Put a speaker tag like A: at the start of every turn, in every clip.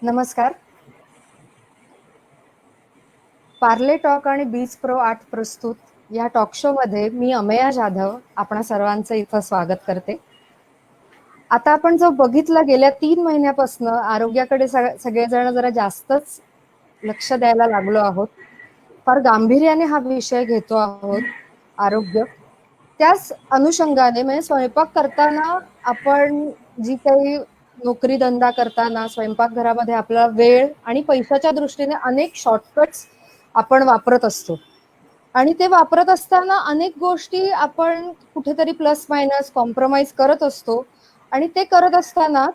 A: नमस्कार. पार्ले टॉक आणि beach pro 8 प्रस्तुत या टॉक शो मध्ये मी अमेया जाधव आपणा सर्वांचं इथं स्वागत करते. आता आपण जो बघितलं गेल्या 3 महिन्यापासून आरोग्याकडे सगळेजण जरा जास्तच लक्ष द्यायला लागलो आहोत. फार गांभीर्याने हा विषय घेतो आहोत, आरोग्य. त्याच अनुषंगाने म्हणजे स्वयंपाक करताना आपण जी काही नोकरी धंदा करताना स्वयंपाकघरामध्ये आपला वेळ आणि पैशाच्या दृष्टीने अनेक शॉर्टकट्स आपण वापरत असतो आणि ते वापरत असताना अनेक गोष्टी आपण कुठेतरी प्लस मायनस कॉम्प्रोमाइज करत असतो आणि ते करत असताना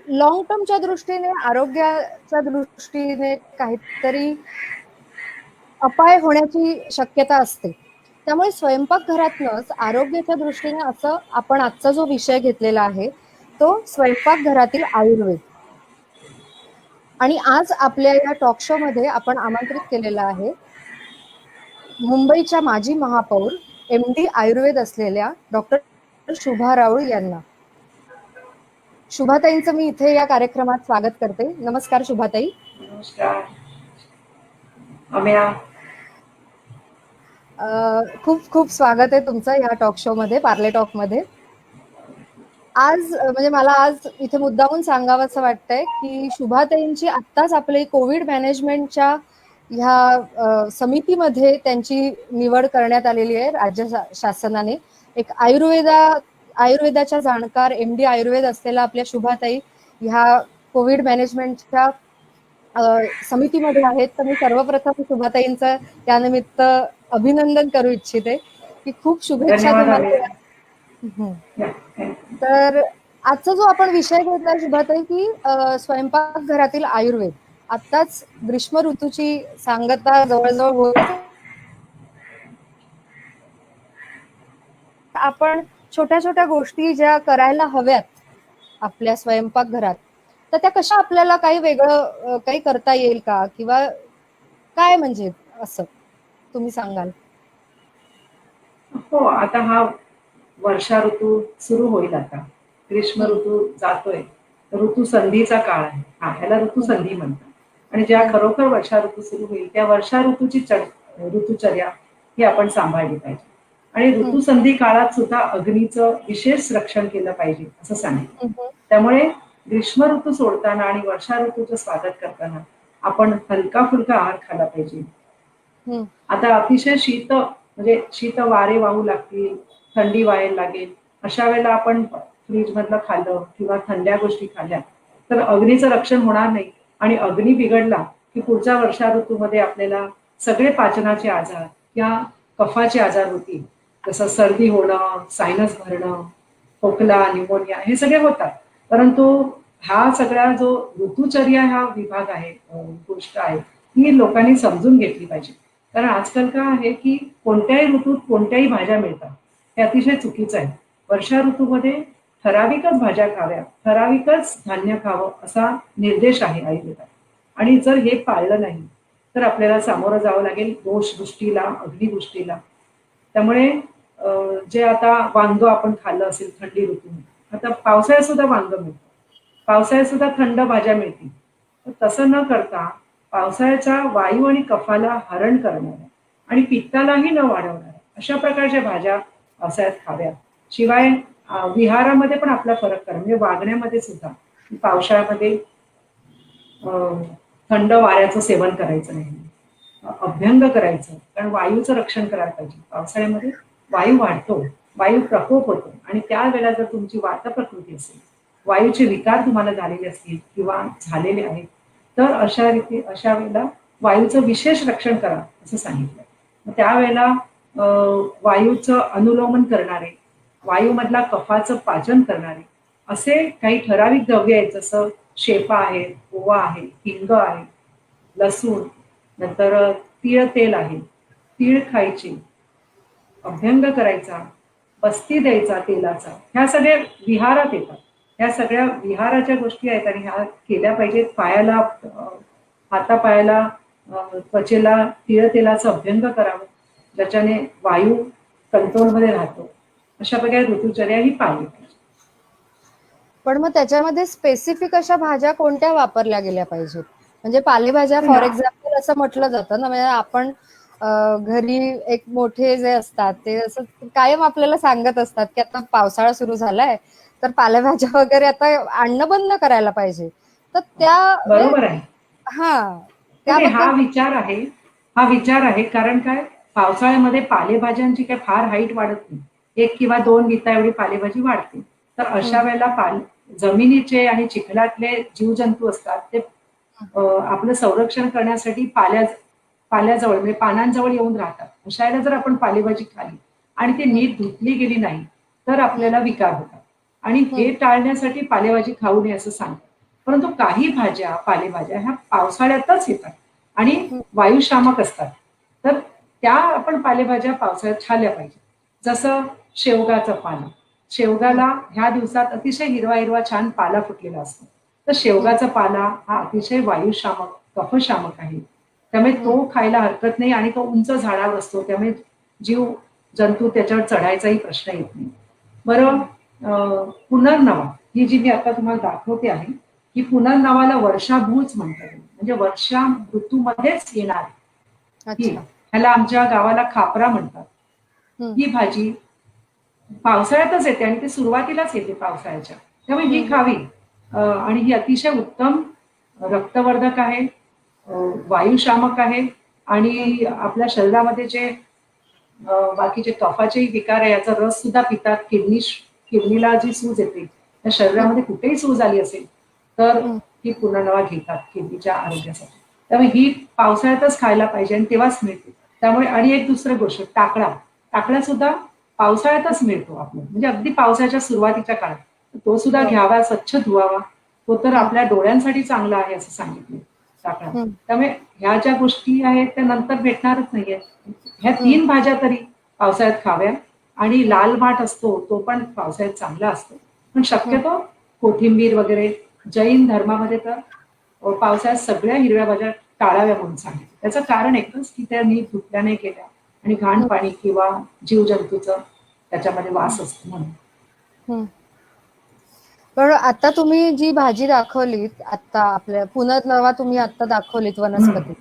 A: लॉंग टर्मच्या दृष्टीने आरोग्याच्या दृष्टीने काहीतरी अपाय होण्याची शक्यता असते. त्यामुळे स्वयंपाकघरातनंच आरोग्याच्या दृष्टीने असं आपण आजचा जो विषय घेतलेला आहे तो स्वयंपाकघरातील आयुर्वेद. आणि आज आपल्या या टॉक शो मध्ये आपण आमंत्रित केलेलं आहे मुंबईच्या माजी महापौर MD आयुर्वेद असलेल्या डॉक्टर शुभा राऊळ यांना. शुभाताईंचं मी इथे या कार्यक्रमात स्वागत करते. नमस्कार शुभाताई.
B: नमस्कार अमेया.
A: खूप खूप स्वागत आहे तुमचं या टॉक शो मध्ये, पार्ले टॉक मध्ये. आज म्हणजे मला आज इथे मुद्दामून सांगावंसं वाटतंय की शुभाताईंची आत्ताच आपले कोविड मॅनेजमेंटच्या ह्या समितीमध्ये त्यांची निवड करण्यात आलेली आहे राज्य शासनाने. एक आयुर्वेदाच्या जाणकार MD आयुर्वेद असलेल्या आपल्या शुभाताई ह्या कोविड मॅनेजमेंटच्या समितीमध्ये आहेत. तर मी सर्वप्रथम शुभाताईंचं त्यानिमित्त अभिनंदन करू इच्छिते की खूप शुभेच्छा तुम्हाला. तर आजचा जो आपण विषय घेतला शुभाताई की स्वयंपाकघरातील आयुर्वेद. आताच ग्रीष्म ऋतूची सांगता जवळजवळ होत. आपण छोट्या छोट्या गोष्टी ज्या करायला हव्यात आपल्या स्वयंपाकघरात तर त्या कशा आपल्याला काही वेगळं काही करता येईल का किंवा काय म्हणजे असं तुम्ही सांगाल?
B: हो, आता हा वर्षा ऋतू सुरू होईल. आता ग्रीष्म ऋतू जातोय. ऋतू संधीचा काळ आहे. ह्याला ऋतू संधी म्हणतात. आणि ज्या खरोखर वर्षा ऋतू सुरू होईल त्या वर्षा ऋतूची ऋतुचर्या ही आपण सांभाळली पाहिजे. आणि ऋतुसंधी काळात सुद्धा अग्नीचं विशेष रक्षण केलं पाहिजे असं सांगितलं. त्यामुळे ग्रीष्म ऋतू सोडताना आणि वर्षा ऋतूचं स्वागत करताना आपण हलका फुलका आहार खाल्ला पाहिजे. आता अतिशय म्हणजे शीत वारे वाहू लागतील, थंडी व्हायला लागेल, अशा वेळेला आपण फ्रीज मधलं खाल्लं किंवा थंड्या गोष्टी खाल्ल्या तर अग्नीचं रक्षण होणार नाही आणि अग्नी बिघडला की पुढच्या वर्षा ऋतूमध्ये आपल्याला सगळे पाचनाचे आजार या कफाचे आजार होतील. जसं सर्दी होणं, सायनस भरणं, खोकला, न्यूमोनिया हे सगळे होतात. परंतु हा सगळा जो ऋतुचर्या हा विभाग आहे, गोष्ट आहे, ही लोकांनी समजून घेतली पाहिजे. कारण आजकाल काय आहे की कोणत्याही ऋतूत कोणत्याही भाज्या मिळतात, हे अतिशय चुकीचं आहे. वर्षा ऋतूमध्ये ठराविकच भाज्या खाव्या, ठराविकच धान्य खावं असा निर्देश आहे आयुर्वेदात. आणि जर हे पाळलं नाही तर आपल्याला सामोरं जावं लागेल दोषदृष्टीला, अग्निदृष्टीला. त्यामुळे जे आता वांग आपण खाल्लं असेल थंडी ऋतूमध्ये, आता पावसाळ्यात सुद्धा वांग मिळतं, पावसाळ्यात सुद्धा थंड भाज्या मिळतील. तसं न करता पावसाळ्याच्या वायू आणि कफाला हरण करणाऱ्या आणि पित्तालाही न वाढवणाऱ्या अशा प्रकारच्या भाज्या पावसाळ्यात खाव्या. शिवाय विहारामध्ये पण आपला फरक करा, म्हणजे वागण्यामध्ये सुद्धा पावसाळ्यामध्ये थंड वाऱ्याचं सेवन करायचं नाही, अभ्यंग करायचं, कारण वायूचं रक्षण करायला पाहिजे. पावसाळ्यामध्ये वायू वाढतो, वायू प्रकोप होतो आणि त्यावेळेला जर तुमची वात प्रकृती असेल, वायूचे विकार तुम्हाला झालेले असतील किंवा झालेले आहेत तर अशा वेळेला वायूचं विशेष रक्षण करा असं सांगितलं. मग त्यावेळेला वायूचं अनुलोमन करणारे, वायूमधला कफाचं पाचन करणारे असे काही ठराविक द्रव्य आहेत, जसं शेपा आहे, ओवा आहे, हिंग आहे, लसूण, नंतर तीळ तेल आहे, तीळ खायची, अभ्यंग करायचा, बस्ती द्यायचा तेलाचा, ह्या सगळ्या विहारात येतात. ह्या सगळ्या विहाराच्या गोष्टी आहेत आणि ह्या केल्या पाहिजेत. पायाला, हातापायाला, त्वचेला तीळ तेलाचं अभ्यंग करावं, ज्याच्याने वायू कंट्रोलमध्ये राहतो. अशा प्रकारे ऋतुचर्या ही पाळली पाहिजे.
A: पण मग त्याच्यामध्ये स्पेसिफिक अशा भाज्या कोणत्या वापरल्या गेल्या पाहिजेत? म्हणजे पालेभाज्या फॉर
B: ना
A: एक्झाम्पल असं म्हटलं जातं ना, म्हणजे आपण घरी एक मोठे जे असतात ते असं कायम आपल्याला सांगत असतात की आता पावसाळा सुरू झालाय तर पालेभाज्या वगैरे आता आणणं बंद करायला पाहिजे. तर त्या म्हणजे
B: बरोबर आहे.
A: हा
B: नाही नाही,
A: त्याबद्दल
B: हा विचार आहे कारण काय, पावसाळ्यामध्ये पालेभाज्यांची काय फार हाईट वाढत नाही. 1 किंवा 2 बिता एवढी पालेभाजी वाढते. तर अशा
A: हम्म,
B: वेळेला जमिनीचे आणि चिखलातले जीवजंतू असतात ते आपलं संरक्षण करण्यासाठी पाल्याजवळ म्हणजे पानांजवळ येऊन राहतात. अशा वेळेला जर आपण पालेभाजी खाल्ली आणि ती
A: हम्म,
B: नीट धुतली गेली नाही, तर
A: हम्म,
B: आपल्याला विकार होतात. आणि हे
A: हम्म,
B: टाळण्यासाठी पालेभाजी खाऊ नये असं सांगतात. परंतु काही पालेभाज्या ह्या पावसाळ्यातच येतात आणि
A: हम्म,
B: वायुशामक असतात. तर त्या आपण पालेभाज्या पावसाळ्यात खाल्ल्या पाहिजेत. जसं शेवगाचा पाला.
A: हम्म,
B: शेवगाला ह्या दिवसात अतिशय हिरवा-हिरवा छान पाला फुटलेला असतो. तर
A: हम्म,
B: शेवगाचा पाला हा अतिशय वायुशामक, कफशामक आहे. त्यामुळे
A: हम्म,
B: तो खायला हरकत नाही आणि तो उंच झाडावर असतो. त्यामुळे जीव जंतू त्याच्यावर चढायचाही प्रश्न येत नाही. बरं,
A: हम्म.
B: पुनर्नवा ही जी मी आता तुम्हाला दाखवते आहे, ही पुनर्नवाला वर्षाभूच म्हणतात. म्हणजे वर्षा ऋतूमध्येच येणार ही.
A: अच्छा.
B: ह्याला आमच्या गावाला खापरा म्हणतात.
A: हम्म,
B: ही भाजी पावसाळ्यातच येते आणि ती सुरुवातीलाच येते पावसाळ्याच्या. त्यामुळे ही
A: हम्म,
B: खावी. आणि ही अतिशय उत्तम रक्तवर्धक आहे, अ, वायुशामक आहे
A: हम्म,
B: आणि आपल्या शरीरामध्ये जे बाकीचे कफाचे विकार आहे याचा रस सुद्धा पितात. किडनीला जी सूज येते, त्या
A: हम्म,
B: शरीरामध्ये कुठेही सूज आली असेल, तर
A: हम्म,
B: ही पुनर्नवा घेतात किडनीच्या आरोग्यासाठी. त्यामुळे ही पावसाळ्यातच खायला पाहिजे आणि तेव्हाच मिळते. त्यामुळे आणि एक दुसरी गोष्ट टाकळा. टाकळा सुद्धा पावसाळ्यातच मिळतो आपल्याला. म्हणजे अगदी पावसाच्या सुरुवातीच्या काळात. तो सुद्धा
A: बरं.
B: घ्यावा, स्वच्छ धुवावा. तो तर
A: हम्म,
B: आपल्या डोळ्यांसाठी चांगला आहे असं सांगितलं टाकळा.
A: हम्म,
B: त्यामुळे ह्या ज्या गोष्टी आहेत त्या नंतर भेटणारच नाहीयेत. ह्या
A: हम्म,
B: 3 भाज्या तरी पावसाळ्यात खाव्या आणि
A: हम्म,
B: लाल माठ असतो तो पण पावसाळ्यात चांगला असतो. पण
A: हम्म.
B: शक्यतो कोथिंबीर वगैरे जैन धर्मामध्ये तर पावसाळ्यात सगळ्या हिरव्या भाज्या टाळाव्या म्हणून सांगितलं. त्याचं कारण एकच की त्या नीट धुतल्या नाही गेल्या आणि घाण
A: हं,
B: पाणी किंवा जीवजंतूचं त्याच्यामध्ये
A: हं,
B: वास असतो म्हणून.
A: हं. पण आता तुम्ही जी भाजी दाखवलीत, आता आपल्या पुनर्नवा तुम्ही आता दाखवलीत
B: हं.
A: वनस्पती.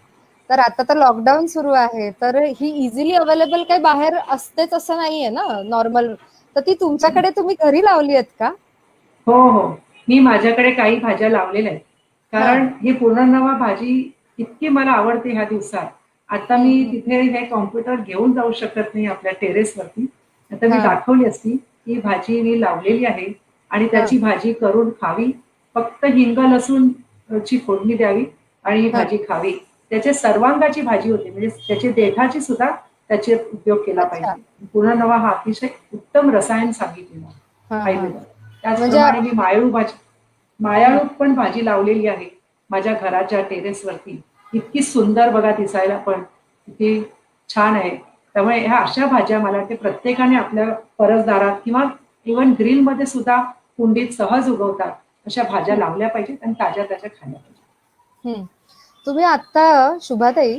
A: तर आता तर लॉकडाऊन सुरू आहे. तर ही इझिली अवेलेबल काही बाहेर असतेच असं नाहीये ना नॉर्मल. तर ती तुमच्याकडे तुम्ही घरी लावली आहेत का?
B: हो, हो. मी माझ्याकडे काही भाज्या लावलेल्या आहेत.
A: हां.
B: कारण ही पुनर्नवा भाजी इतकी मला आवडते ह्या दिवसात. आता
A: हं,
B: मी
A: हं.
B: तिथे हे कॉम्प्युटर घेऊन जाऊ शकत नाही आपल्या टेरेसवरती. आता मी
A: हां,
B: दाखवली असती. ही भाजी मी लावलेली आहे आणि
A: हां,
B: त्याची भाजी करून खावी. फक्त हिंग, लसूण ची फोडणी द्यावी आणि ही
A: हां.
B: भाजी खावी. त्याचे सर्वांगाची भाजी होते. म्हणजे त्याची देठाची सुद्धा त्याचे उपयोग केला
A: अच्छा.
B: पाहिजे. पुनर्नवा हा अतिशय उत्तम रसायन सांगितलेला आहे
A: हां, हां.
B: आयुर्वेदात.
A: म्हणजे
B: त्याचप्रमाणे मी
A: हं.
B: मायाळू पण भाजी लावलेली आहे माझ्या घराच्या टेरेसवरती. इतकी सुंदर बघा दिसायला पण, किती छान आहे. त्यामुळे ह्या अशा भाज्या मला वाटते प्रत्येकाने आपल्या परसदारात किंवा इव्हन ग्रिलमध्ये सुद्धा कुंडीत सहज उगवतात. अशा भाज्या
A: हं,
B: लावल्या पाहिजेत आणि ताज्या-ताज्या खाल्ल्या पाहिजेत.
A: हं. तुम्ही आत्ता शुभाताई,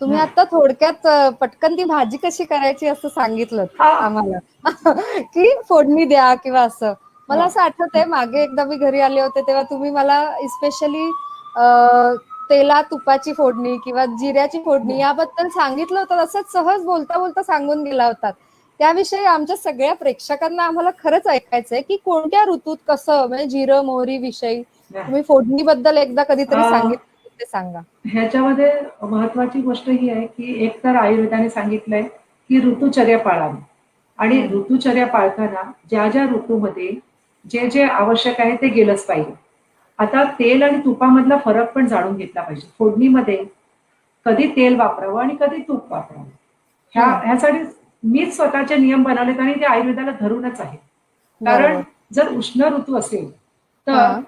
A: तुम्ही
B: हं.
A: आता थोडक्यात पटकन ती भाजी कशी करायची असं सांगितलंत
B: हां.
A: आम्हाला. की फोडणी द्या किंवा असं. मला
B: हां.
A: असं आठवतंय मागे एकदा मी घरी आले होते तेव्हा तुम्ही मला स्पेशली तेलात तुपाची फोडणी किंवा जिऱ्याची फोडणी
B: हं.
A: याबद्दल सांगितलं होतं. असंच सहज बोलता-बोलता सांगून गेला होतात. त्याविषयी आमच्या सगळ्या प्रेक्षकांना आम्हाला खरंच ऐकायचंय, की कोणत्या ऋतूत कसं म्हणजे जिरं, मोहरी विषयी
B: नाही.
A: तुम्ही फोडणीबद्दल एकदा कधीतरी
B: अ,
A: सांगितलं ते सांगा.
B: ह्याच्यामध्ये महत्वाची गोष्ट ही आहे, की एक तर आयुर्वेदाने सांगितलंय, की ऋतुचर्या पाळावी आणि
A: हं,
B: ऋतुचर्या पाळताना ज्या ऋतूमध्ये जे आवश्यक आहे ते गेलंच पाहिजे. आता तेल आणि तुपामधला फरक पण जाणून घेतला पाहिजे. फोडणीमध्ये कधी तेल वापरावं आणि कधी तूप वापरावं.
A: हं.
B: ह्यासाठी मीच स्वतःचे नियम बनवलेत आणि ते आयुर्वेदाला धरूनच आहेत. कारण
A: बरोबर.
B: जर उष्ण ऋतू असेल, तर
A: हां.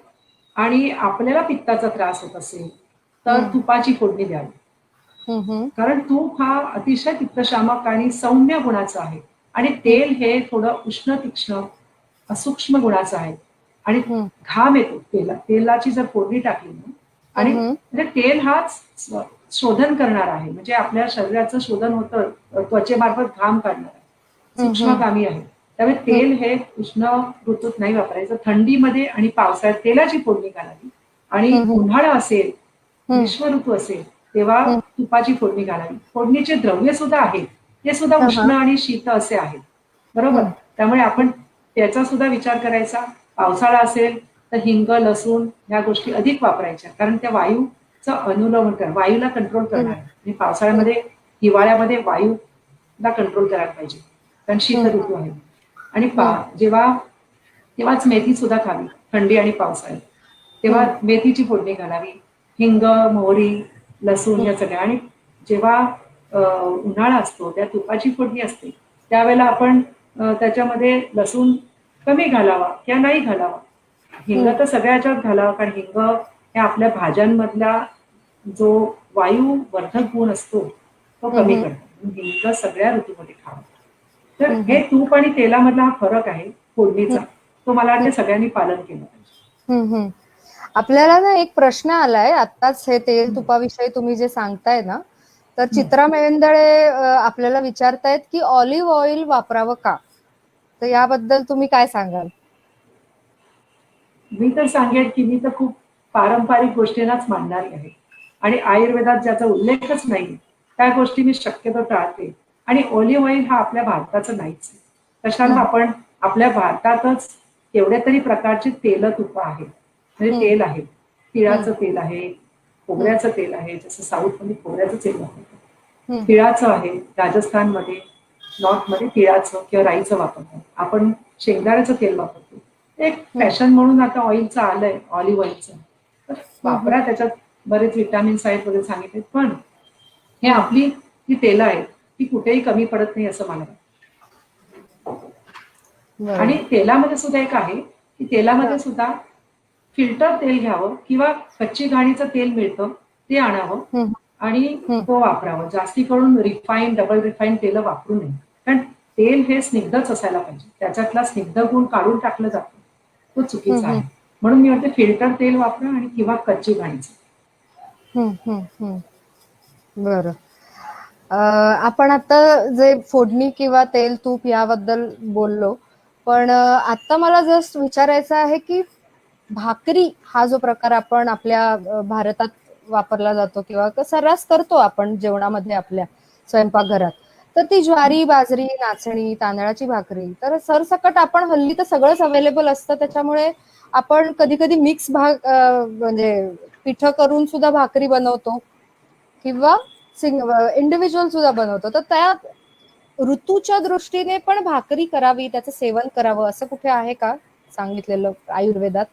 B: आणि आपल्याला पित्ताचा त्रास होत असेल, तर
A: हं.
B: तुपाची फोडणी द्यावी.
A: हं, हं.
B: कारण तूप हा अतिशय पित्तशामक आणि सौम्य गुणाचा आहे आणि
A: हं,
B: तेल हे थोडं उष्ण, तीक्ष्ण, सूक्ष्म गुणाचं आहे आणि
A: हं.
B: घाम येतो तेलाची जर फोडणी टाकली ना
A: हं,
B: आणि
A: हं.
B: म्हणजे तेल हाच शोधन करणार आहे. म्हणजे आपल्या शरीराचं शोधन होतं त्वचेमार्फत घाम काढणार आहे.
A: हं, हं.
B: सूक्ष्मगामी आहे. त्यामुळे तेल हे उष्ण ऋतूत नाही वापरायचं. थंडीमध्ये आणि पावसाळ्यात तेलाची फोडणी घालावी. आणि उन्हाळा असेल, ग्रीष्म ऋतू असेल, तेव्हा तुपाची फोडणी घालावी. फोडणीचे द्रव्य सुद्धा आहेत, ते सुद्धा उष्ण आणि शीत असे आहेत. बरोबर? त्यामुळे आपण त्याचा सुद्धा विचार करायचा. पावसाळा असेल तर हिंग, लसूण ह्या गोष्टी अधिक वापरायच्या, कारण त्या वायूचं अनुलंब वायूला कंट्रोल करणार आहे. आणि पावसाळ्यामध्ये, हिवाळ्यामध्ये वायूला कंट्रोल करायला पाहिजे, कारण शीत ऋतू आहे. आणि तेव्हाच मेथी सुद्धा खावी, थंडी आणि पावसाळ्यात. तेव्हा मेथीची फोडणी घालावी. हिंग, मोहरी, लसूण या सगळ्या. आणि जेव्हा उन्हाळा असतो, त्या तुपाची फोडणी असते, त्यावेळेला आपण त्याच्यामध्ये लसूण कमी घालावा किंवा नाही घालावा. हिंग तर सगळ्या ह्याच्यात घालावा, कारण हिंग हे आपल्या भाज्यांमधला जो वायूवर्धक गुण असतो तो कमी करतो. हिंग सगळ्या ऋतूमध्ये खावा. तर हे तूप आणि तेलामधला हा फरक आहे फोडणीचा, तो मला वाटतं सगळ्यांनी पालन केलं पाहिजे.
A: आपल्याला ना एक प्रश्न आलाय आत्ताच, हे तेल तुपाविषयी तुम्ही जे सांगताय ना, तर चित्रा मेहेंदळे आपल्याला विचारतायत की ऑलिव्ह ऑइल वापरावं का? तर याबद्दल तुम्ही काय सांगाल?
B: मी तर सांगेन की मी तर खूप पारंपरिक गोष्टींनाच मानणारी आहे. आणि आयुर्वेदात ज्याचा उल्लेखच नाही त्या गोष्टी मी शक्यतो टाळते. आणि ऑलिव्ह ऑइल हा आपल्या भारताचं नाहीच. कशाला आपण आपल्या भारतातच केवढ्या तरी प्रकारची तेल तुप आहेत, म्हणजे तेल आहे. तिळाचं तेल आहे, खोबऱ्याचं तेल आहे, जसं साऊथमध्ये खोबऱ्याचं तेल वापरतात. तिळाचं आहे, राजस्थानमध्ये, नॉर्थमध्ये तिळाचं किंवा राईचं वापरतात. आपण शेंगदाण्याचं तेल वापरतो. एक फॅशन म्हणून आता ऑइलचं आलंय, ऑलिव्ह ऑइलचं. तर वापरा, त्याच्यात बरेच विटामिन्स आहेत वगैरे सांगितले, पण हे आपली जी तेलं आहेत ती कुठेही कमी पडत नाही असं मला वाटतं. आणि तेलामध्ये सुद्धा एक आहे की तेलामध्ये सुद्धा फिल्टर तेल घ्यावं किंवा कच्ची घाणीचं तेल मिळतं ते आणावं आणि तो वापरावं. जास्ती करून रिफाईन, डबल रिफाईन तेल वापरू नये, कारण तेल हे स्निग्धच असायला पाहिजे. त्याच्यातला स्निग्ध गुण काढून टाकलं जातं, तो चुकीचा आहे. म्हणून मी म्हणते फिल्टर तेल वापरा आणि किंवा कच्ची घाणीचं.
A: बरं. आपण आता जे फोडणी किंवा तेल तूप याबद्दल बोललो, पण आता मला जस्ट विचारायचं आहे की भाकरी हा जो प्रकार आपण आपल्या भारतात वापरला जातो किंवा सर्रास करतो आपण जेवणामध्ये आपल्या स्वयंपाकघरात, तर ती ज्वारी, बाजरी, नाचणी, तांदळाची भाकरी, तर सरसकट आपण हल्ली तर सगळंच अवेलेबल असतं, त्याच्यामुळे आपण कधी कधी मिक्स म्हणजे पिठं करून सुद्धा भाकरी बनवतो किंवा इंडिव्हिज्युअल सुद्धा बनवतो. तर त्या ऋतूच्या दृष्टीने पण भाकरी करावी, त्याचं सेवन करावं असं कुठे आहे का सांगितलेलं आयुर्वेदात?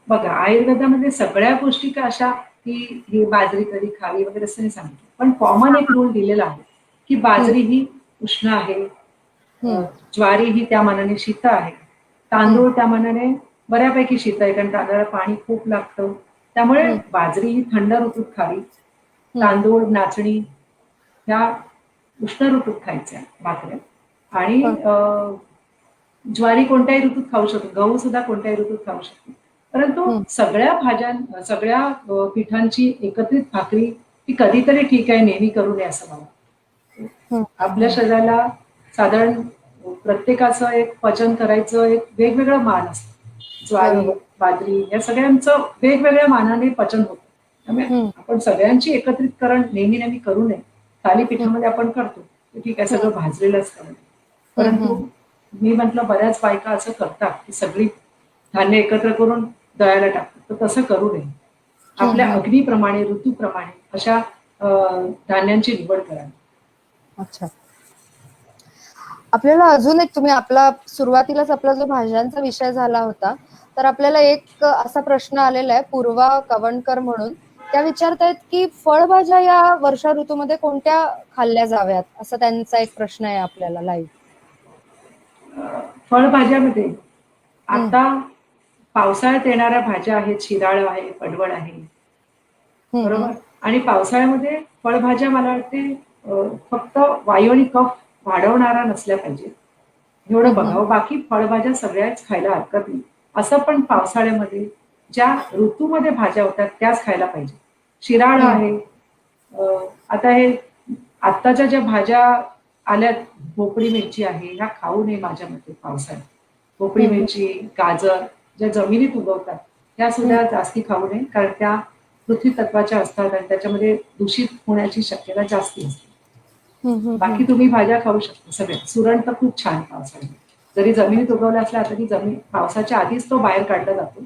B: बघा, आयुर्वेदामध्ये सगळ्या गोष्टी का अशा की ही बाजरी कधी खावी वगैरे असं नाही सांगितलं, पण कॉमन एक रूल दिलेला आहे की बाजरी ही उष्ण आहे, ज्वारी ही त्या मानाने शीत आहे, तांदूळ त्या मानाने बऱ्यापैकी शीत आहे, कारण तांदळाला पाणी खूप लागतं. त्यामुळे बाजरी ही थंड ऋतूत खावी, तांदूळ, नाचणी ह्या उष्ण ऋतूत खायच्या भाकऱ्या. आणि ज्वारी कोणत्याही ऋतूत खाऊ शकतो, गहू सुद्धा कोणत्याही ऋतूत खाऊ शकतो. परंतु सगळ्या पिठांची एकत्रित भाकरी ही कधीतरी ठीक आहे, नेहमी करू नये असं मला. आपल्या शरीराला साधारण प्रत्येकाचं एक पचन करायचं एक वेगवेगळं मान असतं. ज्वारी, बाजरी या सगळ्यांचं वेगवेगळ्या मानाने पचन होतं. त्यामुळे आपण सगळ्यांची एकत्रितकरण नेहमी नेहमी करू नये. थालीपीठामध्ये आपण करतो, ठीक आहे, सगळं भाजलेलं असतं. परंतु मी म्हटलं बऱ्याच बायका असं करतात की सगळी धान्य एकत्र करून दळायला टाकतात, तर तसं करू नये. आपल्या अग्नीप्रमाणे, ऋतूप्रमाणे अशा धान्यांची निवड करावी.
A: अच्छा. आपल्याला अजून एक, तुम्ही आपला सुरुवातीलाच आपला जो भाज्यांचा विषय झाला होता, तर आपल्याला एक असा प्रश्न आलेला आहे, पूर्वा कवणकर म्हणून, त्या विचारतायत की फळभाज्या या वर्षा ऋतूमध्ये कोणत्या खाल्ल्या जाव्यात, असा त्यांचा एक प्रश्न आहे आपल्याला लाईव्ह.
B: फळभाज्यामध्ये आता पावसाळ्यात येणाऱ्या भाज्या आहेत, शिराळ आहे, पडवळ आहे, बरोबर. आणि पावसाळ्यामध्ये फळभाज्या मला वाटते फक्त वायू आणि कफ वाढवणारा नसल्या पाहिजे, एवढं बघावं. बाकी फळभाज्या सगळ्याच खायला हरकत नाही. असं पण पावसाळ्यामध्ये ज्या ऋतूमध्ये भाज्या होतात त्याच खायला पाहिजे. शिराळ आहे, आता हे आत्ताच्या ज्या भाज्या आल्या भोपळी मिरची आहे, ह्या खाऊ नये माझ्या मते पावसाळ्यात. भोपळी मिरची, गाजर ज्या जमिनीत उगवतात त्या सुद्धा जास्ती खाऊ नये, कारण त्या पृथ्वी तत्वाच्या असतात आणि त्याच्यामध्ये दूषित होण्याची शक्यता जास्ती असते. बाकी तुम्ही भाज्या खाऊ शकता सगळ्या. सुरण तर खूप छान पावसाळ्यात. जरी जमिनीत उगवला असला तरी जमीन पावसाच्या आधीच तो बाहेर काढला जातो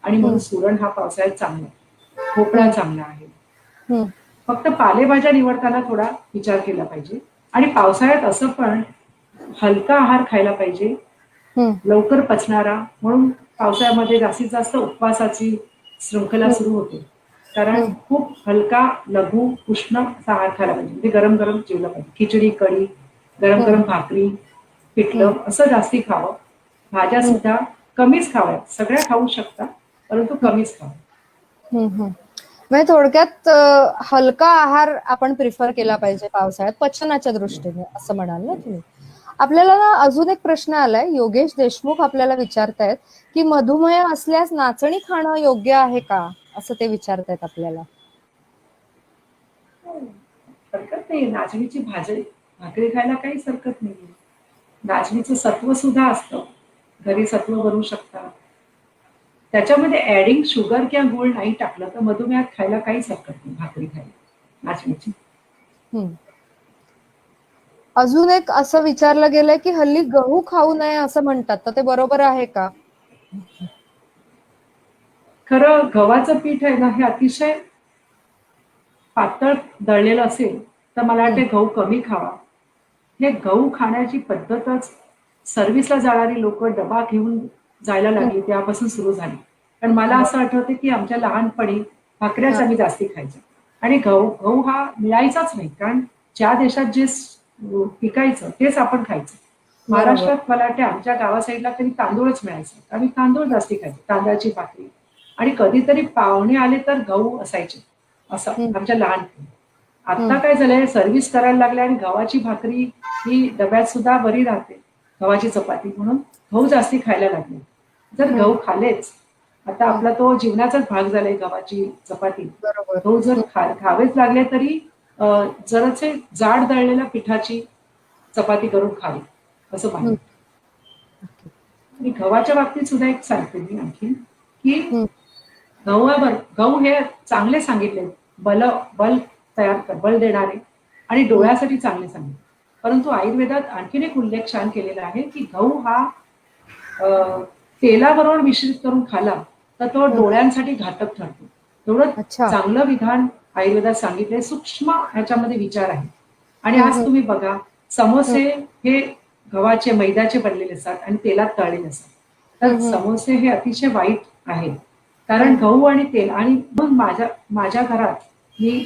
B: आणि म्हणून सुरण हा पावसाळ्यात चांगला आहे. भोपळा चांगला आहे. फक्त पालेभाज्या निवडताना थोडा विचार केला पाहिजे. आणि पावसाळ्यात असं पण हलका आहार खायला पाहिजे, लवकर पचणारा. म्हणून पावसाळ्यामध्ये जास्तीत जास्त उपवासाची शृंखला सुरू होते, कारण खूप हलका लघु उष्ण असा आहार खायला पाहिजे. म्हणजे गरम गरम जेवलं पाहिजे. खिचडी, कढी, गरम गरम भाकरी, पिठलं असं जास्ती खावं. भाज्या सुद्धा कमीच खाव्यात. सगळ्या खाऊ शकता परंतु कमीच खावं.
A: म्हणजे थोडक्यात हलका आहार आपण प्रिफर केला पाहिजे पावसाळ्यात पचनाच्या दृष्टीने, असं म्हणाल ना तुम्ही. आपल्याला ना अजून एक प्रश्न आलाय. योगेश देशमुख आपल्याला विचारतायत की मधुमेह असल्यास नाचणी खाणं योग्य आहे का, असं ते विचारतायत आपल्याला.
B: हरकत नाही. नाचणीची भाकरी खायला काहीच हरकत नाही. नाचणीचं सत्व सुद्धा असतं. घरी सत्व बनवू शकता. त्याच्यामध्ये ऍडिंग शुगर किंवा गुळ नाही टाकलं तर मधुमेहात खायला काहीच हरकत नाही भाकरी खायला नाचणीची.
A: अजून एक असं विचारलं गेलंय की हल्ली गहू खाऊ नये असं म्हणतात, तर ते बरोबर आहे का?
B: खरं गव्हाचं पीठ आहे ना, हे अतिशय पातळ दळलेलं असेल तर मला वाटते गहू कमी खावा. हे गहू खाण्याची पद्धतच सर्व्हिसला जाणारी लोक डबा घेऊन जायला लागली तेव्हापासून सुरू झाली. कारण मला असं आठवतं की आमच्या लहानपणी भाकऱ्याच आम्ही जास्ती खायचो आणि गहू हा मिळायचाच नाही, कारण ज्या देशात जे पिकायचं तेच आपण खायचं. महाराष्ट्रात मला वाटते आमच्या गावा साईडला तरी तांदूळच मिळायचं. आम्ही तांदूळ जास्ती खायचो, तांदळाची भाकरी. आणि कधीतरी पाहुणे आले तर गहू असायचे असं आमच्या लहानपणी. आता काय झालंय, सर्व्हिस करायला लागले आणि गव्हाची भाकरी ही डब्यात सुद्धा बरी राहते, गव्हाची चपाती, म्हणून गहू जास्ती खायला लागले. जर गहू खालेच, आता आपला तो जीवनाचाच भाग झालाय गव्हाची चपाती. गहू जर खावेच लागले तरी जरासे जाड दळलेल्या पिठाची चपाती करून खावी असं मानलं. आणि गव्हाच्या बाबतीत सुद्धा एक सांगते मी आणखी की गहू हे चांगले सांगितले, बल तयार कर, बल देणारे आणि डोळ्यासाठी चांगले सांगितले. परंतु आयुर्वेदात आणखीन एक उल्लेख छान केलेला आहे की गहू हा तेलाबरोबर मिश्रित करून खाला तर तो डोळ्यांसाठी घातक ठरतो. तेवढं चांगलं विधान आयुर्वेदात सांगितलंय. सूक्ष्म ह्याच्यामध्ये विचार आहे. आणि आज तुम्ही बघा, समोसे हे गव्हाचे, मैद्याचे बनलेले असतात आणि तेलात तळलेले असतात. तर समोसे हे अतिशय वाईट आहे, कारण गहू आणि तेल. आणि मग माझ्या घरात मी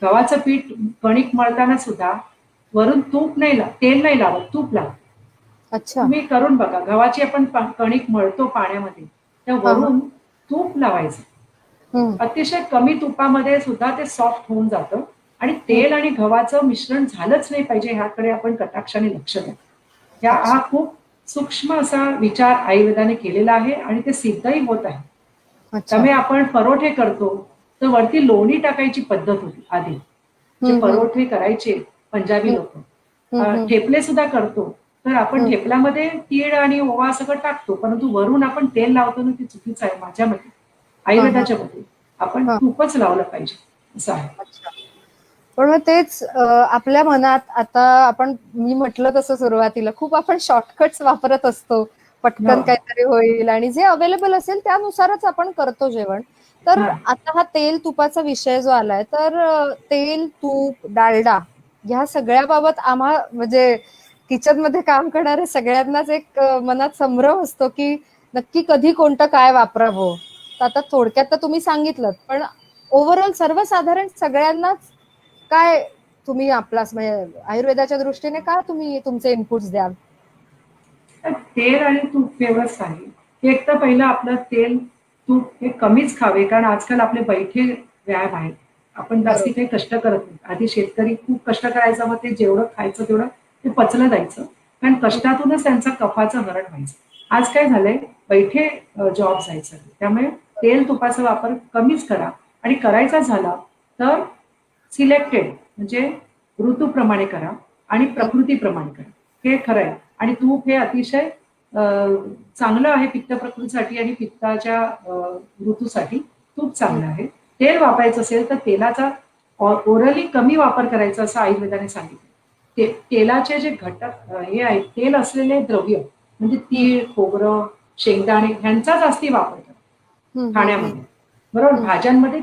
B: गव्हाचं पीठ कणिक मळताना सुद्धा वरून तेल नाही लावत, तूप लावत. तुम्ही करून बघा, गव्हाची आपण कणिक मळतो पाण्यामध्ये, त्या वरून तूप लावायचं. अतिशय कमी तुपामध्ये सुद्धा ते सॉफ्ट होऊन जातं. आणि तेल आणि गव्हाचं मिश्रण झालंच नाही पाहिजे, ह्याकडे आपण कटाक्षाने लक्ष द्या. हा खूप सूक्ष्म असा विचार आयुर्वेदाने केलेला आहे आणि ते सिद्धही होत आहे. त्यामुळे आपण परोठे करतो तर वरती लोणी टाकायची पद्धत होती आधी, जे परोठे करायचे पंजाबी लोक. ठेपले सुद्धा करतो तर आपण ठेपल्यामध्ये तीळ आणि ओवा सगळं टाकतो, परंतु वरून आपण तेल लावतो ना, ते चुकीचं आहे माझ्या मते. आयुर्वेदाच्या मते आपण तूपच लावलं पाहिजे असं आहे.
A: पण मग तेच आपल्या मनात आता मी म्हटलं तसं सुरुवातीला खूप आपण शॉर्टकट्स वापरत असतो, पटकन काहीतरी होईल आणि जे अवेलेबल असेल त्यानुसारच आपण करतो जेवण. तर आता हा तेल तुपाचा विषय जो आलाय, तर तेल, तूप, डालडा ह्या सगळ्या बाबत म्हणजे किचन मध्ये काम करणाऱ्या सगळ्यांनाच एक मनात संभ्रम असतो की नक्की कधी कोणतं काय वापरावं. आता थोडक्यात तर तुम्ही सांगितलं, पण ओव्हरऑल सर्वसाधारण सगळ्यांनाच काय तुम्ही म्हणजे आयुर्वेदाच्या दृष्टीने काय तुम्ही तुमचे इनपुट्स द्याल?
B: तेल आणि तूप व्यवस्थित आहे. एक तर पहिलं आपलं तेल तूप हे कमीच खावे, कारण आजकाल आपले बैठे व्यायाम आहेत. आपण जास्ती काही कष्ट करत नाही. आधी शेतकरी खूप कष्ट करायचं, मग ते जेवढं खायचं तेवढं ते पचलं जायचं, कारण कष्टातूनच त्यांचा कफाचं हरण व्हायचं. आज काय झालंय, बैठे जॉब जायचं, त्यामुळे तेल तुपाचा वापर कमीच करा. आणि करायचा झाला तर सिलेक्टेड, म्हणजे ऋतूप्रमाणे करा. आणि प्रकृतीप्रमाणे करा. हे खरं आहे. आणि तूप हे अतिशय चांगलं आहे पित्त प्रकृतीसाठी आणि पित्ताच्या ऋतूसाठी तूप चांगलं आहे. तेल वापरायचं असेल तर तेलाचा ओरली कमी वापर करायचा असं आयुर्वेदाने सांगितलं. तेलाचे जे घटक हे आहेत तेल असलेले द्रव्य म्हणजे तीळ, खोबरं, शेंगदाणे ह्यांचा जास्ती वापर करा खाण्यामध्ये. बरोबर, भाज्यांमध्ये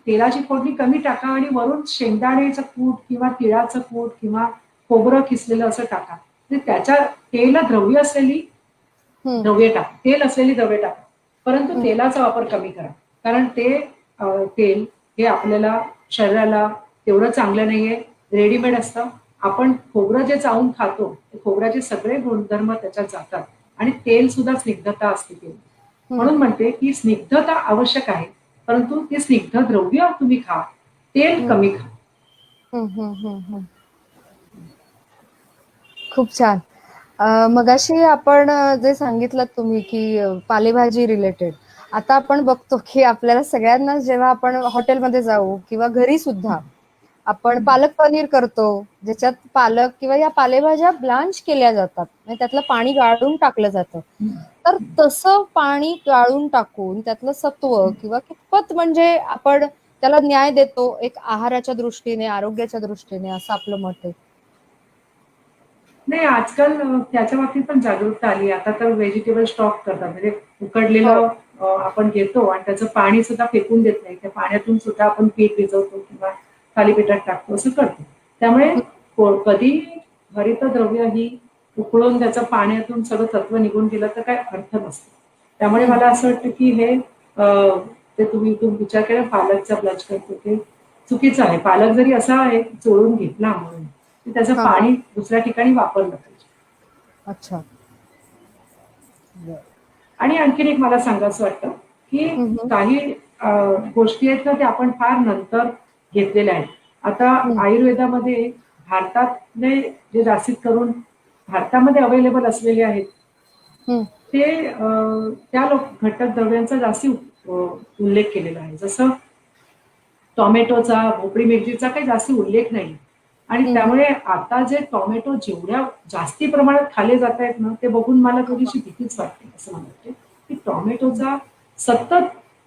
B: तेलाची फोडणी कमी टाका आणि वरून शेंगदाण्याचं कूट किंवा तिळाचं कूट किंवा खोबरं किसलेलं असं टाका. म्हणजे त्याच्या द्रव्य असलेली द्रव्ये टाका, तेल असलेली द्रव्ये टाका. परंतु तेलाचा वापर कमी करा. कारण तेल हे आपल्याला शरीराला तेवढं चांगलं नाहीये. रेडीमेड असतं. आपण खोबरं जे चावून खातो ते खोबऱ्याचे सगळे गुणधर्म त्याच्यात जातात आणि तेल सुद्धा स्निग्धता असते तेल. म्हणून म्हणते की स्निग्धता आवश्यक आहे, परंतु ते स्निग्ध द्रव्य तुम्ही खा, तेल कमी खा.
A: खूप छान. मगाशी आपण जे सांगितलं तुम्ही की पालेभाजी रिलेटेड, आता आपण बघतो की आपल्याला सगळ्यांना जेव्हा आपण हॉटेलमध्ये जाऊ किंवा घरी सुद्धा आपण पालक पनीर करतो, ज्याच्यात पालक किंवा या पालेभाज्या ब्लांच केल्या जातात, म्हणजे त्यातलं पाणी गाळून टाकलं जातं. तर तसं पाणी गाळून टाकून त्यातलं सत्व किंवा कितपत म्हणजे आपण त्याला न्याय देतो एक आहाराच्या दृष्टीने, आरोग्याच्या दृष्टीने, असं आपलं मत आहे?
B: नाही, आजकाल त्याच्या बाबतीत पण जागरूकता आली. आता तर व्हेजिटेबल स्टॉक करतात. म्हणजे
A: हो.
B: उकडलेलं आपण घेतो आणि त्याचं पाणी सुद्धा फेकून देत नाही. त्या पाण्यातून सुद्धा आपण पीठ भिजवतो किंवा थालीपीठात टाकतो असं करतो. त्यामुळे कधी हरितद्रव्य ही उकळून त्याचं पाण्यातून सगळं तत्व निघून गेलं तर काय अर्थ नसतो. त्यामुळे मला असं वाटतं की हे ते तुम्ही विचार केला पालकचा ब्लच करतो ते चुकीचं आहे. पालक जरी असा आहे चोळून घेतला म्हणून त्याचं
A: हा हा.
B: पाणी दुसऱ्या ठिकाणी वापरलं पाहिजे.
A: अच्छा.
B: आणि आणखीन एक मला सांगायचं वाटतं की काही गोष्टी आहेत ना त्या आपण फार नंतर घेतलेल्या आहेत. आता आयुर्वेदामध्ये भारतातले जे जास्तीत करून भारतामध्ये अवेलेबल असलेले आहेत ते त्या घटक द्रव्यांचा जास्ती उल्लेख केलेला आहे. जसं टोमॅटोचा, भोपळी मिरचीचा काही जास्ती उल्लेख नाही. आणि त्यामुळे आता जे टोमॅटो जेवढ्या जास्ती प्रमाणात खाल्ले जात आहेत ना, ते बघून मला थोडीशी भीतीच वाटते असं मला वाटते, की टोमॅटोचा सतत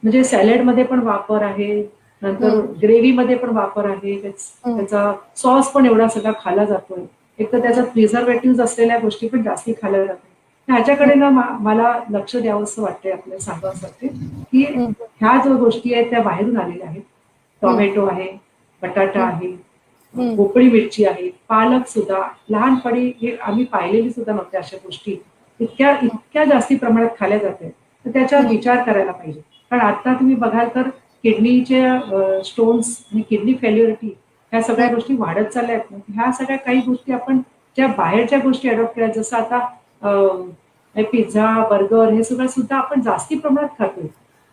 B: म्हणजे सॅलडमध्ये पण वापर आहे, नंतर ग्रेव्हीमध्ये पण वापर आहे, त्याचा सॉस पण एवढा सगळा खाल्ला जातोय. एक तर त्याच्यात प्रिझर्वेटिव्ह असलेल्या गोष्टी पण जास्ती खाल्ल्या जातात. ह्याच्याकडे ना मला लक्ष द्यावंसं वाटतंय, आपल्याला सांगावंसं वाटते, की ह्या ज्या गोष्टी आहेत त्या बाहेरून आलेल्या आहेत. टोमॅटो आहे, बटाटा आहे, भोपळी मिरची आहे, पालक सुद्धा लहानपणी हे आम्ही पाहिलेली सुद्धा नव्हत्या अशा गोष्टी इतक्या जास्ती प्रमाणात खाल्ल्या जाते. तर त्याच्यावर विचार करायला पाहिजे. कारण आता तुम्ही बघाल तर किडनीचे स्टोन्स आणि किडनी फेल्युरिटी ह्या सगळ्या गोष्टी वाढत चालल्या आहेत. ह्या सगळ्या काही गोष्टी आपण ज्या बाहेरच्या गोष्टी अडॉप्ट केल्या, जसं आता पिझ्झा, बर्गर हे सगळं सुद्धा आपण जास्ती प्रमाणात खातोय.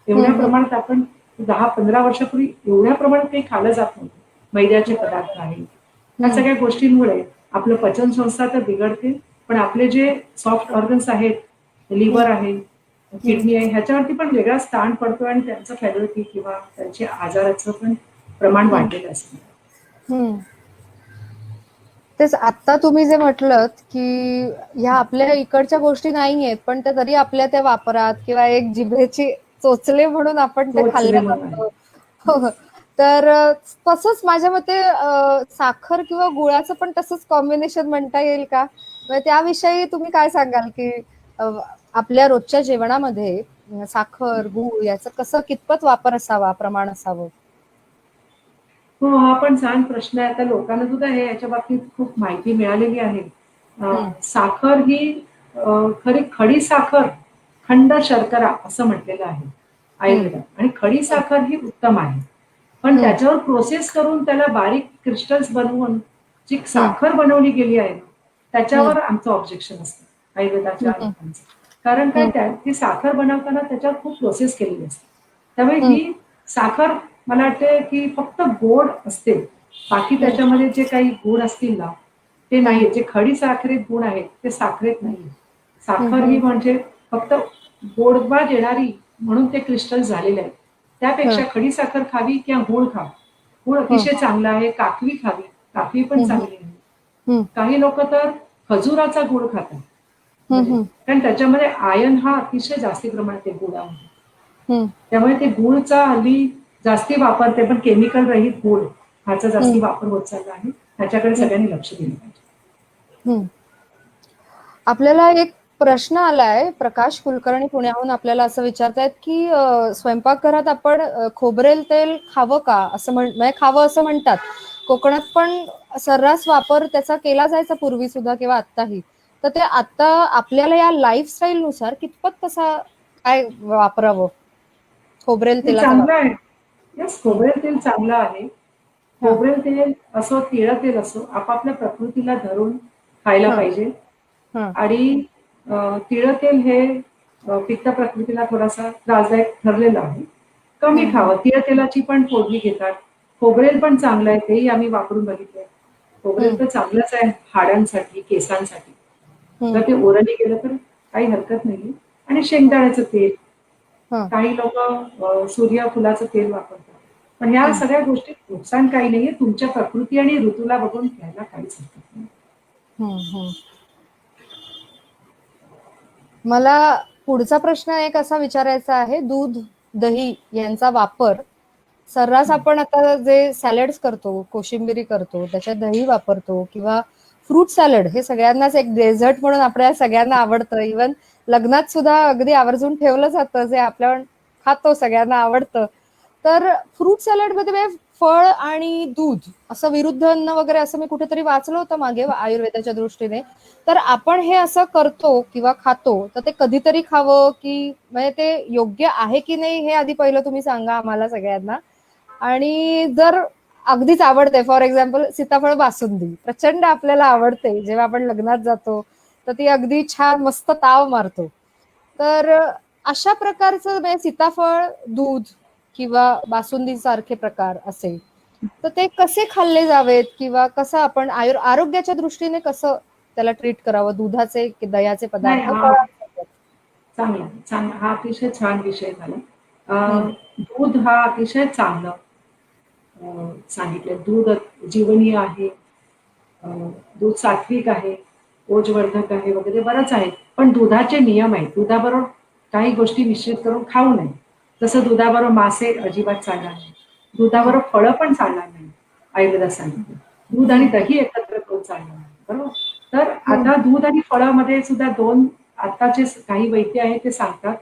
B: एवढ्या प्रमाणात आपण 10-15 वर्षापूर्वी एवढ्या प्रमाणात काही खाल्लं जात नव्हतं. मैद्याचे पदार्थ आहेत. ह्या सगळ्या गोष्टींमुळे आपलं पचन संस्था तर बिघडते, पण आपले जे सॉफ्ट ऑर्गन्स आहेत, लिव्हर आहे, किडनी आहे, ह्याच्यावरती पण वेगळाच ताण पडतो आणि त्यांचं फॅलिटी किंवा त्यांच्या आजाराचं पण प्रमाण वाढलेलं असतं.
A: तेच आता तुम्ही जे म्हटलत की ह्या आपल्या इकडच्या गोष्टी नाही आहेत, पण त्या तरी आपल्या त्या वापरात किंवा एक जिभेची चोचले म्हणून आपण ते
B: चोचले
A: खाल्ल्या
B: म्हणून आहे.
A: जातो. हो. तर तसंच माझ्या मते साखर किंवा गुळाचं पण तसंच कॉम्बिनेशन म्हणता येईल का? म्हणजे त्याविषयी तुम्ही काय सांगाल की आपल्या रोजच्या जेवणामध्ये साखर, गूळ याचं कसं कितपत वापर असावा, प्रमाण असावं?
B: हो, हा पण छान प्रश्न आहे. आता लोकांना सुद्धा याच्या बाबतीत खूप माहिती मिळालेली आहे. साखर ही खरी खडी साखर, खंड शर्करा असं म्हटलेलं आहे आयुर्वेदात आणि खडी साखर ही उत्तम आहे. पण त्याच्यावर प्रोसेस करून त्याला बारीक क्रिस्टल्स बनवून जी साखर बनवली गेली आहे ना, त्याच्यावर आमचं ऑब्जेक्शन असतं आयुर्वेदाच्या लोकांचं. कारण काय ती साखर बनवताना त्याच्यावर खूप प्रोसेस केलेली असते. त्यामुळे ही साखर मला वाटते की फक्त गोड असते. बाकी त्याच्यामध्ये जे काही गुण असतील ना, ते नाहीये. जे खडी साखरेत गुण आहेत, ते साखरेत नाहीये. साखर ही म्हणजे फक्त गोडवा देणारी म्हणून ते क्रिस्टल झालेले आहेत. त्यापेक्षा खडी साखर खावी किंवा गूळ खावा. गूळ अतिशय चांगला आहे. काकवी खावी. काकवी पण चांगली आहे.
A: हम्म,
B: काही लोक तर खजुराचा गुळ खातात, म्हणजे
A: हम्म,
B: कारण त्याच्यामध्ये आयन हा अतिशय जास्ती प्रमाणात आहे गुळामध्ये.
A: हम्म,
B: त्यामुळे ते गुळचा हल्ली जास्ती वापरते, पण केमिकल रहित गुळ ह्याचा
A: हम्म,
B: जास्ती वापर होत चालला आहे. त्याच्याकडे
A: हम्म,
B: सगळ्यांनी लक्ष दिलं पाहिजे.
A: हम्म. आपल्याला एक प्रश्न आलाय, प्रकाश कुलकर्णी पुण्याहून आपल्याला असं विचारतायत की स्वयंपाकघरात आपण खोबरेल तेल खावं का, असं म्हणजे खावं असं म्हणतात. कोकणात पण सर्रास वापर त्याचा केला जायचा पूर्वी सुद्धा किंवा आत्ताही. तर ते आता आपल्याला या लाईफस्टाईल नुसार कितपत कसा काय वापरावं खोबरेल
B: हे
A: तेलाचा
B: चांगलं आहे.
A: वापर?
B: यस, खोबरेल तेल चांगलं आहे.
A: हा,
B: खोबरेल तेल असो, तिळ तेल असो, आपापल्या प्रकृतीला धरून खायला
A: हा,
B: पाहिजे.
A: हा,
B: आणि तिळ तेल हे पित्त प्रकृतीला थोडासा त्रासदायक ठरलेलं आहे. कमी
A: हम्म,
B: खावं. तीळ तेलाची पण फोडणी घेतात. खोबरेल पण चांगलं आहे, तेही आम्ही वापरून बघितलंय.
A: हम्म,
B: खोबरेल तर चांगलंच आहे हाडांसाठी, केसांसाठी.
A: हम्म,
B: जर ते ओरली गेलं तर काही हरकत नाही. आणि शेंगदाण्याचं तेल,
A: हा,
B: काही लोक सूर्यफुलाचं तेल वापरतात. पण या
A: हम्म,
B: सगळ्या गोष्टी नुकसान काही नाहीये. तुमच्या प्रकृती आणि ऋतूला बघून घ्यायला काहीच हरकत नाही.
A: हम्म. मला पुढचा प्रश्न एक असा विचारायचा आहे, दूध, दही यांचा वापर सर्रास आपण आता जे सॅलड्स करतो, कोशिंबिरी करतो, त्याच्यात दही वापरतो किंवा फ्रूट सॅलड हे सगळ्यांनाच एक डेझर्ट म्हणून आपल्या सगळ्यांना आवडतं. इव्हन लग्नात सुद्धा अगदी आवर्जून ठेवलं जातं, जे आपल्या खातो, सगळ्यांना आवडतं. तर फ्रूट सॅलड मध्ये म्हणजे फळ आणि दूध असं विरुद्ध अन्न वगैरे असं मी कुठेतरी वाचलं होतं मागे आयुर्वेदाच्या दृष्टीने. तर आपण हे असं करतो किंवा खातो, तर ते कधीतरी खावं की म्हणजे ते योग्य आहे की नाही हे आधी पहिलं तुम्ही सांगा आम्हाला सगळ्यांना. आणि जर अगदीच आवडते, फॉर एक्झाम्पल सीताफळ बासुंदी प्रचंड आपल्याला आवडते, जेव्हा आपण लग्नात जातो तर ती अगदी छान मस्त ताव मारतो. तर अशा प्रकारचं म्हणजे सीताफळ, दूध किंवा बासुंदी सारखे प्रकार असेल तर ते कसे खाल्ले जावेत किंवा कसं आपण आरोग्याच्या दृष्टीने कसं त्याला ट्रीट करावं, दुधाचे दह्याचे
B: नाही,
A: पदार्थ
B: हा
A: फळांसोबत?
B: चांगला आहे. चांगला, हा अतिशय छान विषय झाला.
A: हम्म,
B: दूध हा अतिशय चांगलं सांगितलं. दूध जीवनीय आहे. अ, दूध सात्विक आहे, ओजवर्धक आहे वगैरे बरंच आहे. पण दुधाचे नियम आहेत. दुधाबरोबर काही गोष्टी मिश्रित करून खाऊ नये. जसं दुधाबरोबर मासे अजिबात चालणार नाही.
A: हम्म,
B: दुधाबरोबर फळं पण चालणार नाही. आयुर्वेदात सांगितलं. दूध आणि
A: हम्म,
B: दही एकत्र करून चालणार नाही. बरोबर? तर
A: हम्म,
B: आता दूध आणि फळामध्ये सुद्धा दोन आताचे काही वैद्य आहेत ते सांगतात,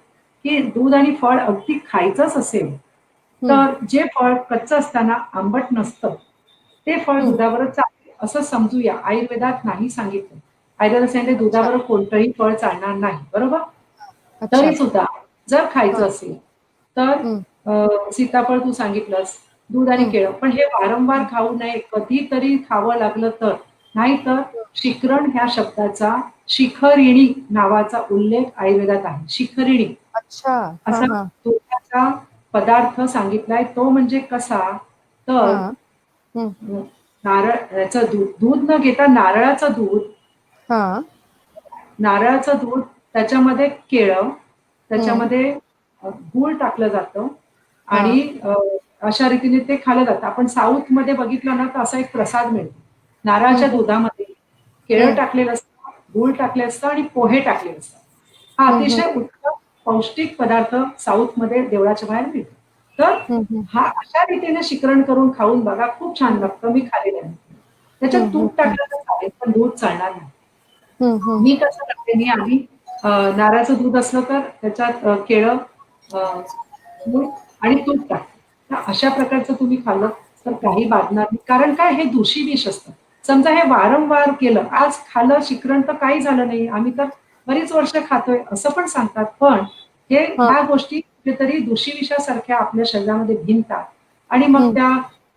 B: की दूध आणि फळ अगदी खायचंच असेल,
A: हम्म,
B: तर जे फळ कच्चं असताना आंबट नसतं, ते फळ
A: हम्म.
B: दुधाबरोबर चालेल असं समजूया. आयुर्वेदात नाही सांगितलं. आयुर्वेदात सांगितलं
A: अच्छा,
B: दुधाबरोबर कोणतंही फळ चालणार नाही. बरोबर?
A: अच्छा.
B: तरी सुद्धा जर
A: हा,
B: खायचं असेल, तर
A: हम्म,
B: सीताफळ तू सांगितलंस, दूध आणि
A: हम्म.
B: केळं. पण हे वारंवार खाऊ नये. कधीतरी खावं लागलं तर. नाहीतर शिकरण ह्या शब्दाचा शिखरिणी नावाचा उल्लेख आयुर्वेदात आहे. शिखरिणी
A: अच्छा. हा,
B: असा
A: हा,
B: दुधाचा पदार्थ सांगितलाय. तो म्हणजे कसा,
A: हा,
B: तर
A: हम्म,
B: नारळाचं दूध, दूध न घेता नारळाचं दूध,
A: हा,
B: नारळाचं दूध, त्याच्यामध्ये केळं,
A: हम्म,
B: त्याच्यामध्ये गूळ टाकलं जातं
A: हा,
B: आणि अशा रीतीने ते खाल्लं जातं. आपण साऊथमध्ये बघितलं ना, तर असा एक प्रसाद मिळतो. नारळाच्या
A: हम्म,
B: दुधामध्ये केळं
A: हम्म,
B: टाकलेलं असतं, गूळ टाकले असतं आणि पोहे टाकलेले असतात. हा
A: हम्म, हम्म,
B: अतिशय उत्तम पौष्टिक पदार्थ साऊथमध्ये देवळाच्या बाहेर मिळतो. तर
A: हम्म,
B: हा अशा रीतीने शिकरण करून खाऊन बघा, खूप छान
A: हम्म,
B: लागतं. मी खाल्लेलं आहे. त्याच्यात
A: हम्म, हम्म,
B: तूप टाकलं तर चालेल, पण दूध चालणार नाही.
A: हम्म, हम्म,
B: मी कसं करते, मी आधी नारळाचं दूध असलं तर त्याच्यात केळं, अ, गूळ आणि तूप टाकते. तर अशा प्रकारचं तुम्ही खाल्लं तर काही बाधणार नाही. कारण काय, हे दुषी विष असतं. समजा हे वारंवार केलं, आज खाल्लं शिकरण तर काही झालं नाही, आम्ही तर बरीच वर्ष खातोय असं पण सांगतात. पण
A: हा,
B: ह्या गोष्टी कुठेतरी दुषी विषासारख्या आपल्या शरीरामध्ये भिनतात आणि मग
A: हम्म,
B: त्या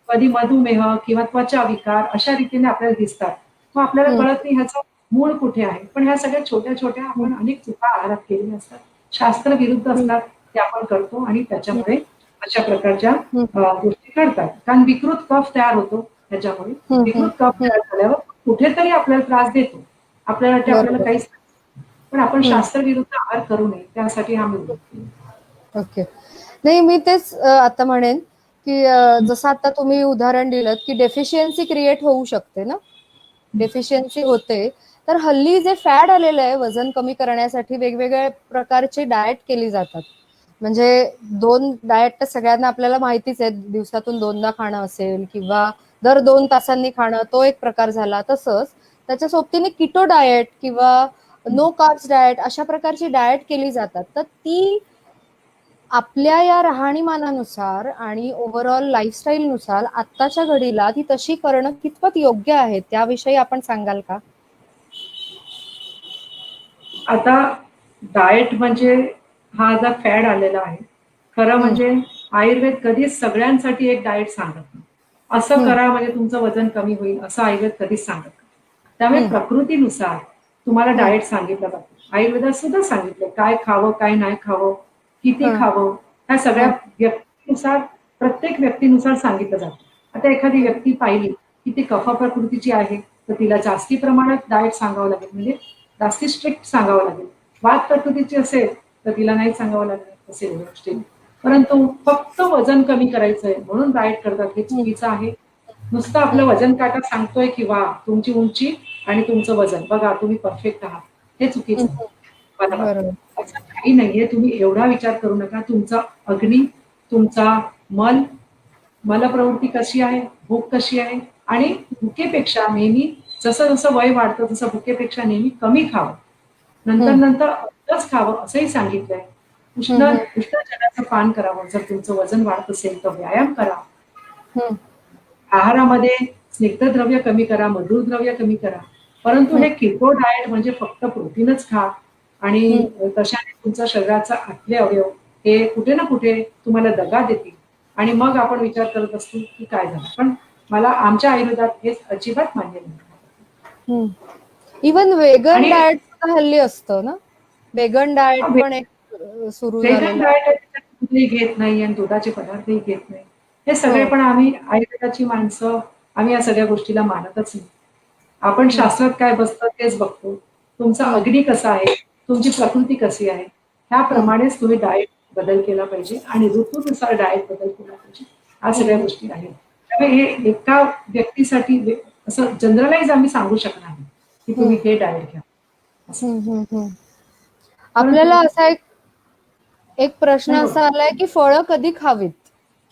B: कधी मधुमेह किंवा त्वचा विकार अशा रीतीने आपल्याला दिसतात. मग आपल्याला
A: हम्म,
B: कळत नाही ह्याचं मूळ कुठे आहे. पण ह्या सगळ्या छोट्या-छोट्या
A: हम्म,
B: आपण अनेक चुका आहारात केलेल्या असतात. शास्त्र विरुद्ध
A: हम्म,
B: असतात, ते आपण करतो आणि
A: हम्म,
B: त्याच्यामुळे अशा प्रकारच्या
A: हम्म,
B: गोष्टी घडतात. कारण विकृत कफ तयार होतो त्याच्यामुळे.
A: हम्म,
B: विकृत
A: हम्म,
B: कफ
A: हम्म.
B: तयार झाल्यावर कुठेतरी आपल्याला त्रास देतो. आपल्याला वाटते आपल्याला
A: बरोबर.
B: काहीच नाही. पण आपण
A: हम्म,
B: शास्त्रविरुद्ध आहार करू नये. त्यासाठी हा मी उल्लेख केला.
A: ओके. नाही, मी तेच आता म्हणेन की जसं आता तुम्ही उदाहरण दिलं की डेफिशियन्सी क्रिएट होऊ शकते ना, डेफिशियन्सी होते. तर हल्ली जे फॅड आलेलं आहे वजन कमी करण्यासाठी वेगवेगळ्या प्रकारची डाएट केली जातात. म्हणजे 2 डाएट तर सगळ्यांना आपल्याला माहितीच आहे. दिवसातून 2दा खाणं असेल किंवा दर 2 तासांनी खाणं, तो एक प्रकार झाला. तसंच त्याच्या सोबतीने कीटो डाएट किंवा नो कार्ब्स डाएट अशा प्रकारची डाएट केली जातात. तर ती आपल्या या राहणीमानानुसार आणि ओव्हरऑल लाईफस्टाईलनुसार आत्ताच्या घडीला ती तशी करणं कितपत योग्य आहे, त्याविषयी आपण सांगाल का?
B: आता डाएट म्हणजे हा जो फॅड आलेला आहे. खरं
A: हं,
B: म्हणजे आयुर्वेद कधीच सगळ्यांसाठी एक डाएट सांगत नाही. असं
A: हं,
B: करा म्हणजे तुमचं वजन कमी होईल असं आयुर्वेद कधीच सांगत नाही. त्यामुळे
A: हं,
B: प्रकृतीनुसार तुम्हाला
A: हं,
B: डाएट सांगितलं जातं. आयुर्वेदात सुद्धा सांगितलं काय खावं, काय नाही खावं, किती
A: हं,
B: खावं, ह्या सगळ्या
A: हं,
B: व्यक्तीनुसार प्रत्येक व्यक्तीनुसार सांगितलं जातं. आता एखादी
A: हं,
B: व्यक्ती पाहिली की ती कफ प्रकृतीची आहे, तर तिला जास्ती प्रमाणात डाएट सांगावं लागेल म्हणजे जास्ती स्ट्रिक्ट सांगावं लागेल. वात प्रकृतीची असेल तर तिला नाही सांगावं लागेल असेल गोष्टी. परंतु फक्त वजन कमी करायचंय म्हणून डाएट करतात हे
A: हं,
B: चुकीचं आहे. नुसतं आपलं
A: हं.
B: वजन काटा सांगतोय की वा तुमची उंची आणि तुमचं वजन बघा तुम्ही परफेक्ट आहात. हे
A: हं,
B: चुकीचं आहे.
A: हं.
B: मला
A: बरोबर.
B: वाटतं. असं काही नाहीये. तुम्ही एवढा विचार करू नका. तुमचा अग्नी, तुमचा मल, मलप्रवृत्ती कशी आहे, भूक कशी आहे आणि भुकेपेक्षा नेहमी जसं-जसं वय वाढतं तसं भुकेपेक्षा नेहमी कमी खावं.
A: हं,
B: नंतर-नंतर अर्धच खावं असंही सांगितलंय.
A: हं,
B: उष्ण
A: हं,
B: उष्ण जलाचं पान करावं. जर तुमचं वजन वाढत असेल तर व्यायाम करा.
A: हं,
B: आहारामध्ये स्निग्धद्रव्य कमी करा, मधुर द्रव्य कमी करा. परंतु
A: हं,
B: हे कीटो डाएट म्हणजे फक्त प्रोटीनच खा आणि
A: हं.
B: तशाने तुमच्या शरीराचा आतले अवयव हे कुठे ना कुठे तुम्हाला दगा देतील आणि मग आपण विचार करत असतो की काय झालं. पण मला आमच्या आयुर्वेदात हे अजिबात मान्य नाही.
A: हं. इव्हन वेगन
B: आणि
A: डाएट सुद्धा हल्ली असतं ना? वेगन डाएट पण एक सुरू
B: व्हेगन
A: झालेलं
B: डाएट
A: आहे.
B: दूधही घेत नाही आणि दुधाचे पदार्थही घेत नाही. हे
A: हो.
B: सगळे पण आम्ही आयुर्वेदाची माणसं, आम्ही या सगळ्या गोष्टीला मानतच नाही. आपण
A: हं,
B: शास्त्रात काय बसतं तेच बघतो. तुमचा
A: हं,
B: अग्नी कसा आहे, तुमची प्रकृती कशी आहे,
A: हं,
B: ह्याप्रमाणेच तुम्ही डाएट बदल केला पाहिजे आणि ऋतूनुसार डाएट बदल केला पाहिजे. ह्या
A: हं,
B: सगळ्या
A: हं,
B: गोष्टी आहेत. त्यामुळे हे एका व्यक्तीसाठी असं जनरलाइज आम्ही सांगू शकणार नाही, की
A: हं,
B: तुम्ही हे डाएट घ्या असं.
A: हं, हं, हं.
B: परंतु
A: आपल्याला असा एक एक प्रश्न
B: नाही बोला.
A: असा आलाय की फळं कधी खावीत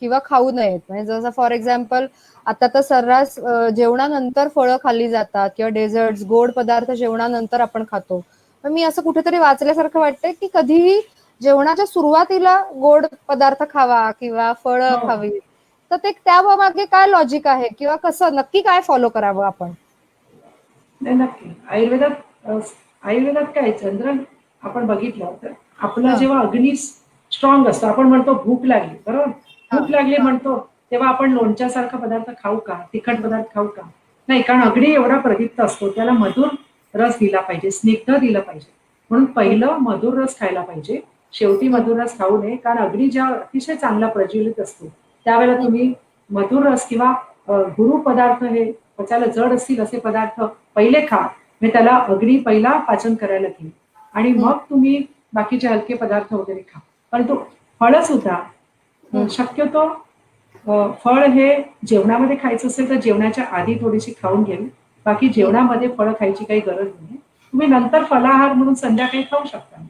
A: किंवा खाऊ नयेत. म्हणजे जसं फॉर एक्झाम्पल आता तर सर्रास जेवणानंतर फळं खाल्ली जातात किंवा डेझर्ट्स, गोड पदार्थ जेवणानंतर आपण खातो. पण मी असं कुठेतरी वाचल्यासारखं वाटतंय की कधीही जेवणाच्या सुरुवातीला गोड पदार्थ खावा किंवा फळं
B: हो.
A: खावीत. तर ते त्यामागे काय लॉजिक आहे किंवा कसं नक्की काय फॉलो करावं आपण?
B: नाही, नक्की. आयुर्वेदात काय जनरल आपण बघितलं तर आपला
A: हां,
B: जेव्हा अग्नी स्ट्रॉंग असतो, आपण म्हणतो भूक लागली, बरोबर?
A: हां,
B: भूक लागली
A: हां.
B: म्हणतो, तेव्हा आपण लोणच्यासारखा पदार्थ खाऊ का? तिखट
A: हं,
B: पदार्थ खाऊ का? नाही, कारण
A: हं,
B: अग्नी एवढा प्रदीप्त असतो, त्याला मधुर रस दिला पाहिजे, स्निग्ध दिलं पाहिजे. म्हणून
A: हं,
B: पहिलं मधुर रस खायला पाहिजे. शेवटी
A: हं,
B: मधुर रस खाऊ नये, कारण अग्नी जेव्हा अतिशय चांगला प्रज्वलित असतो, त्यावेळेला
A: हं,
B: तुम्ही मधुर रस किंवा गुरू पदार्थ हे पचायला जड असतील असे पदार्थ पहिले खा. म्हणजे त्याला अग्नी पहिला पाचन करायला घेईल आणि
A: हं,
B: मग तुम्ही बाकीचे हलके पदार्थ वगैरे खा. परंतु फळं सुद्धा
A: हं,
B: शक्यतो फळ हे जेवणामध्ये खायचं असेल तर जेवणाच्या आधी थोडीशी खाऊन घ्यावी. बाकी
A: हं,
B: जेवणामध्ये फळं खायची काही गरज नाहीये. तुम्ही नंतर फलाहार म्हणून संध्याकाळी खाऊ शकता.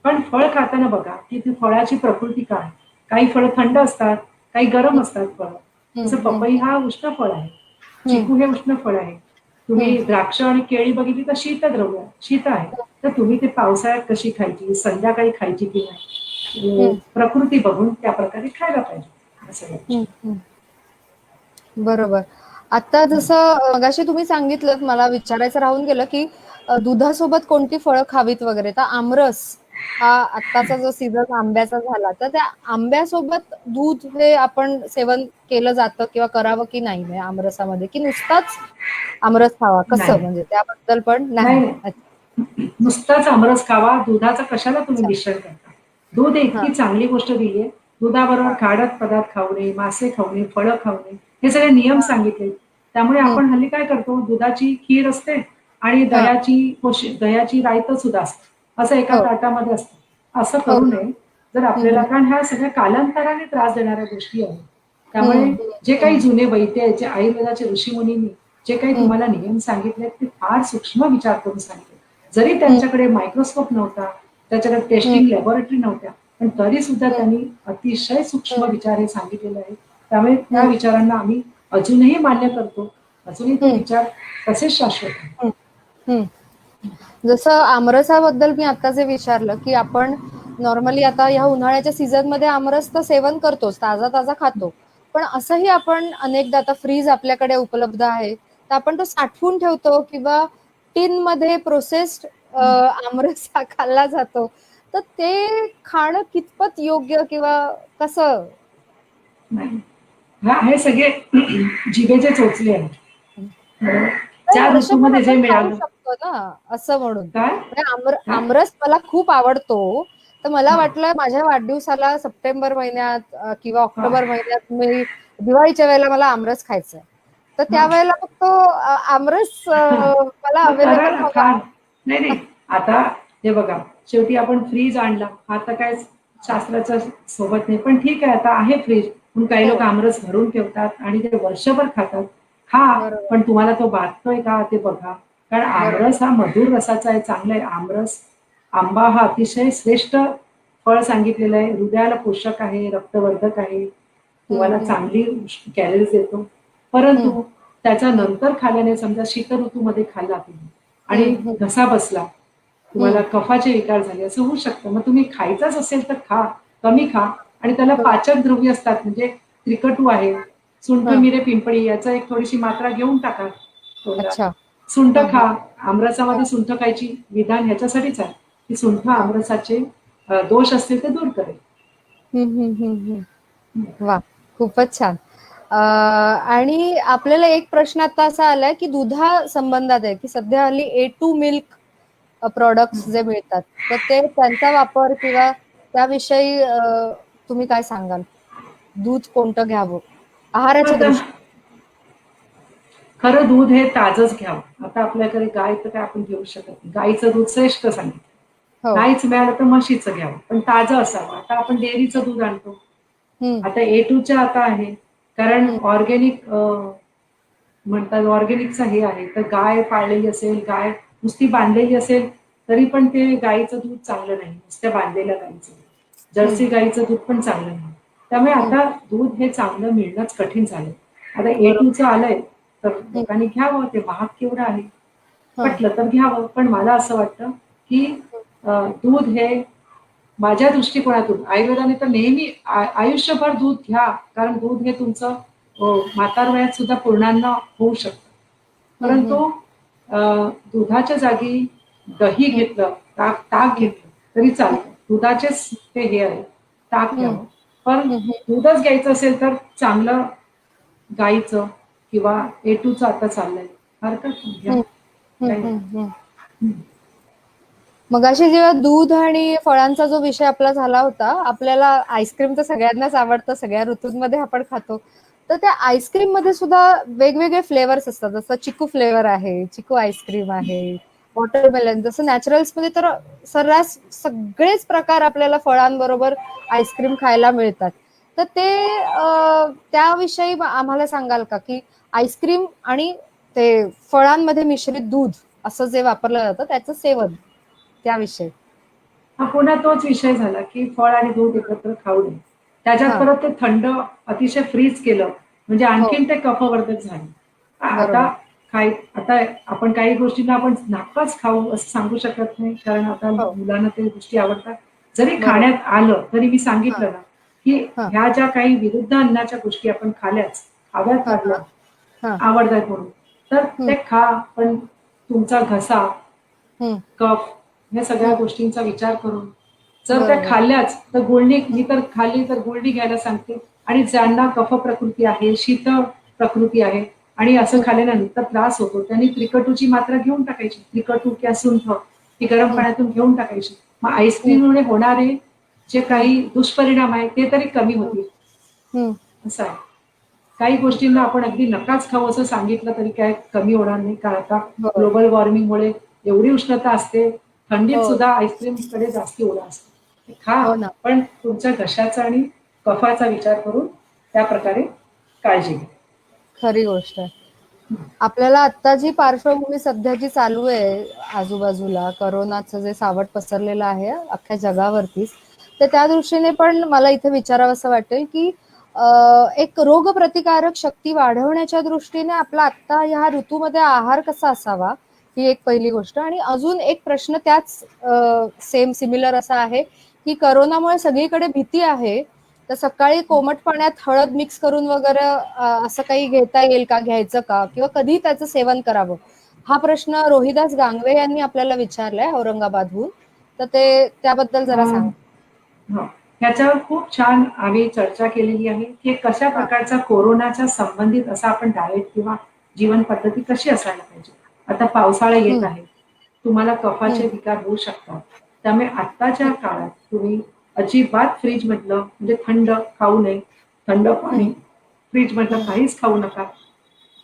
B: पण फळ खाताना बघा, की ती फळाची प्रकृती काय? काही फळं थंड असतात, काही गरम असतात फळं.
A: हं,
B: जसं
A: हं,
B: पपई हा उष्ण फळ आहे.
A: हं,
B: चिकू हे उष्ण फळ आहे.
A: हं,
B: तुम्ही द्राक्ष आणि केळी बघितली तर शीतद्रव्य आहे, शीत आहे. तर तुम्ही ते पावसाळ्यात कशी खायची, संध्याकाळी खायची की नाही,
A: हं,
B: प्रकृती बघून त्या प्रकारे खायला पाहिजे. या सगळ्या
A: हं,
B: गोष्टी.
A: हं. बरोबर. आता जसं मगाशी तुम्ही सांगितलंत मला विचारायचं राहून गेलं, की दुधासोबत कोणती फळं खावीत वगैरे. तर आमरस हा आत्ताचा जो सीझन आंब्याचा झाला, तर त्या आंब्यासोबत दूध हे आपण सेवन केलं जातं किंवा करावं की नाही म्हणजे आमरसामध्ये? की नुसताच आमरस खावा? कसं
B: नाही,
A: म्हणजे त्याबद्दल पण
B: नाही,
A: नाही?
B: नाही.
A: अच्छा.
B: नुसताच आमरस खावा, दुधाचा कशाला तुम्ही
A: अच्छा.
B: मिश्रण करता? दूध ही
A: हां,
B: इतकी चांगली गोष्ट दिली आहे. दुधाबरोबर
A: हां,
B: खारट पदार्थ खाऊ नये, मासे खाऊ नये, फळं खाऊ नये. हे सगळे नियम
A: हां.
B: सांगितले. त्यामुळे
A: हं.
B: आपण हल्ली काय करतो, दुधाची खीर असते आणि
A: हां.
B: दह्याची रायतं सुद्धा असतं. असं एका
A: हो.
B: ताटामध्ये असतं. असं
A: हो
B: करू
A: ना.
B: नये. जर
A: हं,
B: आपल्याला
A: हं.
B: कारण ह्या सगळ्या कालांतराने त्रास देणाऱ्या गोष्टी आहेत.
A: हं,
B: त्यामुळे
A: हं,
B: जे काही
A: हं.
B: जुने वैद्य आहेत, जे आयुर्वेदाचे ऋषीमुनींनी जे काही तुम्हाला नियम सांगितले ते फार सूक्ष्म विचार करून सांगितले. जरी त्यांच्याकडे मायक्रोस्कोप नव्हता, त्याच्याकडे टेस्टिंग लॅबोरेटरी नव्हत्या, पण तरी सुद्धा त्यांनी अतिशय सूक्ष्म विचार हे सांगितलेले आहेत. त्यामुळे त्या विचारांना आम्ही अजूनही मान्य करतो. अजूनही तो विचार तसेच शाश्वत आहे.
A: जसं आमरसाबद्दल मी आता जे विचारलं की आपण नॉर्मली आता ह्या उन्हाळ्याच्या सीझन मध्ये आमरस तर सेवन करतोच, ताजा ताजा खातो, पण असंही आपण अनेकदा, आता फ्रीज आपल्याकडे उपलब्ध आहे तर आपण तो साठवून ठेवतो किंवा टीन मध्ये प्रोसेस्ड आमरस खाल्ला जातो, तर ते खाणं कितपत योग्य किंवा कसं?
B: नाही, हे सगळे जिभेचे चोचले आहेत. ज्या
A: वर्षभर
B: ऋतूमध्ये जे
A: आपण खाऊ
B: मिळालं
A: शकतो ना, असं म्हणून.
B: काय
A: म्हणजे
B: काय
A: आमरस मला खूप आवडतो, तर मला
B: हा
A: वाटलं माझ्या वाढदिवसाला सप्टेंबर महिन्यात किंवा
B: हा
A: ऑक्टोबर महिन्यात मी दिवाळीच्या वेळेला मला आमरस खायचंय, तर
B: हा
A: त्यावेळेला मग तो आमरस मला
B: मग करा
A: अवेलेबल
B: ना, खा.
A: हवा.
B: नाही नाही, आता हे बघा, शेवटी आपण फ्रीज आणला, आता काय शास्त्राच्या सोबत नाही, पण ठीक आहे, आता आहे फ्रीज म्हणून काही
A: हो,
B: लोक आमरस भरून ठेवतात आणि ते वर्षभर खातात. खा,
A: बरोबर,
B: पण तुम्हाला तो बाधतोय का ते बघा. कारण
A: बरोबर.
B: आमरस हा मधुर रसाचा आहे, चांगला आहे. आमरस, आंबा हा अतिशय श्रेष्ठ फळ सांगितलेलं आहे, हृदयाला पोषक आहे, रक्तवर्धक आहे,
A: हं,
B: तुम्हाला
A: हं,
B: चांगली कॅलरीज देतो.
A: हं,
B: परंतु त्याच्या
A: हं,
B: नंतर खाल्याने, समजा शीत ऋतूमध्ये खाल्ला तुम्ही आणि
A: हं, हं,
B: घसा बसला, तुम्हाला
A: हं.
B: कफाचे विकार झाले, असं होऊ शकतं. मग तुम्ही खायचाच असेल तर खा, कमी खा. आणि त्याला
A: बरोबर.
B: पाचक द्रव्य असतात, म्हणजे त्रिकटू आहे, सुंठ,
A: हां,
B: मिरे, पिंपळी याचा एक थोडीशी मात्रा घेऊन टाका तोंडात.
A: अच्छा.
B: सुंठ
A: हां, हां,
B: खा. आमरसामध्ये
A: हां.
B: सुंठ खायची विधान ह्याच्यासाठीच आहे की सुंठ
A: हां.
B: आमरसाचे दोष असतील ते दूर करेल.
A: हं, हं, हं, हं. वाह! खूपच छान. आणि आपल्याला एक प्रश्न आता असा आलाय, की दुधा संबंधात आहे, की सध्या हल्ली A2 मिल्क प्रॉडक्ट्स जे मिळतात, तर ते त्यांचा वापर किंवा त्याविषयी तुम्ही काय सांगाल? दूध कोणतं घ्यावं? आहाराच्या
B: आता
A: दृष्टीने.
B: खरं दूध हे ताजंच घ्यावं. आता आपल्याकडे गाय तर काय आपण घेऊ शकत नाही. गाईचं दूध श्रेष्ठ सांगितलं.
A: हो.
B: नाहीच मिळालं तर म्हशीचं घ्यावं, पण ताजं असावं. आता आपण डेअरीचं दूध आणतो.
A: हं,
B: आता A2च्या आता आहे, कारण
A: हं,
B: ऑर्गॅनिक म्हणतात, ऑर्गॅनिकचं हे आहे, तर गाय पाळलेली असेल, गाय नुसती बांधलेली असेल, तरी पण ते गाईचं दूध चांगलं नाही, नुसत्या बांधलेल्या गाईचं दूध.
A: हं,
B: जर्सी गाईचं दूध पण चांगलं नाही. त्यामुळे
A: हं.
B: आता दूध हे चांगलं मिळणंच कठीण झालंय. आता
A: बरोबर.
B: A2चं आलंय, तर
A: हं.
B: लोकांनी घ्यावं. ते महाग केवढं आहे.
A: हां.
B: पटलं तर घ्यावं. पण मला असं वाटतं, की दूध हे माझ्या दृष्टिकोनातून आयुर्वेदाने तर नेहमी आयुष्यभर दूध घ्या, कारण दूध हे तुमचं म्हातार वयात सुद्धा पूर्णान्न होऊ शकतं.
A: हं, हं,
B: परंतु अ, दुधाच्या जागी दही
A: हं,
B: घेतलं, ताक
A: हं,
B: घेतलं तरी चालतं. दुधाचेच ते हे आहे, ताक
A: हं,
B: घ्यावं. पण
A: हं, हं,
B: दूधच घ्यायचं असेल तर चांगलं गाईचं किंवा A2चं आता चाललंय. हरकत नाही, घ्या.
A: हं, हं,
B: काही नाही.
A: हं, हं. मगाशी जेव्हा दूध आणि फळांचा जो विषय आपला झाला होता, आपल्याला आईस्क्रीम तर सगळ्यांनाच आवडतं, सगळ्या ऋतूंमध्ये आपण खातो. तर त्या आईस्क्रीम मध्ये सुद्धा वेगवेगळे फ्लेवर्स असतात, जसं चिकू फ्लेवर आहे, चिकू आईस्क्रीम आहे, वॉटरमेलन. जसं नॅचरल्स मध्ये तर सर्रास सगळेच प्रकार आपल्याला फळांबरोबर आईस्क्रीम खायला मिळतात. तर ते त्याविषयी आम्हाला सांगाल का, की आईस्क्रीम आणि ते फळांमध्ये मिश्रित दूध असं जे वापरलं जातं त्याचं सेवन, त्याविषयी.
B: हा पुन्हा तोच विषय झाला, की फळ आणि दूध एकत्र खाऊ नये. त्याच्यात
A: हां.
B: परत ते थंड अतिशय फ्रीज केलं, म्हणजे
A: हो,
B: आणखीन ते कफवर्धक झाले. आता
A: बरोबर.
B: आता आपण काही गोष्टींना आपण नापाच खाऊ असं सांगू शकत नाही, कारण आता
A: हो,
B: मुलांना ते गोष्टी आवडतात. जरी
A: बरोबर.
B: खाण्यात आलं, तरी मी
A: हां,
B: सांगितलं ना, की
A: हां,
B: ह्या ज्या काही विरुद्ध अन्नाच्या गोष्टी आपण खाव्याच
A: हां,
B: लागल्या,
A: हां, हां.
B: आवडतात म्हणून. तर
A: हं,
B: ते खा, पण तुमचा घसा,
A: हं,
B: कफ या सगळ्या
A: हं.
B: गोष्टींचा विचार करून जर त्या
A: बरोबर.
B: खाल्ल्याच तर गुळणी,
A: हं,
B: मी तर खाल्ली तर गुळणी घ्यायला सांगते. आणि ज्यांना कफ प्रकृती आहे, शीत प्रकृती आहे आणि असं
A: हं,
B: खाल्ल्यानंतर त्रास होतो, त्यांनी त्रिकटूची मात्रा घेऊन टाकायची. त्रिकटू किंवा सुंठ ती गरम
A: हं,
B: पाण्यातून घेऊन टाकायची. मग
A: हं,
B: आईस्क्रीममुळे होणारे जे
A: हं,
B: काही दुष्परिणाम आहेत ते तरी कमी
A: हं,
B: होतील,
A: हं.
B: असं आहे. काही गोष्टींना आपण अगदी नकाच खावं असं सांगितलं तरी काय कमी होणार नाही, कारण आता
A: हो,
B: ग्लोबल वॉर्मिंगमुळे एवढी उष्णता असते, थंडीत
A: हो,
B: सुद्धा आईस्क्रीमकडे जास्ती ओढा असतो. ते खा,
A: हो ना.
B: पण तुमच्या घशाचा आणि कफाचा विचार करून त्या प्रकारे काळजी घ्या.
A: खरी गोष्ट आहे. आपल्याला आता जी पार्श्वभूमी सध्या जी चालू आहे आजूबाजूला करोनाचं जे सावट पसरलेलं आहे अख्ख्या जगावरतीच, तर त्या दृष्टीने पण मला इथे विचारावं असं वाटेल की एक रोगप्रतिकारक शक्ती वाढवण्याच्या दृष्टीने आपला आत्ता ह्या ऋतूमध्ये आहार कसा असावा, ही एक पहिली गोष्ट. आणि अजून एक प्रश्न त्याच सेम सिमिलर असा आहे की करोनामुळे सगळीकडे भीती आहे, तर सकाळी कोमट पाण्यात हळद मिक्स करून वगैरे असं काही घेता येईल का, घ्यायचं का, किंवा कधी त्याचं सेवन करावं, हा प्रश्न रोहिदास गांगवे यांनी आपल्याला विचारलाय औरंगाबादहून. तर ते त्याबद्दल जरा
B: अं,
A: सांग.
B: हो. ह्याच्यावर खूप छान आम्ही चर्चा केलेली आहे की कशा
A: हा.
B: प्रकारचा कोरोनाच्या संबंधित असा आपण डाएट किंवा जीवन पद्धती कशी असायला पाहिजे. आता पावसाळा येत
A: हम्म,
B: आहे, तुम्हाला
A: हम्म,
B: कफाचे विकार होऊ शकतात. त्यामुळे आत्ताच्या काळात तुम्ही अजिबात फ्रीज मधलं म्हणजे थंड खाऊ नये. थंड
A: हम्म,
B: पाणी फ्रीज मधलं
A: हम्म,
B: काहीच खाऊ नका.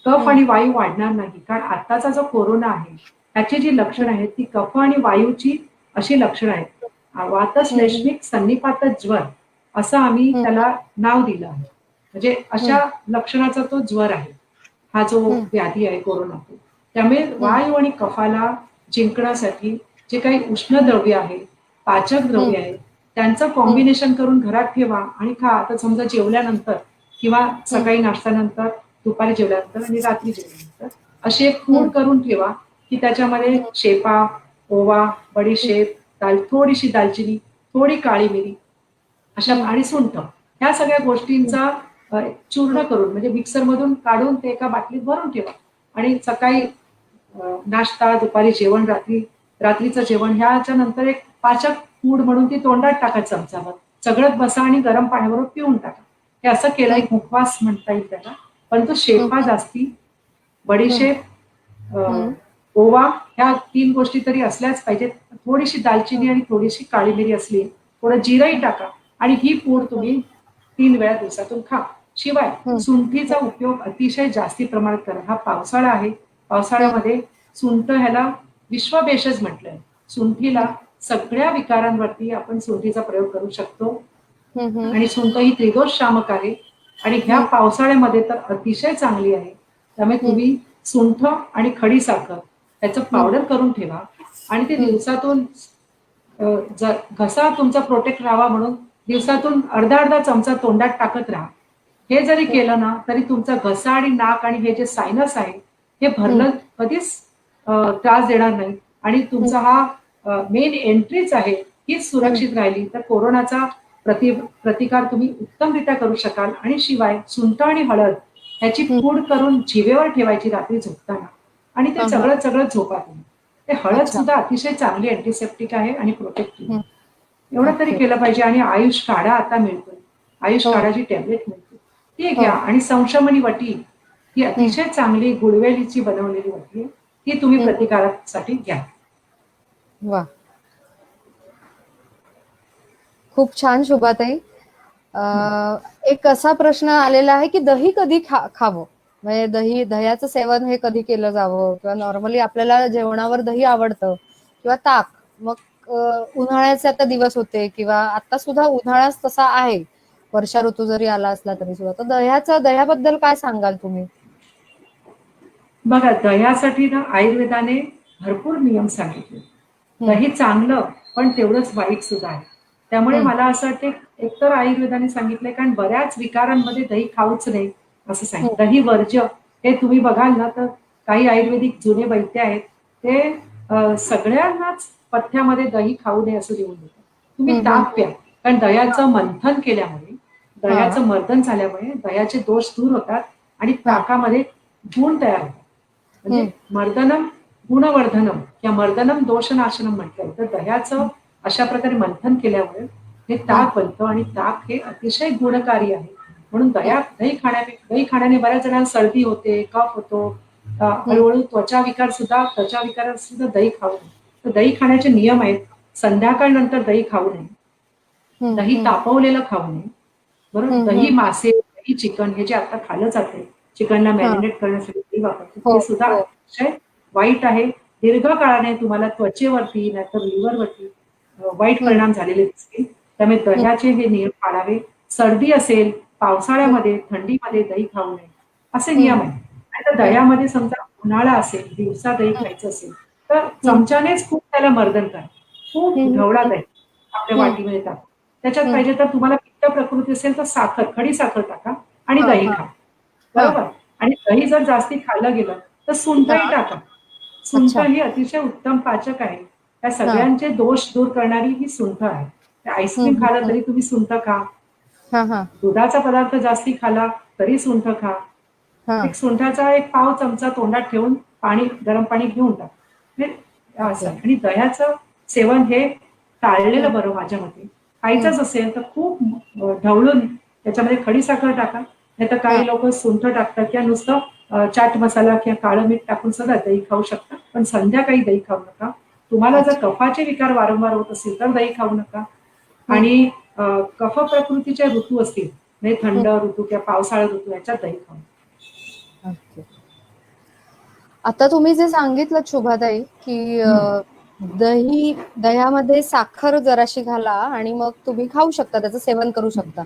B: कफ
A: हम्म,
B: आणि वायू वाढणार नाही, कारण आत्ताचा जो कोरोना आहे त्याची जी लक्षणं
A: हम्म,
B: आहेत ती कफ आणि वायूची अशी लक्षणं आहेत.
A: हम्म,
B: वातश्लेष्मिक सन्निपात ज्वर असं आम्ही
A: हम्म,
B: त्याला नाव दिलं आहे. म्हणजे
A: हम्म,
B: अशा लक्षणाचा तो ज्वर आहे, हा जो
A: हम्म,
B: व्याधी आहे कोरोना. त्यामुळे
A: हम्म,
B: वायू आणि कफाला जिंकण्यासाठी जे काही उष्ण द्रव्य आहे, पाचक
A: हम्म,
B: द्रव्य आहे, त्यांचं
A: हम्म,
B: कॉम्बिनेशन करून घरात ठेवा आणि खा. आता समजा जेवल्यानंतर किंवा
A: हम्म,
B: सकाळी नाश्त्यानंतर, दुपारी जेवल्यानंतर आणि रात्री जेवल्यानंतर अशी एक पूड
A: हम्म,
B: करून ठेवा की त्याच्यामध्ये शेपा, ओवा, बडीशेप, थोडीशी दालचिनी, थोडी काळी मिरी अशा
A: हम्म,
B: आणि सुंठ ह्या सगळ्या गोष्टींचा चूर्ण करून म्हणजे मिक्सर मधून काढून ते एका बाटलीत भरून ठेवा. आणि सकाळी नाश्ता, दुपारी जेवण, रात्रीचं जेवण ह्याच्या नंतर एक पाचक पूड म्हणून ती तोंडात टाका चमचाभर. चगळत बसा आणि गरम पाण्याबरोबर पिऊन टाका. हे असं केलं एक मुखवास म्हणता येईल त्याला. पण तो शेपा जास्ती, बडीशेप, अ, ओवा ह्या 3 गोष्टी तरी असल्याच पाहिजेत. थोडीशी दालचिनी आणि थोडीशी काळी मिरी असली, थोडं जिरंही टाका आणि ही पूड तुम्ही 3 वेळा दिवसातून खा. शिवाय सुंठीचा उपयोग अतिशय जास्ती प्रमाणात करा. हा पावसाळा आहे. पावसाळ्यामध्ये सुंठ ह्याला विश्वभेषज म्हटलंय. सुंठीला सगळ्या विकारांवरती आपण सुंठीचा प्रयोग करू शकतो. आणि सुंठ ही त्रिदोष शामक आहे आणि ह्या पावसाळ्यामध्ये तर अतिशय चांगली आहे. त्यामुळे तुम्ही सुंठ आणि खडी साखर त्याचं पावडर करून ठेवा आणि ते दिवसातून घसा तुमचा प्रोटेक्ट राहावा म्हणून दिवसातून अर्धा अर्धा चमचा तोंडात टाकत राहा. हे जरी केलं ना तरी तुमचा घसा आणि नाक आणि हे जे सायनस आहे हे भरलं कधीच त्रास देणार नाही आणि तुमचा हा मेन एंट्रीच आहे हीच सुरक्षित राहिली तर कोरोनाचा प्रतिकार तुम्ही उत्तमरित्या करू शकाल. आणि शिवाय सुंठ आणि हळद ह्याची पूड करून जिभेवर ठेवायची रात्री झोपताना आणि ते चगळत चगळत झोपा तुम्ही. ते हळद
A: अच्छा.
B: सुद्धा अतिशय चांगली अँटीसेप्टिक आहे आणि प्रोटेक्टिव्ह आहे. एवढं तरी
A: ओके.
B: केलं पाहिजे. आणि आयुष काढा आता मिळतोय. आयुष
A: हो.
B: काढाची टॅबलेट मिळते, ती
A: हो.
B: घ्या. आणि संशमनी वटी ही अतिशय चांगली गुळवेलीची बनवलेली वटी आहे, ती तुम्ही प्रतिकारासाठी घ्या.
A: वा, खूप छान शुभाताई. एक असा प्रश्न आलेला आहे की दही कधी खावं, म्हणजे दह्याचं सेवन हे कधी केलं जावं, किंवा नॉर्मली आपल्याला जेवणावर दही आवडतं किंवा ताक. मग उन्हाळ्याचे आता दिवस होते किंवा आता सुद्धा उन्हाळाच तसा आहे, वर्षा ऋतू जरी आला असला तरी सुद्धा, तर दह्याबद्दल काय सांगाल तुम्ही?
B: बघा, दह्यासाठी ना आयुर्वेदाने भरपूर नियम सांगितले.
A: हम्म,
B: दही चांगलं पण तेवढंच वाईट सुद्धा आहे. त्यामुळे
A: हम्म,
B: मला असं वाटतं एकतर आयुर्वेदाने सांगितलंय, कारण बऱ्याच विकारांमध्ये दही खाऊच नाही असं
A: हम्म,
B: सांगितलं. दही वर्ज्य हे तुम्ही बघाल ना तर काही आयुर्वेदिक जुने वैद्य आहेत ते सगळ्यांनाच पथ्यामध्ये दही खाऊ नये असं देऊन देतात. तुम्ही
A: हम्म,
B: ताक प्या, कारण दह्याचं मंथन केल्यामुळे,
A: हा,
B: दह्याचं मर्दन झाल्यामुळे दह्याचे दोष दूर होतात आणि
A: हा,
B: ताकामध्ये गुण तयार होतात. म्हणजे
A: हम्म,
B: मर्दनम गुणवर्धनम किंवा मर्दनम दोषनाशनम म्हटलंय. तर दह्याचं अशा प्रकारे मंथन केल्यामुळे हे
A: हम्म,
B: ताक बनतं आणि ताक हे अतिशय गुणकारी आहे. म्हणून
A: हम्म,
B: दही खाण्याने बऱ्याच जणांना सर्दी होते, कफ होतो,
A: हम्म,
B: हळूहळू त्वचा विकारात सुद्धा दही खाऊ नये. तर दही खाण्याचे नियम आहेत. संध्याकाळ नंतर दही खाऊ नये.
A: हम्म,
B: दही
A: हम्म,
B: तापवलेलं खाऊ नये. बरोबर.
A: हम्म,
B: दही
A: हम्म,
B: मासे, दही चिकन हे जे आता खाल्लं जाते, चिकनला
A: हा,
B: मॅरिनेट करण्यासाठी दही वापरतात,
A: हो,
B: ते सुद्धा
A: हो,
B: अतिशय वाईट आहे. दीर्घकाळाने तुम्हाला त्वचेवरती नाहीतर लिव्हरवरती वाईट
A: हम्म,
B: परिणाम झालेले दिसतील. त्यामुळे
A: हम्म,
B: दह्याचे हे नियम पाळावे. सर्दी असेल, पावसाळ्यामध्ये, थंडीमध्ये दही खाऊ नये असे
A: हम्म,
B: नियम आहेत. आता दह्यामध्ये समजा उन्हाळा असेल, दिवसा दही खायचं असेल, तर चमच्यानेच खूप त्याला मर्दन करा. खूप ढवळा दही आपल्या वाटीमध्ये टाका. त्याच्यात
A: हं.
B: पाहिजे तर तुम्हाला पित्त प्रकृती असेल तर साखर, खडी साखर टाका आणि
A: हां,
B: दही
A: हां,
B: खा.
A: हां,
B: बरोबर? आणि दही जर जास्ती खाल्लं गेलं, तर सुंठही
A: हां.
B: टाका. सुंठ
A: अच्छा.
B: ही अतिशय उत्तम पाचक आहे. त्या
A: हां.
B: सगळ्यांचे दोष दूर करणारी ही सुंठ आहे.
A: हं,
B: आईस्क्रीम
A: हं,
B: खाल्लं
A: हं.
B: तरी तुम्ही सुंठ खा.
A: हां, हां,
B: दुधाचा पदार्थ जास्ती खाला तरी सुंठ खा.
A: हां.
B: एक सुंठाचा एक पाव चमचा तोंडात ठेवून गरम पाणी घेऊन टाका. म्हणजे असं
A: ओके.
B: आणि दह्याचं सेवन हे
A: हं,
B: टाळलेलं बरं माझ्या मते.
A: हं.
B: खायचंच असेल तर खूप ढवळून त्याच्यामध्ये खडीसाखर टाका. नाहीतर
A: हां.
B: काही लोक सुंठ टाकतात किंवा नुसतं चाट मसाला किंवा काळं मीठ टाकून सुद्धा दही खाऊ शकता. पण संध्याकाळी दही खाऊ नका. तुम्हाला जर
A: अच्छा.
B: कफाचे विकार वारंवार होत असतील तर दही खाऊ नका.
A: हं,
B: आणि कफ प्रकृतीचे ऋतू असतील म्हणजे
A: हं.
B: थंड ऋतू किंवा पावसाळा ऋतू याच्यात दही खाऊ नका.
A: ओके. आता तुम्ही जे सांगितलं शुभाताई, की
B: हम्म.
A: दह्यामध्ये साखर जराशी घाला आणि मग तुम्ही खाऊ शकता, त्याचं सेवन करू शकता.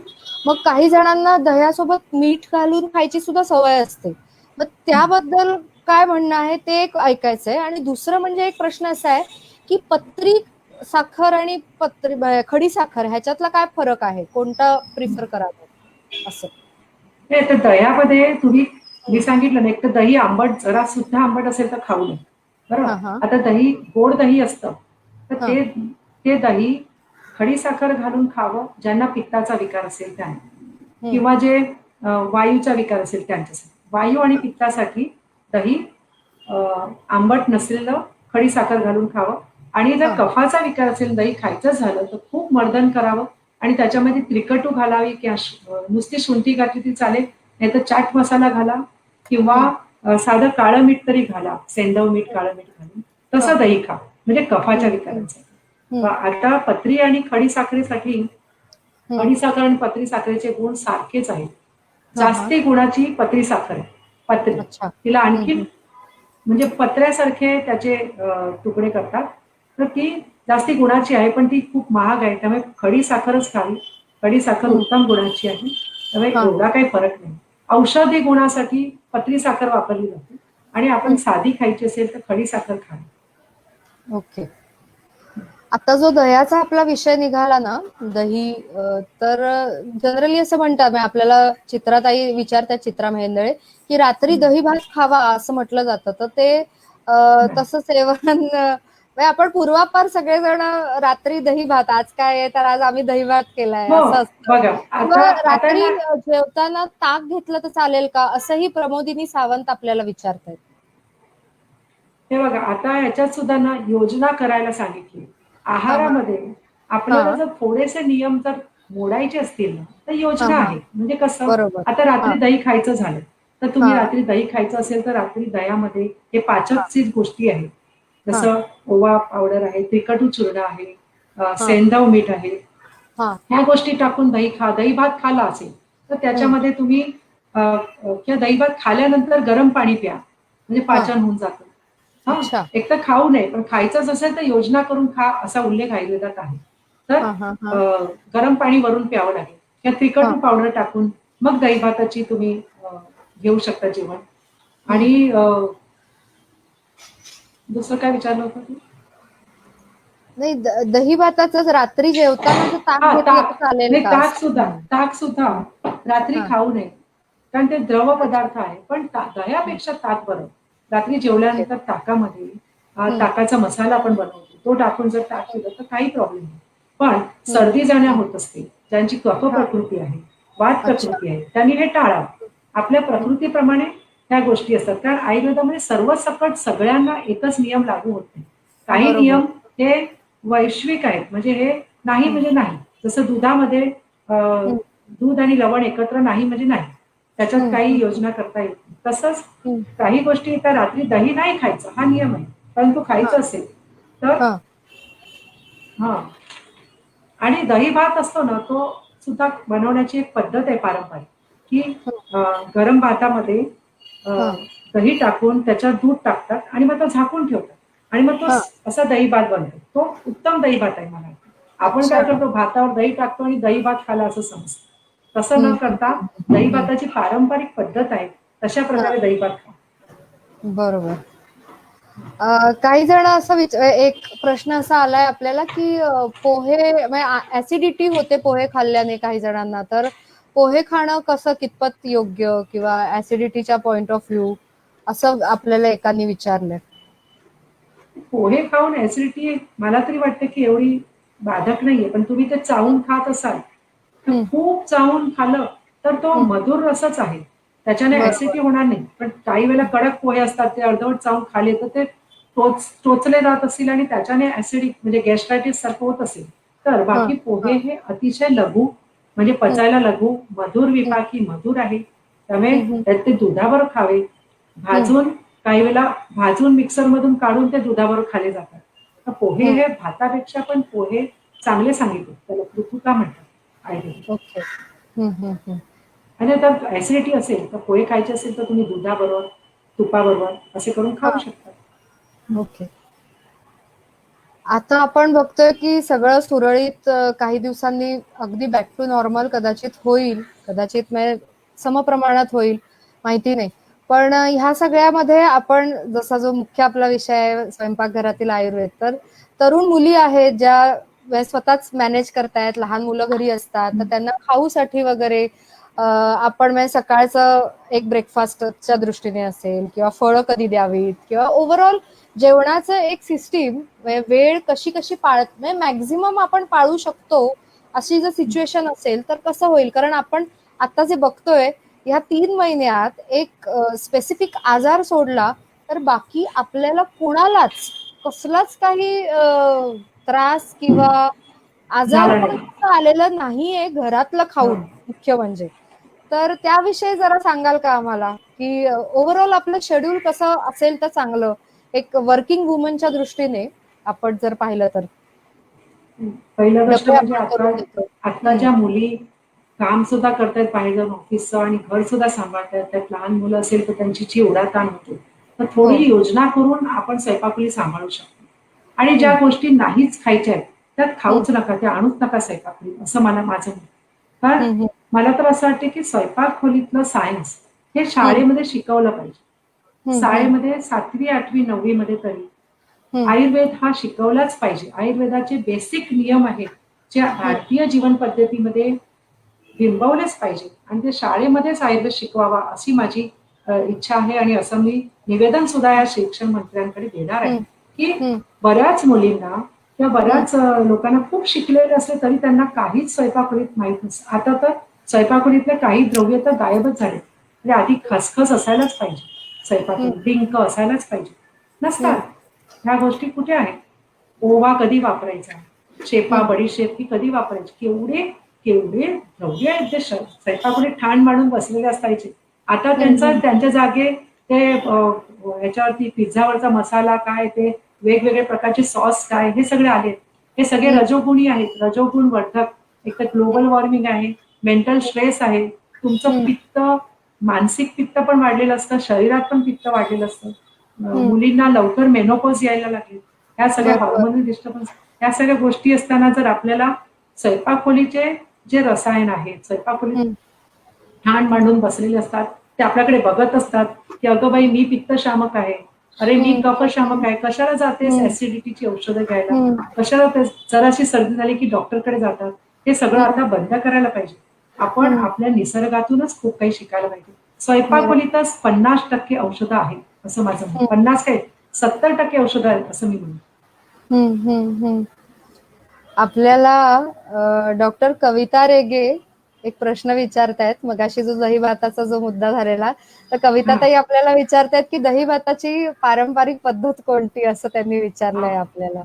A: मग काही जणांना दह्यासोबत मीठ घालून खायची सुद्धा सवय असते. मग त्याबद्दल काय म्हणणं आहे ते एक ऐकायचंय. आणि दुसरं म्हणजे एक प्रश्न असा आहे, की पत्री साखर आणि खडी साखर ह्याच्यातला काय फरक आहे? कोणता प्रिफर करावं असं?
B: हे तर दह्यामध्ये तुम्ही
A: हं.
B: मी सांगितलं ना एक तर दही आंबट जरा सुद्धा आंबट असेल तर खाऊ नये. बरोबर.
A: हां, हां.
B: आता दही गोड दही असतं तर
A: हां.
B: ते ते दही खडीसाखर घालून खावं ज्यांना पित्ताचा विकार असेल त्यांना
A: हं.
B: किंवा जे वायूचा विकार असेल त्यांच्यासाठी. वायू आणि पित्तासाठी दही आंबट नसलेलं खडीसाखर घालून खावं आणि जर
A: हां.
B: कफाचा विकार असेल दही खायचं झालं तर खूप मर्दन करावं आणि त्याच्यामध्ये त्रिकटू घालावी किंवा नुसती शुंठी घातली ती चालेल नाहीतर चाट मसाला घाला किंवा
A: हं.
B: साधं काळं मीठ तरी घाला सेंधव मीठ काळं मीठ घालून
A: हां.
B: तसं दही खा म्हणजे कफाच्या
A: हं, हं,
B: विकारांसाठी.
A: हं,
B: आता पत्री आणि खडी साखरेसाठी
A: हं.
B: खडी साखर आणि पत्री साखरेचे गुण सारखेच आहेत.
A: हां, हां.
B: जास्ती गुणाची पत्री साखर आहे. पत्री
A: अच्छा.
B: तिला
A: हं,
B: आणखी
A: हं.
B: म्हणजे पत्र्यासारखे त्याचे तुकडे करतात. तर ती जास्ती गुणाची आहे, पण ती खूप महाग आहे. त्यामुळे खडी साखरच खावी. खडी साखर
A: हं.
B: उत्तम गुणाची आहे. त्यामुळे
A: हां.
B: एवढा काही फरक नाही. औषधी गुणासाठी पत्री साखर वापरली जाते आणि आपण
A: हं.
B: साधी खायची असेल तर खडी साखर खावी.
A: ओके. आता जो दह्याचा आपला विषय निघाला ना, दही तर जनरली असं म्हणतात, म्हणजे आपल्याला चित्राताई विचारतात, चित्रा मेहेंदळे, की रात्री
B: हं.
A: दही भात खावा असं म्हटलं जातं. तर ते
B: नाही.
A: तसं सेवन म्हणजे आपण पूर्वापार सगळेजण रात्री दही भात, आज काय आहे तर आज आम्ही दही भात केलाय
B: हो,
A: असं असतं.
B: बघा
A: किंवा
B: आता आता आहे
A: रात्री
B: ना
A: जेवताना ताक घेतलं तर चालेल का? असंही प्रमोदिनी सावंत आपल्याला विचारतायत.
B: हे बघा, आता ह्याच्यात सुद्धा ना योजना करायला सांगितली.
A: हां, हां.
B: आहारामध्ये आपल्याला
A: हां.
B: जर थोडेसे नियम जर मोडायचे असतील ना, तर
A: हां,
B: योजना
A: हां.
B: आहे. म्हणजे कसं,
A: बरोबर.
B: आता रात्री
A: हां,
B: दही खायचं झालं, तर तुम्ही
A: हां,
B: रात्री दही खायचं असेल, तर रात्री दह्यामध्ये हे
A: हां,
B: पाचकचीच गोष्टी आहेत.
A: हां,
B: जसं ओवा पावडर आहे, तिखटू चूर्ण आहे,
A: हां,
B: सेंधव मीठ आहे.
A: हां.
B: ह्या गोष्टी टाकून दही खा. दही भात खाल्ला असेल, तर
A: हं.
B: त्याच्यामध्ये तुम्ही किंवा दही भात खाल्यानंतर गरम पाणी प्या. म्हणजे
A: हां.
B: पाचन होऊन जातं. हां,
A: अच्छा.
B: एक तर खाऊ नये, पण खायचंच असेल तर योजना करून खा असा उल्लेख आयुर्वेदात आहे. तर
A: हां, हां,
B: अ,
A: हां.
B: गरम पाणी वरून प्यावं लागेल किंवा
A: हां.
B: तिखटू पावडर टाकून मग दही भाताची तुम्ही घेऊ शकता जेवण.
A: हं.
B: आणि दुसरं काय विचारलं होतं तुम्ही?
A: नाही, दही भाताचंच रात्री जेवताना जर ताक
B: हां,
A: घेतलं तर
B: ताक.
A: चालेल
B: नाही
A: का असं? हं.
B: ताक सुद्धा रात्री
A: हां.
B: खाऊ नये. कारण ते द्रव
A: अच्छा.
B: पदार्थ आहे. पण
A: हं.
B: दह्यापेक्षा ताक बरं. रात्री
A: ओके.
B: जेवल्यानंतर ताकामध्ये
A: हं.
B: ताकाचा मसाला आपण बनवतो. तो टाकून जर ताक पिलं तर काही प्रॉब्लेम नाही. पण
A: हं.
B: सर्दी जाण्या
A: हं.
B: होत असते, ज्यांची कफ
A: हां.
B: प्रकृती आहे, वात
A: अच्छा.
B: प्रकृती आहे, त्यांनी हे टाळावं. आपल्या
A: हं.
B: प्रकृतीप्रमाणे ह्या गोष्टी असतात. कारण आयुर्वेदामध्ये सर्वसकट सगळ्यांना एकच नियम लागू होत नाही. काही
A: बरोबर.
B: नियम हे वैश्विक आहेत. म्हणजे हे नाही
A: हं.
B: म्हणजे नाही. जसं दुधामध्ये अ,
A: हं.
B: दूध आणि लवण एकत्र नाही म्हणजे नाही. त्याच्यात
A: हं.
B: काही
A: हं.
B: योजना करता येत नाही. तसंच
A: हं.
B: काही गोष्टी त्या रात्री दही नाही खायचं हा नियम आहे. परंतु
A: हां.
B: खायचं असेल तर
A: हां.
B: हां. आणि दही भात असतो ना, तो सुद्धा बनवण्याची एक पद्धत आहे पारंपरिक, की
A: हं.
B: अ, गरम भातामध्ये अ,
A: हां.
B: दही टाकून त्याच्यात दूध टाकतात आणि मग तो झाकून ठेवतात आणि मग तो
A: हां.
B: असा दही भात बनतो. तो उत्तम दही भात आहे मला वाटतं. आपण
A: अच्छा.
B: काय करतो भातावर दही टाकतो आणि दही भात खाला असं समजतं. तसं न
A: हं. हं.
B: करता
A: हं.
B: दही
A: हं.
B: भाताची पारंपरिक पद्धत आहे. तशा
A: हां.
B: प्रकारे दही भात खा.
A: बरोबर. काही जण असं एक प्रश्न असा आलाय आपल्याला की पोहे म्हणजे ऍसिडिटी होते पोहे खाल्ल्याने काही जणांना, तर पोहे खाणं कसं कितपत योग्य किंवा ऍसिडिटीच्या पॉइंट ऑफ व्ह्यू असं आपल्याला एकाने विचारलंय.
B: पोहे खाऊन ऍसिडिटी मला तरी वाटतं की एवढी बाधक नाहीये, पण तुम्ही ते चावून खात असाल तर
A: हम्म,
B: खूप चावून खाल्लं तर तो
A: हम्म,
B: मधुर रसच आहे, त्याच्याने
A: बरोबर.
B: ऍसिडिटी होणार नाही. पण काही वेळेला कडक पोहे असतात ते अर्धवट चावून खाले तर ते टोचले जात असतील आणि त्याच्याने ऍसिडिक म्हणजे गॅस्ट्रायटिस सारखं होत असेल. तर
A: हा,
B: बाकी
A: हा,
B: पोहे हे अतिशय लघु म्हणजे
A: हम्म,
B: पचायला लघु, मधुर
A: हम्म,
B: विपाकी मधुर आहे. त्यामुळे
A: हम्म,
B: त्यात ते दुधावर खावे.
A: हम्म,
B: भाजून काही वेळेला भाजून मिक्सर मधून काढून ते दुधाबरोबर खाले जातात. तर पोहे
A: हम्म,
B: हे भातापेक्षा पण पोहे चांगले सांगितले, त्याला पृथू का म्हणतात आयुर्वेदिक.
A: ओके.
B: आणि जर ऍसिडिटी असेल तर पोहे खायचे असेल तर तुम्ही दुधाबरोबर तुपाबरोबर असे करून
A: हा,
B: खाऊ शकता.
A: ओके. आता आपण बघतोय की सगळं सुरळीत काही दिवसांनी अगदी बॅक टू नॉर्मल कदाचित होईल, कदाचित म्हणजे समप्रमाणात होईल, माहिती नाही. पण ह्या सगळ्यामध्ये आपण जसा जो मुख्य आपला विषय आहे स्वयंपाकघरातील आयुर्वेद, तर तरुण मुली आहेत ज्या स्वतःच मॅनेज करतायत, लहान मुलं घरी असतात, तर त्यांना खाऊसाठी वगैरे आपण म्हणजे सकाळचं एक ब्रेकफास्टच्या दृष्टीने असेल किंवा फळं कधी द्यावीत किंवा ओव्हरऑल जेवणाचं एक सिस्टीम वेळ कशी कशी म्हणजे मॅक्झिमम आपण पाळू शकतो अशी जर सिच्युएशन असेल तर कसं होईल. कारण आपण आता जे बघतोय ह्या 3 महिन्यात एक स्पेसिफिक आजार सोडला तर बाकी आपल्याला कुणालाच कसलाच काही त्रास किंवा आजार
B: झालं
A: पण
B: नाही.
A: असं आलेलं नाहीये घरातलं
B: हा.
A: खाऊन मुख्य म्हणजे. तर त्याविषयी जरा सांगाल का आम्हाला की ओव्हरऑल आपलं शेड्यूल कसं असेल तर चांगलं एक वर्किंग वुमनच्या दृष्टीने आपण जर पाहिलं तर.
B: पहिलं गोष्ट
A: डबे
B: म्हणजे
A: आपण
B: आता
A: करून देतो.
B: आत्ताच्या मुली काम सुद्धा करतायत बाहेर जाऊन ऑफिसचं आणि घर सुद्धा सांभाळतायत. त्यात लहान मुलं असेल तर त्यांची चिवडा ताण होतो. तर
A: हो.
B: थोडी योजना करून आपण स्वयंपाकघरी सांभाळू शकतो. आणि ज्या
A: हम्म,
B: गोष्टी नाहीच खायच्या आहेत त्यात
A: हम्म,
B: खाऊच नका, त्या आणूच नका स्वयंपाकघरी, असं माझं मत. कारण
A: हम्म,
B: मला तर असं वाटतं की स्वयंपाक खोलीतलं सायन्स हे
A: हम्म,
B: शाळेमध्ये शिकवलं पाहिजे.
A: हम्म, हम्म,
B: शाळेमध्ये 7वी, 8वी, 9वी मध्ये तरी
A: हम्म,
B: आयुर्वेद हा शिकवलाच पाहिजे. आयुर्वेदाचे बेसिक नियम आहेत जे
A: हम्म,
B: भारतीय जीवन पद्धतीमध्ये बिंबवलेच पाहिजे आणि ते शाळेमध्येच आयुर्वेद शिकवावा अशी माझी इच्छा आहे. आणि असं मी निवेदन सुद्धा या शिक्षण मंत्र्यांकडे देणार आहे
A: हम्म,
B: की
A: हम्म,
B: बऱ्याच मुलींना किंवा
A: हम्म,
B: बऱ्याच लोकांना खूप शिकलेले असले तरी त्यांना काहीच स्वयंपाकघरीत माहीत नसतं. आता तर स्वयंपाकघरीतले काही द्रव्य तर गायबच झाले. म्हणजे आधी खसखस असायलाच पाहिजे,
A: हम्म,
B: स्वयंपाकघरी डिंक असायलाच पाहिजे,
A: हम्म,
B: नसतात. ह्या गोष्टी कुठे आहेत? ओवा कधी वापरायचा, शेपा
A: हम्म,
B: बडीशेप ही कधी वापरायची, केवढे केवढे द्रव्य आहेत जे स्वयंपाकडे ठाण मांडून बसलेले असायचे. आता
A: हम्म,
B: त्यांच्या जागे ते ह्याच्यावरती पिझ्झावरचा मसाला काय, ते वेगवेगळे प्रकारचे सॉस काय, हे सगळे आलेत. हे सगळे
A: हम्म,
B: रजोगुणी आहेत, रजोगुण वर्धक. एक तर ग्लोबल वॉर्मिंग आहे, मेंटल स्ट्रेस आहे, तुमचं
A: हम्म,
B: पित्त, मानसिक पित्त पण वाढलेलं असतं, शरीरात पण पित्त वाढलेलं असतं.
A: हम्म,
B: मुलींना लवकर मेनोपॉज यायला लागेल. ह्या सगळ्या
A: बरोबर.
B: हार्मोनल डिस्टर्बन्स, ह्या सगळ्या गोष्टी असताना जर आपल्याला स्वयंपाकखोलीचे जे रसायन आहेत, स्वयंपाकखोलीत
A: हम्म,
B: ठाण मांडून बसलेले असतात, ते आपल्याकडे बघत असतात की अगं बाई मी पित्तशामक आहे, अरे मी
A: हम्म,
B: कफशामक आहे, कशाला जातेस
A: हम्म,
B: ऍसिडिटीची औषधं घ्यायला,
A: हम्म,
B: कशाला जराशी सर्दी झाली की डॉक्टरकडे जातात. हे सगळं
A: हम्म,
B: आता बंद करायला पाहिजे. आपण
A: हम्म,
B: आपल्या निसर्गातूनच खूप काही शिकायला पाहिजे.
A: बरोबर.
B: स्वयंपाकखोलीतच 50% औषधं आहेत असं माझं म्हणणं.
A: हम्म,
B: 50 काय 70% औषधं आहेत असं मी म्हणतो.
A: हम्म, हम्म, हम्म. आपल्याला डॉक्टर कविता रेगे एक प्रश्न विचारतायत, मगाशी जो दही भाताचा जो मुद्दा झालेला, तर कविता
B: हा.
A: ताई आपल्याला विचारतायत की दही भाताची पारंपरिक पद्धत कोणती असं त्यांनी
B: हा.
A: विचारलंय आपल्याला.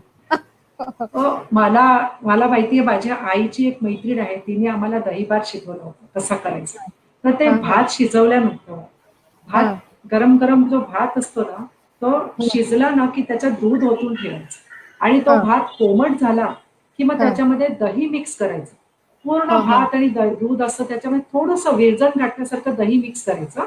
B: मला मला माहितीये, माझ्या आईची एक मैत्रीण आहे, तिने आम्हाला दही भात शिकवलं होतं कसा करायचा. तर ते
A: हा, हा,
B: भात शिजवल्यानंतर
A: हा,
B: भात गरम गरम जो भात असतो ना, तो
A: हम्म,
B: शिजला ना की त्याच्यात दूध ओतून ठेवायचं आणि तो
A: हा,
B: भात कोमट झाला की मग
A: हा,
B: त्याच्यामध्ये दही मिक्स करायचं. पूर्ण
A: हा, हा,
B: भात आणि दूध असतं त्याच्यामध्ये थोडंसं विरजण घातल्यासारखं दही मिक्स करायचं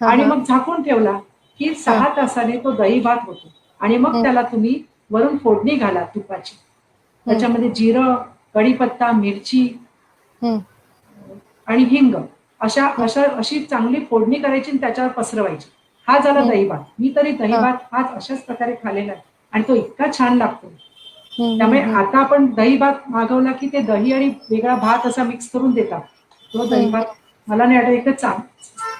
A: हा,
B: आणि
A: हा,
B: मग झाकून ठेवला की
A: हा,
B: 6 तासाने तो दही भात होतो. आणि मग
A: हम्म,
B: त्याला तुम्ही वरून फोडणी घाला तुपाची.
A: हम्म,
B: त्याच्यामध्ये जिरं, कढीपत्ता, मिरची
A: हम्म,
B: आणि हिंग,
A: हम्म,
B: अशी चांगली फोडणी करायची आणि त्याच्यावर पसरवायची हा झाला
A: हम्म,
B: दही भात. मी तरी दही
A: हा,
B: भात हाच अशाच प्रकारे खाल्लेला आहे आणि तो इतका छान लागतो. त्यामुळे
A: हम्म.
B: आता आपण दही भात मागवला की ते दही आणि वेगळा भात असा मिक्स करून देतात. तो दही
A: हम्म,
B: भात मला नाही वाटत एकच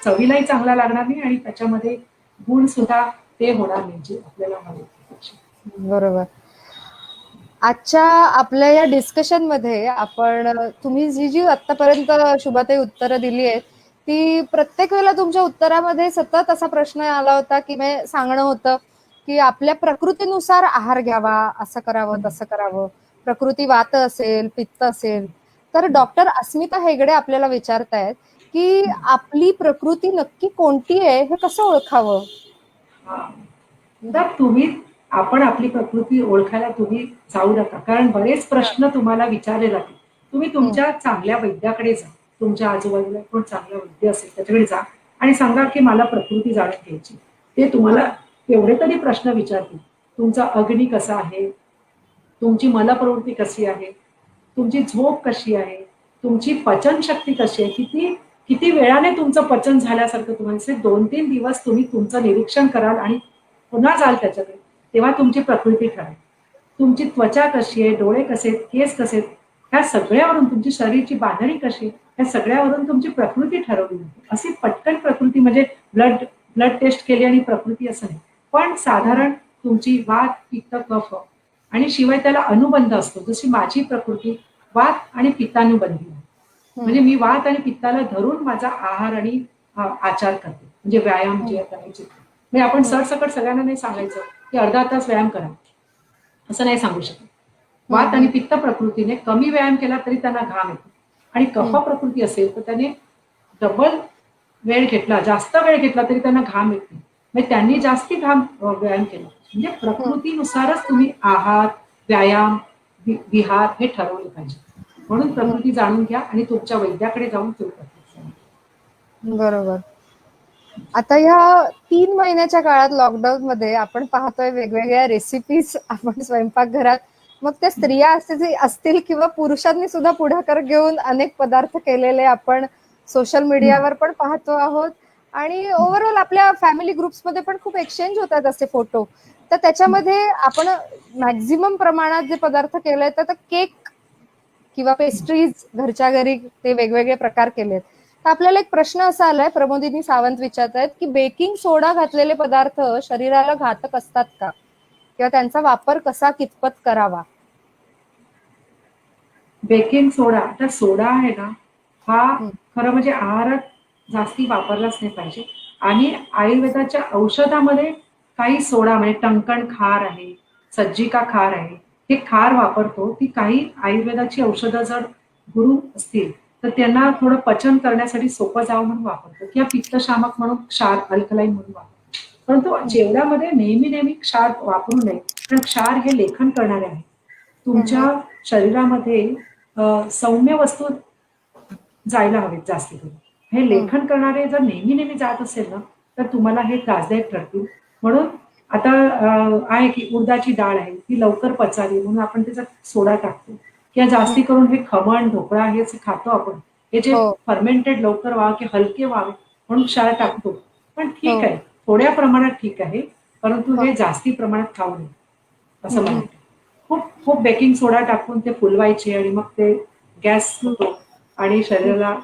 B: चवीलाही चांगला लागणार नाही आणि त्याच्यामध्ये गुण सुद्धा ते होणार नाही जे आपल्याला हवे.
A: बरोबर. आजच्या आपल्या या डिस्कशन मध्ये आपण तुम्ही जी आतापर्यंत शुभाताई उत्तरं दिली आहेत ती प्रत्येक वेळेला तुमच्या उत्तरामध्ये सतत असा प्रश्न आला होता की सांगणं होतं की आपल्या प्रकृतीनुसार आहार घ्यावा, असं करावं तसं करावं. प्रकृती वात असेल, पित्त असेल तर डॉक्टर अस्मिता हेगडे आपल्याला विचारतायत की आपली प्रकृती नक्की कोणती आहे हे कसं ओळखावं?
B: तर आपण आपली प्रकृती ओळखायला तुम्ही जाऊ नका. कारण बरेच प्रश्न तुम्हाला विचारले जातील. तुम्ही तुमच्या चांगल्या वैद्याकडे जा. तुमच्या आजूबाजूला कोण चांगला वैद्य असेल त्याच्याकडे जा आणि सांगा की मला प्रकृती जाणून घ्यायची. ते तुम्हाला एवढे तरी प्रश्न विचारतील. तुमचा अग्नी कसा आहे? तुमची मलप्रवृत्ती कशी आहे? तुमची झोप कशी आहे? तुमची पचनशक्ती कशी आहे? किती किती वेळाने तुमचं पचन झाल्यासारखं तुम्हाला दिसेल. 2-3 दिवस तुम्ही तुमचं निरीक्षण कराल आणि पुन्हा जाल त्याच्याकडे. तेव्हा तुमची प्रकृती ठरेल. तुमची त्वचा कशी आहे? डोळे कसे आहेत? केस कसे आहेत? ह्या सगळ्यावरून तुमची शरीराची बांधणी कशी आहे? ह्या सगळ्यावरून तुमची प्रकृती ठरवली जाते. अशी पटकन प्रकृती म्हणजे ब्लड ब्लड टेस्ट केली आणि प्रकृती असं नाही. पण साधारण तुमची वात, पित्त, कफ आणि शिवाय त्याला अनुबंध असतो. जशी माझी प्रकृती वात आणि पित्तानुबंधी आहे. म्हणजे मी वात आणि पित्ताला धरून माझा आहार आणि आचार करते. म्हणजे व्यायाम जे करायचे. म्हणजे आपण सरसकट सगळ्यांना नाही सांगायचं की अर्धा तास व्यायाम करा. असं नाही सांगू शकत. वात आणि पित्त प्रकृतीने कमी व्यायाम केला तरी त्यांना घाम येतो. आणि कफ प्रकृती असेल तर त्याने डबल वेळ घेतला, जास्त वेळ घेतला तरी त्यांना घाम येत नाही. म्हणजे त्यांनी जास्ती व्यायाम केला. म्हणजे प्रकृतीनुसारच तुम्ही आहार, व्यायाम, विहार हे ठरवले पाहिजे. म्हणून प्रकृती जाणून घ्या आणि तुमच्या वैद्याकडे जाऊन तुम्ही प्रकृती जाणून घ्या.
A: बरोबर. आता ह्या 3 महिन्याच्या काळात लॉकडाऊन मध्ये आपण पाहतोय वेगवेगळ्या रेसिपीज आपण स्वयंपाकघरात मग त्या स्त्रिया असतील किंवा पुरुषांनी सुद्धा पुढाकार घेऊन अनेक पदार्थ केलेले आपण सोशल मीडियावर पण पाहतो आहोत आणि ओव्हरऑल आपल्या फॅमिली ग्रुप्समध्ये पण खूप एक्सचेंज होतात असे फोटो. तर त्याच्यामध्ये आपण मॅक्झिमम प्रमाणात जे पदार्थ केले तर केक किंवा पेस्ट्रीज घरच्या घरी ते वेगवेगळे प्रकार केलेत. तर आपल्याला एक प्रश्न असा आलाय, प्रमोदिनी सावंत विचारतायत की बेकिंग सोडा घातलेले पदार्थ शरीराला घातक असतात का किंवा त्यांचा वापर कसा कितपत करावा?
B: बेकिंग सोडा, आता सोडा आहे ना हा खरं म्हणजे आहारात जास्ती वापरलाच नाही पाहिजे. आणि आयुर्वेदाच्या औषधामध्ये काही सोडा म्हणजे टंकण खार आहे, सज्जिका खार आहे, हे खार वापरतो. ती काही आयुर्वेदाची औषधं जर गुरु असतील तर त्यांना थोडं पचन करण्यासाठी सोपं जावं म्हणून वापरतो किंवा पित्तशामक म्हणून क्षार अल्कलाईन म्हणून वापरतो. परंतु जेवणामध्ये नेहमी नेहमी क्षार वापरू नये. कारण क्षार हे लेखन करणारे आहे. तुमच्या शरीरामध्ये सौम्य वस्तू जायला हवेत जास्ती करून. हे लेखन करणारे जर नेहमी नेहमी जात असेल ना तर तुम्हाला हे त्रासदायक ठरतील. म्हणून आता आहे की उडदाची डाळ आहे ती लवकर पचावी म्हणून आपण त्याचा सोडा टाकतो किंवा जास्ती करून हे खमण ढोकळा हे खातो आपण. हे जे फर्मेंटेड लवकर व्हावं की हलके व्हावे म्हणून क्षार टाकतो. पण ठीक आहे, थोड्या प्रमाणात ठीक आहे, परंतु हे जास्ती प्रमाणात खाऊ नये असं मला वाटतं. खूप खूप बेकिंग सोडा टाकून ते फुलवायचे आणि मग ते गॅस होतो आणि शरीराला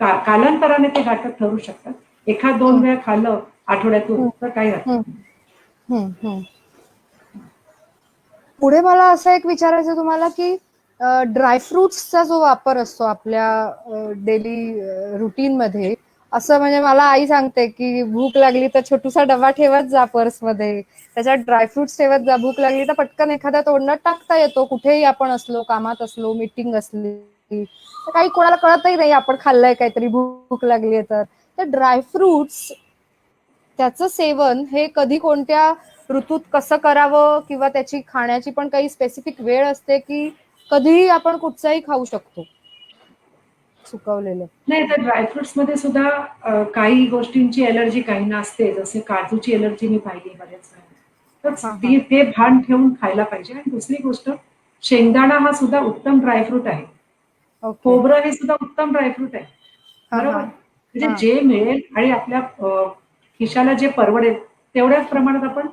B: कालांतराने ते घातक ठरू शकतात. एखाद 2 वेळा खाल्लं आठवड्यातून तर काही हरकत नाही.
A: पुढे मला असं एक विचारायचं तुम्हाला की ड्रायफ्रुट्सचा जो वापर असतो आपल्या डेली रुटीन मध्ये, असं म्हणजे मला आई सांगते की भूक लागली तर छोटूसा डबा ठेवत जा पर्समध्ये, त्याच्यात ड्रायफ्रुट्स ठेवत जा, भूक लागली तर पटकन एखाद्या तोंडात टाकता येतो, कुठेही आपण असलो, कामात असलो, मीटिंग असली तर काही कोणाला कळतही नाही आपण खाल्लंय काहीतरी, भूक लागली तर ड्रायफ्रुट्स त्याचं सेवन हे कधी कोणत्या ऋतूत कसं करावं किंवा त्याची खाण्याची पण काही स्पेसिफिक वेळ असते की कधीही आपण कुठचाही खाऊ शकतो सुकवलेलं?
B: नाही, तर ड्रायफ्रुट्स मध्ये सुद्धा काही गोष्टींची एलर्जी काहींना असते. जसे काजूची एलर्जी मी पाहिली बऱ्याच वेळा. तर ते भान ठेवून खायला पाहिजे. आणि दुसरी गोष्ट, शेंगदाणा हा सुद्धा उत्तम ड्रायफ्रूट आहे. खोबरं हे सुद्धा उत्तम ड्रायफ्रूट आहे. बरोबर? म्हणजे जे मिळेल आणि आपल्या खिशाला जे परवडेल तेवढ्याच प्रमाणात आपण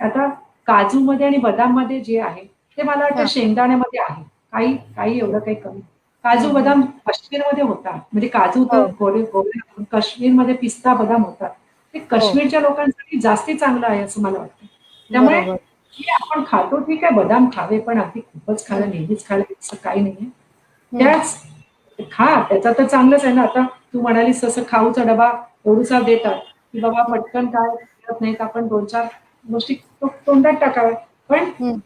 B: आता काजूमध्ये आणि बदाममध्ये जे आहे ते मला वाटतं
A: हा.
B: शेंगदाण्यामध्ये आहे. काही काही एवढं काही कमी. काजू
A: हम्म.
B: बदाम काश्मीरमध्ये होतात. म्हणजे काजू तर
A: हो
B: गोडे गोडे काश्मीरमध्ये पिस्ता बदाम होतात. ते
A: हो.
B: काश्मीरच्या लोकांसाठी जास्ती चांगलं आहे असं मला वाटतं. त्यामुळे
A: बरोबर.
B: हे आपण खातो ठीक आहे बदाम खावे पण अगदी खूपच
A: हम्म.
B: खाणं नेहमीच खायला असं काही नाहीये.
A: हम्म.
B: त्याच खा त्याचा तर चांगलंच आहे ना आता तू म्हणालीस तसं खाऊचा डबा एवढूसा देतात की बाबा पटकन काय करत नाहीत आपण 2-4 गोष्टी तोंडात टाकाव्या. पण
A: हम्म.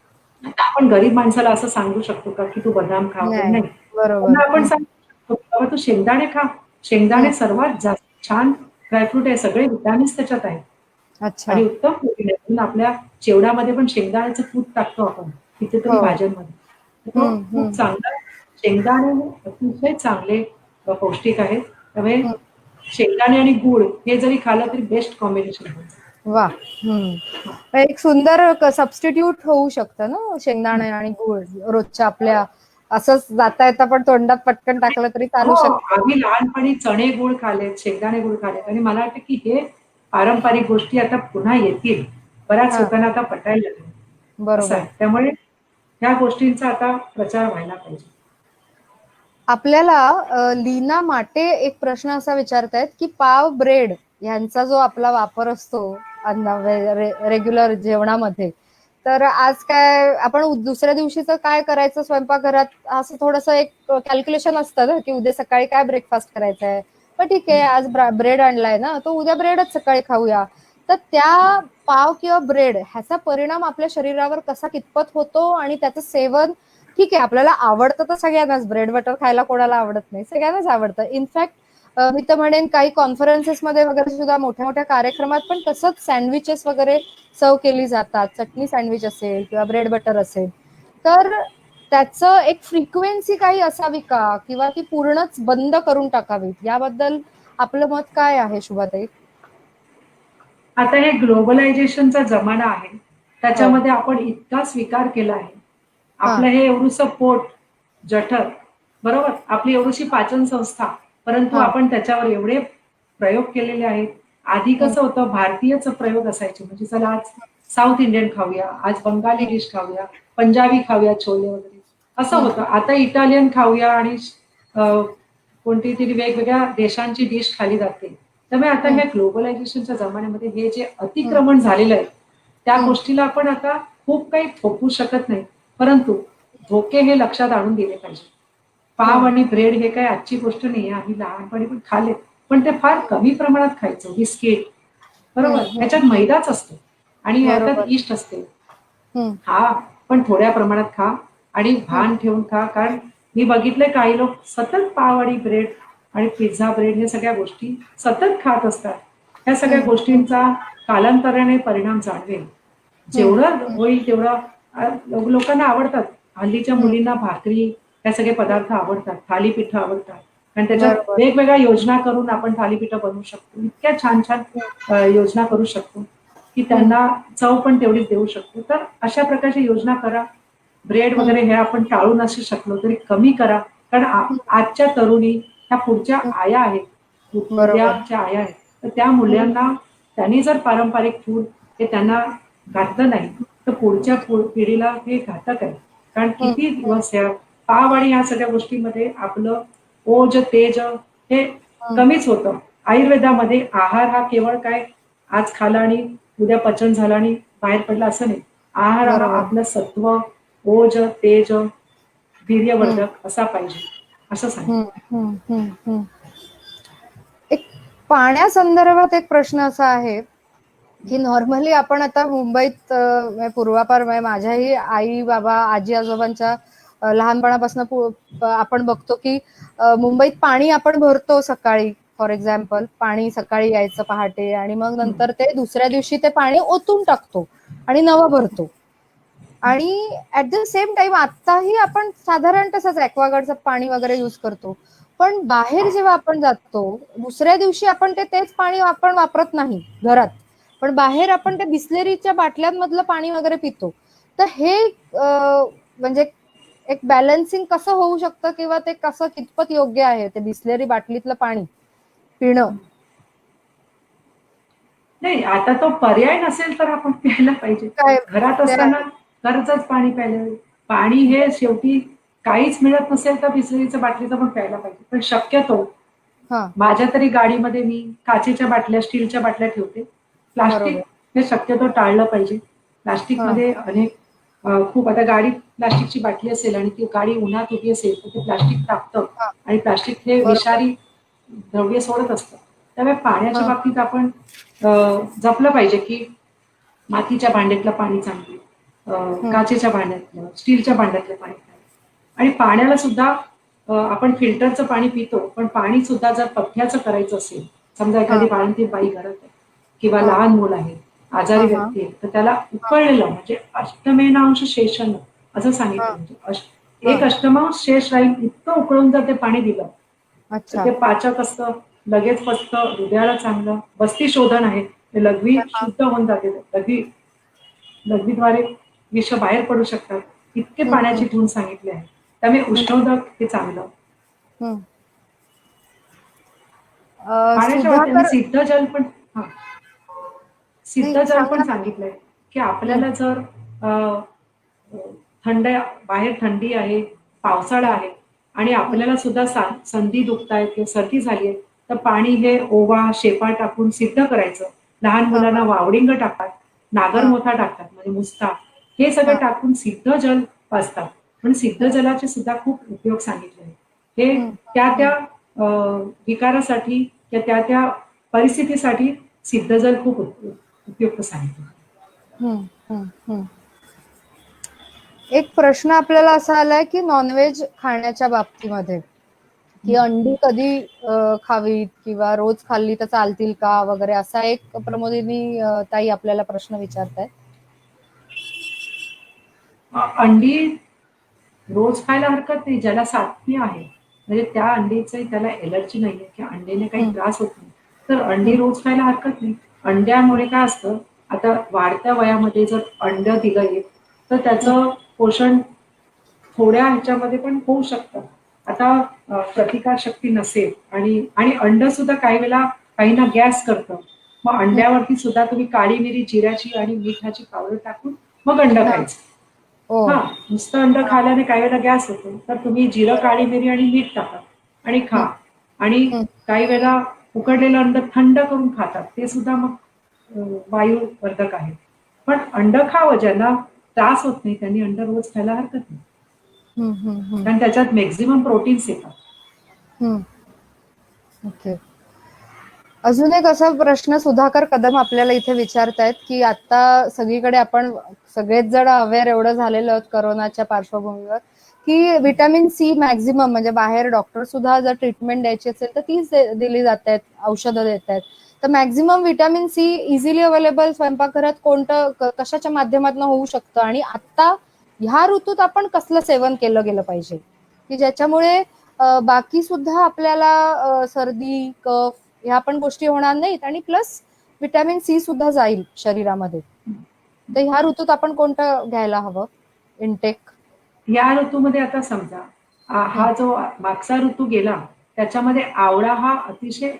B: आता आपण गरीब माणसाला असं सांगू शकतो का, की तू बदाम खा वगैरे
A: नाही.
B: नाही.
A: बरोबर.
B: त्यांना आपण सांगू शकतो, की बाबा तू शेंगदाणे खा. शेंगदाणे
A: हम्म.
B: सर्वात जास्त छान ड्रायफ्रूट आहे. सगळे व्हिटॅमिन्स त्याच्यात आहेत
A: अच्छा.
B: आणि उत्तम प्रोटीन आहे. म्हणून आपल्या चिवड्यामध्ये पण शेंगदाण्याचं कूट टाकतो आपण कितीतरी
A: हो.
B: भाज्यांमध्ये. तर तो खूप
A: हम्म.
B: चांगला शेंगदाणे हे अतिशय चांगले पौष्टिक आहेत. त्यामुळे
A: हम्म.
B: शेंगदाणे आणि गूळ हे जरी खाल्लं तरी बेस्ट कॉम्बिनेशन आहे.
A: वा. एक सुंदर सबस्टिट्यूट होऊ शकतं ना शेंगदाणे आणि गूळ रोजच्या आपल्या असंच जाता येता पण तोंडात पटकन टाकलं तरी
B: हो,
A: चालू शकतं.
B: आम्ही लहानपणी चणे गूळ खाल्लेत, शेंगदाणे गूळ खाल्लेत आणि मला वाटतं की हे पारंपरिक गोष्टी आता पुन्हा येतील. बऱ्याच
A: हा.
B: लोकांना आता पटायला लागेल. असं
A: बरोबर.
B: आहे. त्यामुळे ह्या गोष्टींचा आता प्रचार व्हायला पाहिजे.
A: आपल्याला लीना माटे एक प्रश्न असा विचारतायत की पाव ब्रेड यांचा जो आपला वापर असतो रेग्युलर जेवणामध्ये तर आज काय आपण दुसऱ्या दिवशीचं काय करायचं स्वयंपाकघरात असं थोडंसं एक कॅल्क्युलेशन असतं ना की उद्या सकाळी काय ब्रेकफास्ट करायचा आहे पण ठीक आहे आज ब्रेड आणलाय ना तो उद्या ब्रेडच सकाळी खाऊया तर त्या पाव किंवा ब्रेड ह्याचा परिणाम आपल्या शरीरावर कसा कितपत होतो आणि त्याचं सेवन ठीक आहे आपल्याला आवडतं तर सगळ्यांनाच ब्रेड बटर खायला कोणाला आवडत नाही सगळ्यांनाच आवडतं इनफॅक्ट मी तर म्हणेन काही कॉन्फरन्सेसमध्ये वगैरे सुद्धा मोठ्या मोठ्या कार्यक्रमात पण तसंच सँडविचेस वगैरे सर्व केली जातात चटणी सँडविच असेल किंवा ब्रेड बटर असेल तर त्याचं एक फ्रिक्वेन्सी काही असावी का किंवा ती पूर्णच बंद करून टाकावी याबद्दल आपलं मत काय आहे शुभाताई?
B: आता हे ग्लोबलायझेशनचा जमाना आहे.
A: हो.
B: त्याच्यामध्ये आपण इतका स्वीकार केला आहे.
A: हा.
B: आपलं हे एवढुसं पोट, जठर, बरोबर? आपली एवढीशी पाचन संस्था, परंतु
A: हा.
B: आपण त्याच्यावर एवढे प्रयोग केलेले आहेत. आधी
A: हम्म.
B: कसं होतं भारतीयच प्रयोग असायचे. म्हणजे चला आज साउथ इंडियन खाऊया, आज बंगाली डिश खाऊया, पंजाबी खाऊया छोले वगैरे असं
A: हम्म.
B: होतं. आता इटालियन खाऊया आणि अ, कोणती तरी वेगवेगळ्या देशांची डिश खाली जाते. त्यामुळे आता
A: हम्म.
B: ह्या ग्लोबलायझेशनच्या जमान्यामध्ये हे जे
A: हम्म.
B: अतिक्रमण झालेलं आहे, त्या
A: हम्म.
B: गोष्टीला आपण आता खूप काही थोपवू शकत नाही. परंतु धोके हे लक्षात आणून दिले पाहिजे. पाव
A: हम्म.
B: आणि ब्रेड हे काही आजची गोष्ट नाहीये. आम्ही लहानपणी पण खाल्ले. पण ते फार कमी प्रमाणात खायचो. बिस्किट, बरोबर?
A: हम्म.
B: ह्याच्यात मैदाच असतो आणि ह्याच्यात
A: बरोबर.
B: यीस्ट असते.
A: हम्म.
B: खा, पण थोड्या प्रमाणात खा आणि
A: हम्म.
B: भान ठेवून खा. कारण मी बघितलंय काही लोक सतत पाव आणि ब्रेड आणि पिझ्झा ब्रेड हे सगळ्या गोष्टी सतत खात असतात. ह्या सगळ्या
A: हम्म.
B: गोष्टींचा कालांतराने परिणाम जाणवेल.
A: हम्म.
B: जेवढं होईल तेवढं लोकांना आवडतात. हल्लीच्या
A: हम्म.
B: मुलींना भाकरी, हे सगळे पदार्थ आवडतात. थालीपीठं आवडतात. आणि त्याच्यात
A: बरोबर.
B: वेगवेगळ्या योजना करून आपण थालीपीठं बनवू शकतो. इतक्या छान-छान योजना करू शकतो, की
A: हम्म.
B: त्यांना चव पण तेवढीच देऊ शकतो. तर अशा प्रकारच्या योजना करा. ब्रेड
A: हम्म.
B: वगैरे हे आपण टाळू नसू शकलो तरी कमी करा. कारण आजच्या तरुणी ह्या पुढच्या
A: हम्म.
B: आया आहेत.
A: बरोबर.
B: उद्याच्या आया आहेत. तर त्या
A: हम्म.
B: मुलांना त्यांनी जर पारंपरिक फूड हे त्यांना घातलं नाही, तर पुढच्या पिढीला हे घातक आहे. कारण
A: हम्म.
B: किती दिवस ह्या पाव आणि ह्या सगळ्या गोष्टींमध्ये आपलं ओज, तेज हे
A: हम्म.
B: कमीच होतं. आयुर्वेदामध्ये आहार हा केवळ काय आज खाल्ला आणि उद्या पचन झालं आणि बाहेर पडलं असं नाही. आहार हा
A: बरोबर.
B: आपलं सत्व, ओज, तेज,
A: हम्म.
B: वीर्यवर्धक असा पाहिजे, असं
A: हम्म.
B: सांगितलं.
A: हम्म. हम्म. हम्म. एक पाण्यासंदर्भात एक प्रश्न असा आहे की नॉर्मली आपण आता मुंबईत पूर्वापार माझ्याही आई बाबा आजी आजोबांच्या लहानपणापासून आपण बघतो की मुंबईत पाणी आपण भरतो सकाळी फॉर एक्झाम्पल पाणी सकाळी यायचं पहाटे आणि मग
B: हं.
A: नंतर ते दुसऱ्या दिवशी ते पाणी ओतून टाकतो आणि नवं भरतो आणि ऍट द सेम टाइम आताही आपण साधारण तसंच ऍक्वागार्डचं पाणी वगैरे युज करतो पण बाहेर जेव्हा आपण जातो दुसऱ्या दिवशी आपण तेच पाणी आपण वापरत नाही घरात पण बाहेर आपण त्या बिस्लेरीच्या बाटल्यांमधलं पाणी वगैरे पितो तर हे म्हणजे एक बॅलन्सिंग कसं होऊ शकतं किंवा ते कसं कितपत योग्य आहे ते बिस्लेरी बाटलीतलं पाणी पिणं?
B: नाही, आता तो पर्याय नसेल तर आपण प्यायला पाहिजे.
A: काय
B: घरात
A: ते
B: असताना
A: आहे.
B: घरचंच पाणी प्यायला. पाणी हे शेवटी काहीच मिळत नसेल तर बिसलरीच्या बाटलीचं पण प्यायला पाहिजे. पण शक्यतो
A: हा,
B: माझ्या तरी गाडीमध्ये मी काचेच्या बाटल्या, स्टीलच्या बाटल्या ठेवते. प्लास्टिक
A: बरोबर.
B: हे शक्यतो टाळलं पाहिजे.
A: हा,
B: प्लास्टिकमध्ये अनेक खूप आता गाडीत प्लास्टिकची बाटली असेल आणि ती गाडी उन्हात उभी असेल तर ते प्लास्टिक तापतं
A: हा,
B: आणि प्लास्टिक हे
A: बरोबर.
B: विषारी द्रव्य सोडत असतं. त्यामुळे
A: हा,
B: पाण्याच्या बाबतीत आपण अ, जपलं पाहिजे की मातीच्या भांड्यातलं पाणी चांगलं,
A: हम्म,
B: काचेच्या भांड्यातलं, स्टीलच्या भांड्यातलं पाणी प्यावं. आणि पाण्याला सुद्धा आपण फिल्टरचं पाणी पितो, पण पाणी सुद्धा जर पथ्याचं करायचं असेल, समजा
A: हा,
B: एखादी बाळंतीण बाई घरात आहे किंवा
A: हा,
B: लहान मुल आहे,
A: हा,
B: आजारी
A: हा,
B: व्यक्ती आहे, तर त्याला
A: हा,
B: उकळलेलं म्हणजे अष्टमेनांश शेषन असं
A: हा,
B: सांगितलं. म्हणजे
A: हा.
B: एक अष्टमांश शेष राहील इतकं उकळून जर ते पाणी दिलं, तर
A: अच्छा.
B: ते पाचक असतं, लगेच पचतं, हृदयाला चांगलं. बस्ती शोधन आहे. ते लघवी
A: हा,
B: शुद्ध होऊन जाते. लघवीद्वारे विष बाहेर पडू शकतात. इतके
A: हम्म, हम्म,
B: पाण्याचे गुण सांगितले आहेत. त्यामुळे
A: हम्म,
B: उष्णोदक हे चांगलं.
A: हम्म.
B: पाण्याच्या बाबतीत आणि
A: सुधाकर.
B: सिद्ध जल पण हां.
A: नाही,
B: सिद्ध जल पण
A: सांगा ना.
B: सांगितलंय, की
A: हम्म,
B: आपल्याला जर अ, अ, थंड बाहेर थंडी आहे, पावसाळा
A: हम्म,
B: आहे आणि
A: हम्म,
B: आपल्याला सुद्धा संधी दुखतायत किंवा सर्दी झाली आहे, तर पाणी हे ओवा, शेपा टाकून सिद्ध करायचं. लहान
A: हा,
B: मुलांना वावडिंग टाकतात,
A: हा,
B: नागरमोथा टाकतात म्हणजे मुसता. हे सगळं
A: हा,
B: टाकून सिद्ध जल पाजतात. पण सिद्ध
A: हम्म,
B: जलाचे सुद्धा खूप उपयोग सांगितले आहेत. हे
A: हम्म,
B: त्या त्या
A: हम्म,
B: विकारासाठी किंवा त्या त्या परिस्थितीसाठी सिद्ध जल खूप उपयुक्त सांगितलं.
A: हम्म, हम्म, हम्म. एक प्रश्न आपल्याला असा आलाय की नॉनव्हेज खाण्याच्या बाबतीमध्ये, की अंडी कधी खावीत किंवा रोज खाल्ली तर चालतील का वगैरे, असा एक प्रमोदिनी ताई आपल्याला प्रश्न विचारतायत.
B: अंडी रोज खायला हरकत नाही ज्याला सातवी आहे. म्हणजे त्या अंडीची त्याला एलर्जी नाहीये किंवा अंडीने काही
A: हम्म,
B: त्रास होत नाही, तर अंडी
A: हम्म,
B: रोज खायला हरकत नाही. अंड्यामुळे काय असतं, आता वाढत्या वयामध्ये जर अंड दिलं एक, तर
A: हम्म,
B: त्याचं पोषण थोड्या ह्याच्यामध्ये पण होऊ शकतं. आता प्रतिकारशक्ती नसेल आणि आणि अंड सुद्धा काही वेळेला काहींना गॅस करतं. मग
A: हम्म.
B: अंड्यावरती सुद्धा तुम्ही काळी मिरी, जिऱ्याची आणि मिठाची पावडर टाकून मग अंड
A: हा.
B: खायचं.
A: ओ.
B: हां, नुसतं अंड
A: हा,
B: खाल्ल्याने काही वेळेला गॅस होतो. तर तुम्ही जिरं, काळी
A: बरोबर.
B: मिरी आणि मीठ टाका आणि खा.
A: हम्म,
B: आणि
A: हम्म,
B: काही वेळेला उकडलेलं अंड थंड करून खातात. ते सुद्धा मग वायुवर्धक आहे. पण अंड खावं ज्यांना त्रास होत नाही त्यांनी अंड रोज खायला हरकत नाही.
A: हम्म, हम्म, हम्म,
B: कारण त्याच्यात मॅक्सिमम प्रोटीन्स येतात.
A: हम्म. ओके. अजून एक असा प्रश्न सुधाकर कदम आपल्याला इथे विचारतायत, की आता सगळीकडे आपण सगळेच जण अवेअर एवढं झालेलो आहोत कोरोनाच्या पार्श्वभूमीवर, की व्हिटॅमिन सी मॅक्झिमम म्हणजे बाहेर डॉक्टर सुद्धा जर ट्रीटमेंट द्यायची असेल तर तीच दिली जात आहेत, औषधं देत आहेत. तर maximum vitamin C easily available स्वयंपाकघरात कोणतं कशाच्या माध्यमातून होऊ शकतं, आणि आता ह्या ऋतूत आपण कसलं सेवन केलं गेलं पाहिजे, की ज्याच्यामुळे बाकी सुद्धा आपल्याला सर्दी, कफ ह्या पण गोष्टी होणार नाहीत आणि प्लस व्हिटॅमिन सी सुद्धा जाईल शरीरामध्ये. तर ह्या ऋतूत आपण कोणतं घ्यायला हवं इनटेक?
B: या ऋतूमध्ये आता समजा
A: हम्म,
B: हा जो मागचा ऋतू गेला, त्याच्यामध्ये आवळा हा अतिशय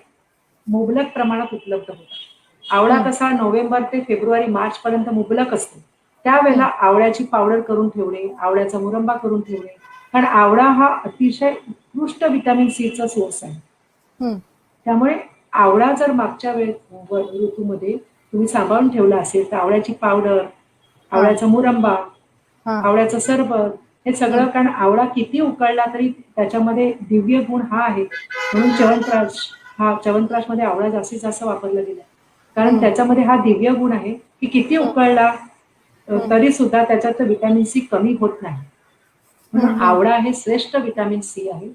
B: मुबलक प्रमाणात उपलब्ध होता. आवळा
A: हम्म,
B: कसा नोव्हेंबर ते फेब्रुवारी, मार्च पर्यंत मुबलक असतो.
A: हम्म,
B: त्यावेळेला आवळ्याची पावडर करून ठेवणे, आवळ्याचा मुरंबा करून ठेवणे. कारण आवळा हा अतिशय उत्कृष्ट व्हिटॅमिन सीचा सोर्स आहे.
A: हम्म,
B: त्यामुळे आवळा जर मागच्या ऋतूमध्ये तुम्ही सांभाळून ठेवला असेल, तर आवळ्याची पावडर,
A: हा,
B: आवळ्याचा मुरंबा,
A: हा,
B: आवळ्याचं सरबत हे
A: हम्म,
B: सगळं, कारण आवळा किती उकळला तरी त्याच्यामध्ये दिव्य गुण हा आहे. म्हणून च्यवनप्रकाशमध्ये आवळा जास्तीत जास्त वापरला गेला. कारण
A: हम्म,
B: त्याच्यामध्ये हा दिव्य गुण आहे, की किती
A: हम्म,
B: उकळला
A: हम्म,
B: तरी सुद्धा त्याच्यात व्हिटॅमिन सी कमी होत नाही. म्हणून
A: हम्म, हम्म,
B: आवळा हे श्रेष्ठ व्हिटॅमिन सी आहे.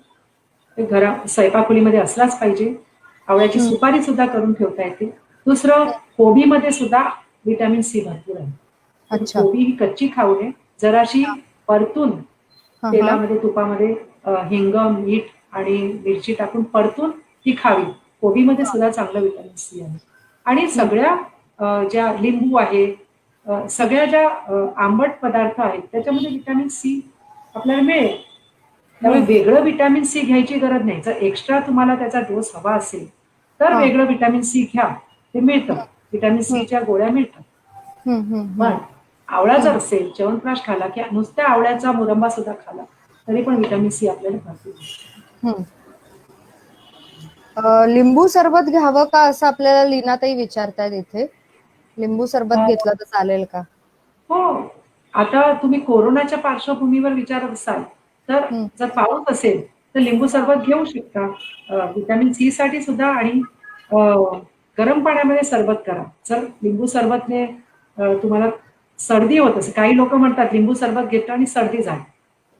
B: ते स्वयंपाकखोलीमध्ये असलाच पाहिजे. आवळ्याची
A: हम्म.
B: सुपारी सुद्धा करून ठेवता येते. दुसरं, कोबीमध्ये सुद्धा व्हिटॅमिन सी भरपूर आहे. तुम्ही
A: अच्छा.
B: कोबी ही कच्ची खाऊ नये. जराशी परतून
A: हा, हा,
B: तेलामध्ये, तुपामध्ये हिंग, मीठ आणि मिरची टाकून परतून ती खावी. कोबीमध्ये सुद्धा चांगलं व्हिटॅमिन सी आहे. आणि
A: हम्म,
B: सगळ्या ज्या लिंबू आहे, सगळ्या ज्या आंबट पदार्थ आहेत त्याच्यामध्ये व्हिटॅमिन सी आपल्याला मिळेल. त्यामुळे
A: हम्म,
B: वेगळं व्हिटॅमिन सी घ्यायची गरज नाही. जर एक्स्ट्रा तुम्हाला त्याचा डोस हवा असेल, तर
A: हा,
B: वेगळं व्हिटॅमिन सी घ्या. ते मिळतं. व्हिटॅमिन सीच्या गोळ्या मिळतात. पण आवळा जर असेल, च्यवनप्राश खाला की नुसत्या आवळ्याचा मुरंबा सुद्धा खाला तरी पण व्हिटॅमिन सी आपल्याला भरपूर मिळतं.
A: लिंबू सरबत घ्यावं का असं आपल्याला लीनाताई विचारतायत इथे. लिंबू सरबत घेतलं तर चालेल का?
B: हो. आता तुम्ही कोरोनाच्या पार्श्वभूमीवर विचारत असाल तर जर पाऊस असेल तर लिंबू सरबत घेऊ शकता. व्हिटॅमिन सी साठी सुद्धा. आणि गरम पाण्यामध्ये सरबत करा. जर लिंबू सरबतने तुम्हाला सर्दी होत असेल, काही लोक म्हणतात लिंबू सरबत घेतलं आणि सर्दी झाली,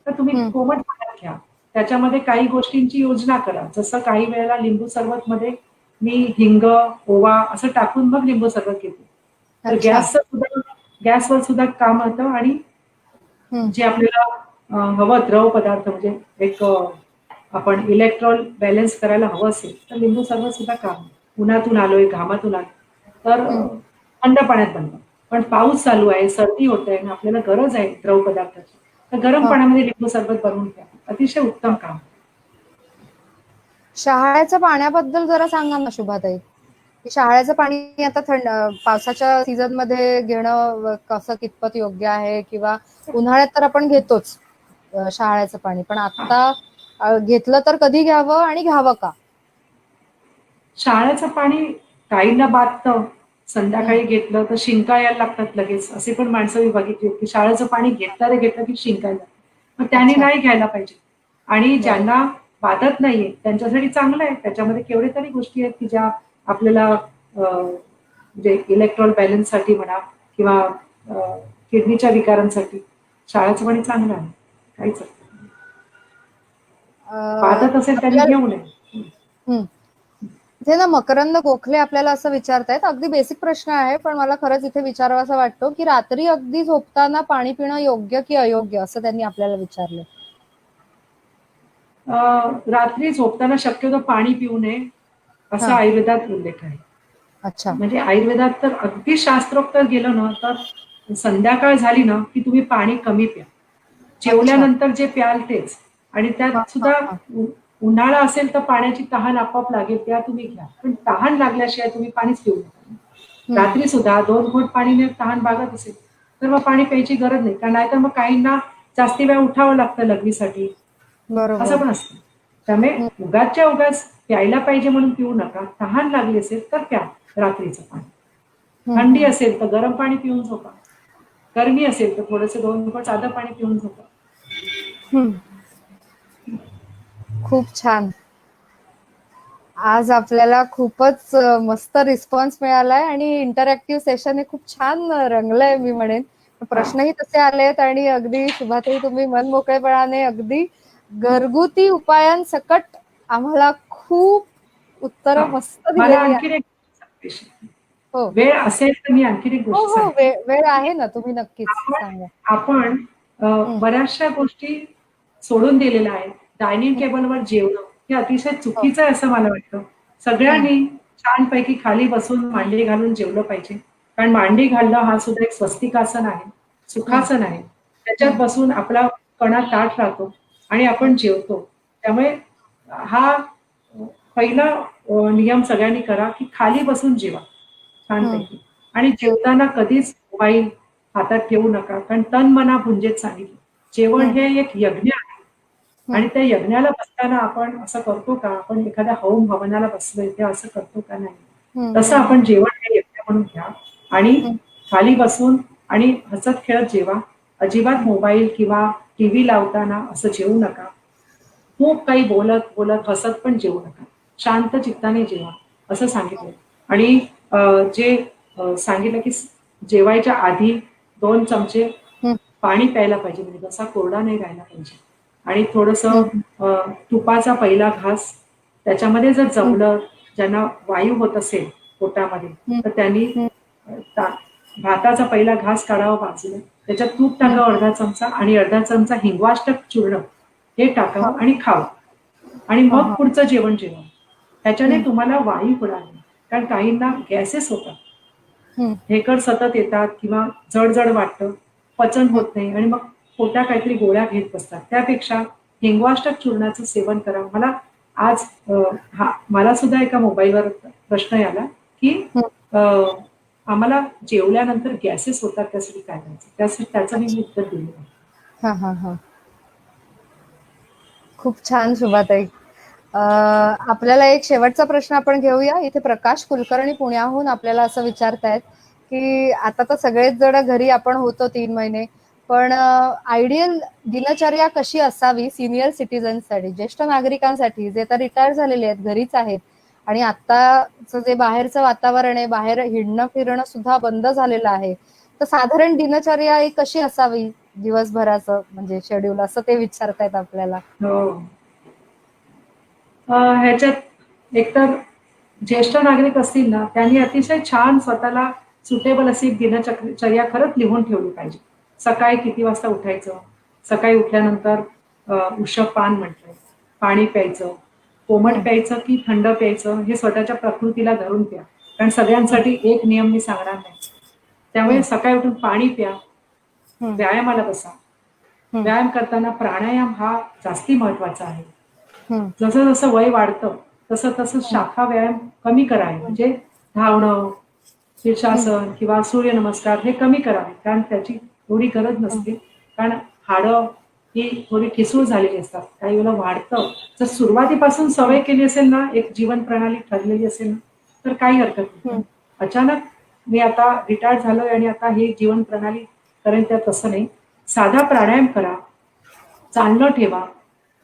B: तर तुम्ही कोमट पाण्यात घ्या. त्याच्यामध्ये काही गोष्टींची योजना करा. जसं काही वेळेला लिंबू सरबत मध्ये मी हिंग, ओवा असं टाकून मग लिंबू सरबत घेते. तर गॅसवर सुद्धा काम होतं. आणि जे आपल्याला हवं द्रव पदार्थ म्हणजे एक आपण इलेक्ट्रॉल बॅलन्स करायला हवं असेल तर लिंबू सरबत सुद्धा काम. उन्हातून आलोय, घामातून आलोय तर थंड पाण्यात बनवा. पण पाऊस चालू आहे, सर्दी होत आहे आणि आपल्याला गरज आहे द्रव पदार्थाची, तर गरम पाण्यामध्ये लिंबू सरबत बनवून घ्या. अतिशय उत्तम काम.
A: शहाळ्याच्या पाण्याबद्दल जरा सांगा ना शुभाताई. शहाळ्याचं पाणी आता पावसाच्या सीझन मध्ये घेणं कसं कितपत योग्य आहे, किंवा उन्हाळ्यात तर आपण घेतोच शहाळ्याचं पाणी, पण आता घेतलं तर कधी घ्यावं आणि घ्यावं का?
B: शहाळ्याचं पाणी काहींना बाधतं. संध्याकाळी घेतलं तर शिंका यायला लागतात लगेच. असे पण माणसं मी बघितली की शहाळ्याचं पाणी घेतलं की शिंकायला लागतं. मग त्याने नाही घ्यायला पाहिजे. आणि ज्यांना बाधत नाहीये त्यांच्यासाठी चांगलं आहे. त्याच्यामध्ये केवढे तरी गोष्टी आहेत की ज्या आपल्याला म्हणजे इलेक्ट्रॉल बॅलन्स साठी म्हणा किंवा किडनीच्या विकारांसाठी शहाळ्याचं पाणी चांगलं आहे. काहीच बाधत असेल त्यांनी घेऊ नये.
A: इथे ना मकरंद गोखले आपल्याला असं विचारतायत, अगदी बेसिक प्रश्न आहे पण मला खरंच इथे विचारावासा वाटतो की रात्री अगदी झोपताना पाणी पिणं योग्य की अयोग्य असं त्यांनी आपल्याला विचारलं.
B: रात्री झोपताना शक्यतो पाणी पिऊ नये असा आयुर्वेदात उल्लेख आहे.
A: अच्छा.
B: म्हणजे आयुर्वेदात तर अगदी शास्त्रोक्त गेलं ना तर संध्याकाळ झाली ना की तुम्ही पाणी कमी प्या. जेवल्यानंतर जे प्याल तेच. आणि त्यात सुद्धा उन्हाळा असेल तर पाण्याची तहान आपोआप लागेल, त्या तुम्ही घ्या. पण तहान लागल्याशिवाय तुम्ही पाणीच पिऊ नका. रात्री सुद्धा 2 घोट पाणीने तहान भागत असेल तर मग पाणी प्यायची गरज नाही. कारण नाहीतर मग काहींना जास्ती वेळ उठावं लागतं लघवीसाठी, असं पण असतं. त्यामुळे उगाचच्या उगाच प्यायला पाहिजे म्हणून पिऊ नका. तहान लागली असेल तर प्या रात्रीचं पाणी. थंडी असेल तर गरम पाणी पिऊन झोपा. गरमी असेल तर थोडंसं 2 घोट साधं पाणी पिऊन झोपा.
A: खूप छान. आज आपल्याला खूपच मस्त रिस्पॉन्स मिळालाय आणि इंटरॅक्टिव्ह सेशन हे खूप छान रंगलंय मी म्हणेन. प्रश्नही तसे आलेत आणि अगदी शुभाताई तुम्ही मन मोकळेपणाने अगदी घरगुती उपायांसकट आम्हाला खूप उत्तर मस्त दिलेली आहे.
B: वेळ असेल तर मी आणखी एक गोष्ट
A: सांगते. वेळ आहे ना, तुम्ही नक्कीच सांगा.
B: आपण बऱ्याचशा गोष्टी सोडून दिलेल्या आहेत. डायनिंग टेबलवर जेवणं हे अतिशय चुकीचं आहे असं मला वाटतं. सगळ्यांनी छानपैकी खाली बसून मांडी घालून जेवलं पाहिजे. कारण मांडी घालणं हा सुद्धा एक स्वस्तिकासन आहे, सुखासन आहे. त्याच्यात बसून आपला कणा ताठ राहतो आणि आपण जेवतो. त्यामुळे हा पहिला नियम सगळ्यांनी करा की खाली बसून जेवा छानपैकी. आणि जेवताना कधीच मोबाईल हातात ठेवू नका. कारण तन मना भुंजेत सांगितलं. जेवण हे एक यज्ञ आहे आणि त्या यज्ञाला बसताना आपण असं करतो का, आपण एखाद्या होम हवनाला बसलोय ते असं करतो का नाही. तसं आपण जेवण हे यज्ञ म्हणून घ्या आणि खाली बसून आणि हसत खेळत जेवा. अजिबात मोबाईल किंवा टीव्ही लावताना असं जेवू नका. खूप काही बोलत बोलत हसत पण जेवू नका. शांत चित्ताने जेवा असं सांगितलं. आणि जे सांगितलं की जेवायच्या आधी 2 चमचे पाणी प्यायला पाहिजे, म्हणजे घसा कोरडा नाही राहायला पाहिजे. आणि थोडंसं तुपाचा पहिला घास त्याच्यामध्ये जर जमलं, ज्यांना वायू होत असेल पोटामध्ये तर त्यांनी भाताचा पहिला घास काढावा बाजूला, त्याच्यात तूप टाकावं अर्धा चमचा आणि अर्धा चमचा हिंगवाष्टक चूर्ण हे टाकावं आणि खावं. आणि मग पुढचं जेवण जेवा. त्याच्याने तुम्हाला वायू होणार नाही. कारण काहींना गॅसेस होतात, ढेकड सतत येतात किंवा जड जड वाटतं, पचन होत नाही आणि मग पोटात काहीतरी गोळ्या घेत बसतात. त्यापेक्षा हिंगवाष्टक चूर्णाचं सेवन करा. मला सुद्धा एका मोबाईलवर प्रश्न आला की आम्हाला जेवल्यानंतर गॅसेस होतात त्यासाठी काय करायचं, त्यासाठी त्याचं मी उत्तर दिलं आहे.
A: हा हा हा. खूप छान शुभाताई. आपल्याला एक शेवटचा प्रश्न आपण घेऊया. इथे प्रकाश कुलकर्णी पुण्याहून आपल्याला असं विचारतायत की आता तर सगळेच जण घरी आपण होतो 3 महिने, पण आयडियल दिनचर्या कशी असावी सिनियर सिटीजनसाठी, ज्येष्ठ नागरिकांसाठी जे आता रिटायर झालेले आहेत, घरीच आहेत आणि आताचं जे बाहेरचं वातावरण आहे, बाहेर हिंडणं फिरणं सुद्धा बंद झालेलं आहे, तर साधारण दिनचर्या एक कशी असावी दिवसभराचं म्हणजे शेड्यूल, असं ते विचारतायत आपल्याला.
B: हो. ह्याच्यात एकतर ज्येष्ठ नागरिक असतील ना, त्यांनी अतिशय छान स्वतःला सुटेबल अशी एक दिनचर्या खरंच लिहून ठेवली पाहिजे. सकाळी किती वाजता उठायचं, सकाळी उठल्यानंतर उषः पान म्हटलंय, पाणी प्यायचं, कोमट प्यायचं की थंड प्यायचं हे स्वतःच्या प्रकृतीला धरून प्या. कारण सगळ्यांसाठी एक नियम मी सांगणार नाही. त्यामुळे सकाळी उठून पाणी प्या, व्यायामाला बसा. व्यायाम करताना प्राणायाम हा जास्ती महत्वाचा आहे. जसं जसं वय वाढतं तसं तसं शाखा व्यायाम कमी करावे, म्हणजे धावणं, शीर्षासन किंवा सूर्यनमस्कार हे कमी करावे, कारण त्याची एवढी गरज नसते. कारण हाडं ही थोडी ठिसूळ झालेली असतात, काही वेळेला वाढतं. जर सुरुवातीपासून सवय केली असेल ना, एक जीवन प्रणाली ठरलेली असेल ना, तर काही हरकत नाही. अचानक मी आता रिटायर झालोय आणि आता ही जीवन प्रणाली करेन, त्या तसं नाही. साधा प्राणायाम करा, चालणं ठेवा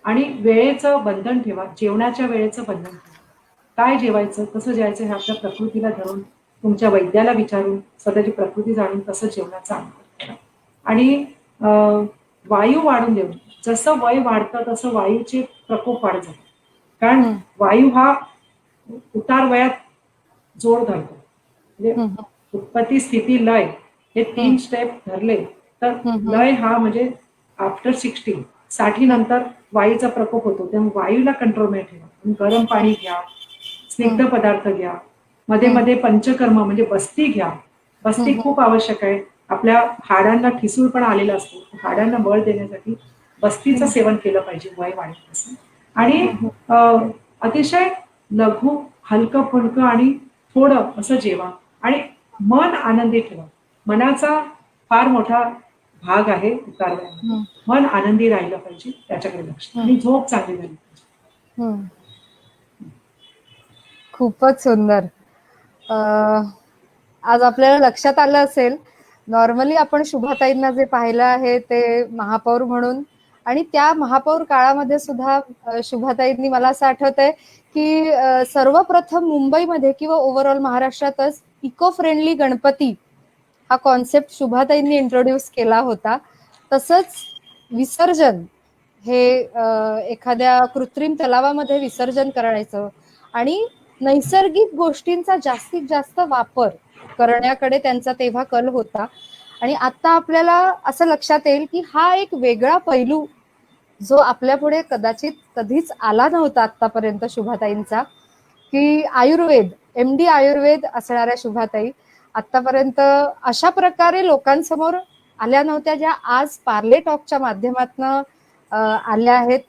B: आणि वेळेचं बंधन ठेवा. जेवणाच्या वेळेचं बंधन ठेवा. काय जेवायचं, कसं जेवायचं हे आपल्या प्रकृतीला धरून, तुमच्या वैद्याला विचारून, स्वतःची प्रकृती जाणून तसं जेवणाचा अंतर करा. आणि वायू वाढून देऊ. जसं वय वाढतं तसं वायूचे प्रकोप वाढत जातात. कारण वायू हा उतार वयात जोर धरतो. म्हणजे उत्पत्ती, स्थिती, लय हे 3 स्टेप धरले तर लय हा म्हणजे आफ्टर 60 नंतर वायूचा प्रकोप होतो. तेव्हा वायूला कंट्रोलमध्ये ठेवा. गरम पाणी घ्या, स्निग्ध पदार्थ घ्या, मध्ये मध्ये पंचकर्म म्हणजे बस्ती घ्या. बस्ती खूप आवश्यक आहे. आपल्या हाडांना ठिसूळपणा आलेला असतो, हाडांना बळ देण्यासाठी बस्तीचं सेवन केलं पाहिजे वय वाढत. आणि अतिशय लघु, हलकं फुलकं आणि थोडं असं जेवा आणि मन आनंदी ठेवा. मनाचा फार मोठा भाग आहे उतारवयामध्ये. मन आनंदी राहिलं पाहिजे, त्याच्याकडे लक्ष आणि झोप चांगली झाली पाहिजे.
A: खूपच सुंदर. आज आपल्याला लक्षात आलं असेल, नॉर्मली आपण शुभाताईंना जे पाहिलं आहे ते महापौर म्हणून, आणि त्या महापौर काळामध्ये सुद्धा शुभाताईंनी, मला असं आठवतंय की सर्वप्रथम मुंबईमध्ये किंवा ओव्हरऑल महाराष्ट्रातच इको फ्रेंडली गणपती हा कॉन्सेप्ट शुभाताईंनी इंट्रोड्यूस केला होता. तसंच विसर्जन हे एखाद्या कृत्रिम तलावामध्ये विसर्जन करायचं आणि नैसर्गिक गोष्टींचा जास्तीत जास्त वापर करण्याकडे त्यांचा तेव्हा कल होता. आणि आता आपल्याला असं लक्षात येईल की हा एक वेगळा पैलू जो आपल्या पुढे कदाचित कधीच आला नव्हता आतापर्यंत शुभाताईंचा, की आयुर्वेद, MD आयुर्वेद असणाऱ्या शुभाताई आतापर्यंत अशा प्रकारे लोकांसमोर आल्या नव्हत्या, ज्या आज पार्ले टॉकच्या माध्यमातून आल्या आहेत.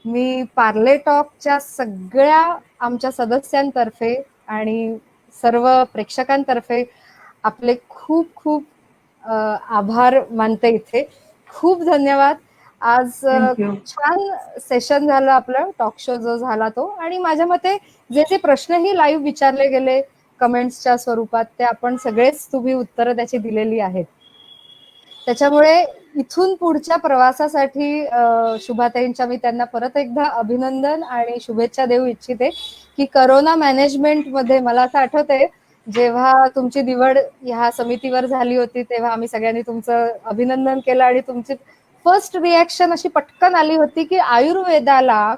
A: मी पार्ले टॉकच्या सगळ्या आमच्या सदस्यांतर्फे आणि सर्व प्रेक्षकांतर्फे आपले खूप खूप आभार मानते. इथे खूप धन्यवाद. आज छान सेशन झालं आपलं, टॉक शो जो झाला तो. आणि माझ्या मते जे जे प्रश्नही लाईव्ह विचारले गेले कमेंट्सच्या स्वरूपात, ते आपण सगळेच तुम्ही उत्तरं त्याची दिलेली आहेत. त्याच्यामुळे इथून पुढच्या प्रवासासाठी शुभाताईंच्या मी त्यांना परत एकदा अभिनंदन आणि शुभेच्छा देऊ इच्छिते की करोना मॅनेजमेंट मध्ये, मला असं आठवतंय जेव्हा तुमची निवड ह्या समितीवर झाली होती तेव्हा आम्ही सगळ्यांनी तुमचं अभिनंदन केलं आणि तुमची फर्स्ट रिॲक्शन अशी पटकन आली होती की आयुर्वेदाला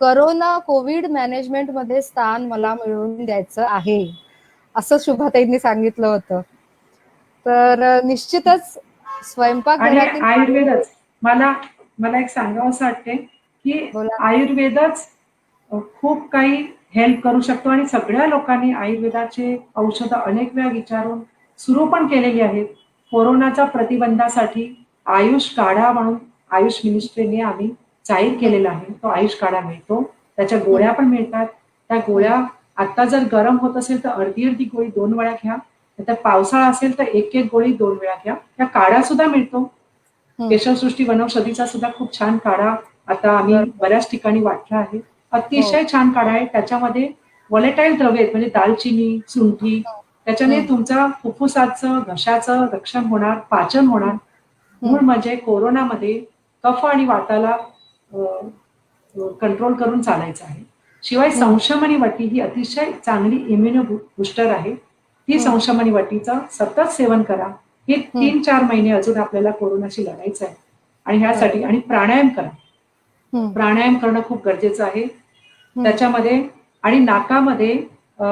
A: करोना कोविड मॅनेजमेंट मध्ये स्थान मला मिळवून द्यायचं आहे, असं शुभाताईंनी सांगितलं होतं. तर निश्चितच स्वयंपाकघरातील
B: आयुर्वेदच मला एक सांगावं असं वाटते की आयुर्वेदच खूप काही हेल्प करू शकतो आणि सगळ्या लोकांनी आयुर्वेदाचे औषधं अनेक वेळा विचारून सुरू पण केलेली आहेत. कोरोनाच्या प्रतिबंधासाठी आयुष काढा म्हणून आयुष मिनिस्ट्रीने आम्ही जाहीर केलेला आहे. तो आयुष काढा मिळतो, त्याच्या गोळ्या पण मिळतात. त्या गोळ्या आता जर गरम होत असेल तर अर्धी अर्धी गोळी 2 वेळा घ्या, तर पावसाळा असेल तर एक एक गोळी 2 वेळा घ्या. त्या काढा सुद्धा मिळतो. केशवसृष्टी वनौषधीचा सुद्धा खूप छान काढा आता आम्ही
A: बरोबर.
B: बऱ्याच ठिकाणी वाटला आहे.
A: हो.
B: अतिशय छान काढा आहे. त्याच्यामध्ये व्हॉलेटाईल द्रव्ये आहेत म्हणजे दालचिनी, सुंठी त्याच्याने
A: हं,
B: तुमचा फुफ्फुसाचं, घशाचं रक्षण होणार, पाचन होणार.
A: हं,
B: मूळ
A: हं,
B: म्हणजे कोरोनामध्ये कफ आणि वाताला कंट्रोल करून चालायचं आहे. शिवाय
A: हं,
B: संशमनी वटी ही अतिशय चांगली इम्युनो बूस्टर आहे. ती
A: हं,
B: संशमनी वटीचं सतत सेवन करा. हे
A: हं.
B: 3-4 महिने अजून आपल्याला कोरोनाशी लढायचं आहे. आणि ह्यासाठी
A: बरोबर.
B: आणि प्राणायाम करा.
A: हं,
B: प्राणायाम करणं खूप गरजेचं आहे.
A: हं,
B: त्याच्यामध्ये आणि नाकामध्ये अ,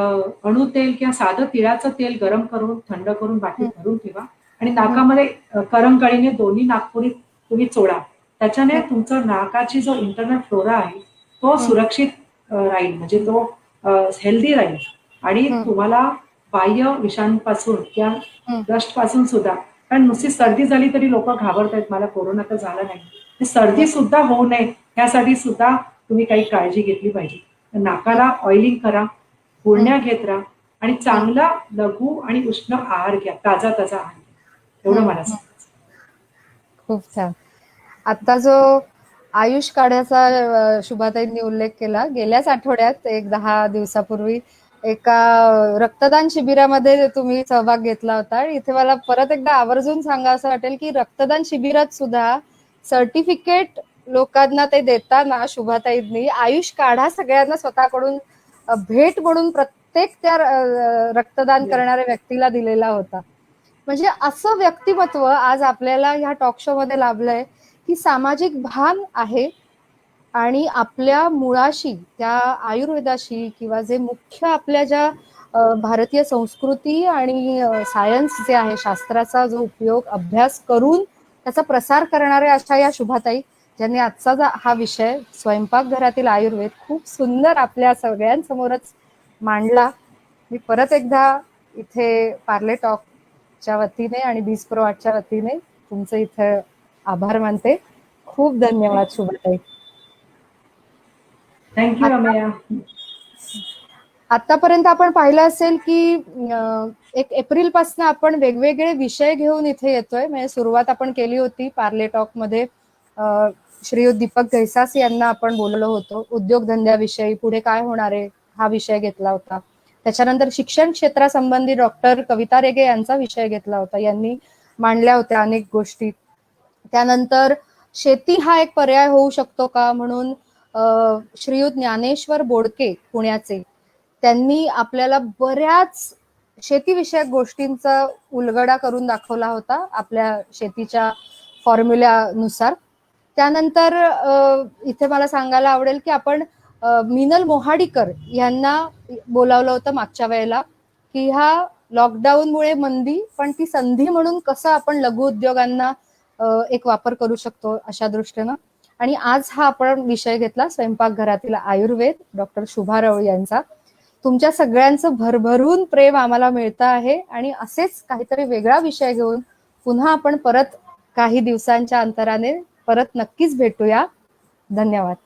B: अणू तेल किंवा साधं तिळाचं तेल गरम करून, थंड करून बाटलीत
A: हं,
B: भरून ठेवा आणि
A: हं,
B: नाकामध्ये करंगळीने दोन्ही नाकपुडी तुम्ही चोळा. त्याच्याने
A: हं,
B: तुमचं नाकाची जो इंटरनल फ्लोरा आहे, तो
A: हं,
B: सुरक्षित राहील म्हणजे तो हेल्दी राहील आणि
A: हं,
B: तुम्हाला बाह्य विषाणूपासून किंवा
A: हं.
B: डस्टपासून सुद्धा कारण नुसती सर्दी झाली तरी लोकं घाबरतायत, मला कोरोना तर झाला नाही. ती सर्दी
A: बरोबर.
B: सुद्धा होऊ नये यासाठी सुद्धा तुम्ही काही काळजी घेतली पाहिजे. तर
A: हं,
B: नाकाला ऑइलिंग करा,
A: हं,
B: गुळण्या घेत राहा आणि
A: हं,
B: चांगला लघु आणि उष्ण आहार घ्या, ताजा-ताजा आहार घ्या. एवढं
A: हं,
B: मला
A: हं.
B: सांगायचं.
A: खूप छान. आता जो आयुष काढ्याचा शुभाताईंनी उल्लेख केला, गेल्याच आठवड्यात एक 10 दिवसापूर्वी एका रक्तदान शिबिरामध्ये तुम्ही सहभाग घेतला होता आणि इथे मला परत एकदा आवर्जून सांगावसं वाटेल, की रक्तदान शिबिरात सुद्धा सर्टिफिकेट लोकांना ते देताना शुभाताईंनी आयुष काढा सगळ्यांना स्वतःकडून भेट म्हणून प्रत्येक त्या रक्तदान
B: या.
A: करणाऱ्या व्यक्तीला दिलेला होता. म्हणजे असं व्यक्तिमत्व आज आपल्याला ह्या टॉक शो मध्ये लाभलंय की सामाजिक भान आहे आणि आपल्या मुळाशी त्या आयुर्वेदाशी किंवा जे मुख्य आपल्या ज्या भारतीय संस्कृती आणि सायन्स जे आहे शास्त्राचा जो उपयोग अभ्यास करून त्याचा प्रसार करणाऱ्या अशा या शुभाताई ज्यांनी आजचा हा विषय स्वयंपाकघरातील आयुर्वेद खूप सुंदर आपल्या सगळ्यांसमोरच मांडला. मी परत एकदा इथे पार्ले टॉकच्या वतीने आणि बीज प्रो आर्टच्या वतीने तुमचं इथे आभार मानते. खूप धन्यवाद शुभाताई.
B: थँक यू
A: आता
B: अमेया.
A: आतापर्यंत आपण पाहिलं असेल की एक एप्रिल पासून आपण वेगवेगळे विषय घेऊन इथे येतोय. म्हणजे सुरुवात आपण केली होती पार्ले टॉक मध्ये श्रीयुत दीपक घैसास यांना आपण बोललो होतो उद्योगधंद्याविषयी पुढे काय होणार आहे हा विषय घेतला होता. त्याच्यानंतर शिक्षण क्षेत्रासंबंधी डॉक्टर कविता रेगे यांचा विषय घेतला होता. यांनी मांडल्या होत्या अनेक गोष्टी. त्यानंतर शेती हा एक पर्याय होऊ शकतो का म्हणून श्रीयुत ज्ञानेश्वर बोडके पुण्याचे त्यांनी आपल्याला बऱ्याच शेतीविषयक गोष्टींचा उलगडा करून दाखवला होता आपल्या शेतीच्या फॉर्म्युल्यानुसार. त्यानंतर इथे मला सांगायला आवडेल की आपण मिनल मोहाडीकर यांना बोलावलं होतं मागच्या वेळेला की ह्या लॉकडाऊनमुळे मंदी पण ती संधी म्हणून कसं आपण लघु उद्योगांना एक वापर करू शकतो अशा दृष्टीनं. आणि आज हा आपण विषय घेतला स्वयंपाकघरातील आयुर्वेद डॉक्टर शुभा राऊळ यांचा. तुमच्या सगळ्यांचं भरभरून प्रेम आम्हाला मिळतं आहे आणि असेच काहीतरी वेगळा विषय घेऊन पुन्हा आपण परत काही दिवसांच्या अंतराने परत नक्कीच भेटूया. धन्यवाद.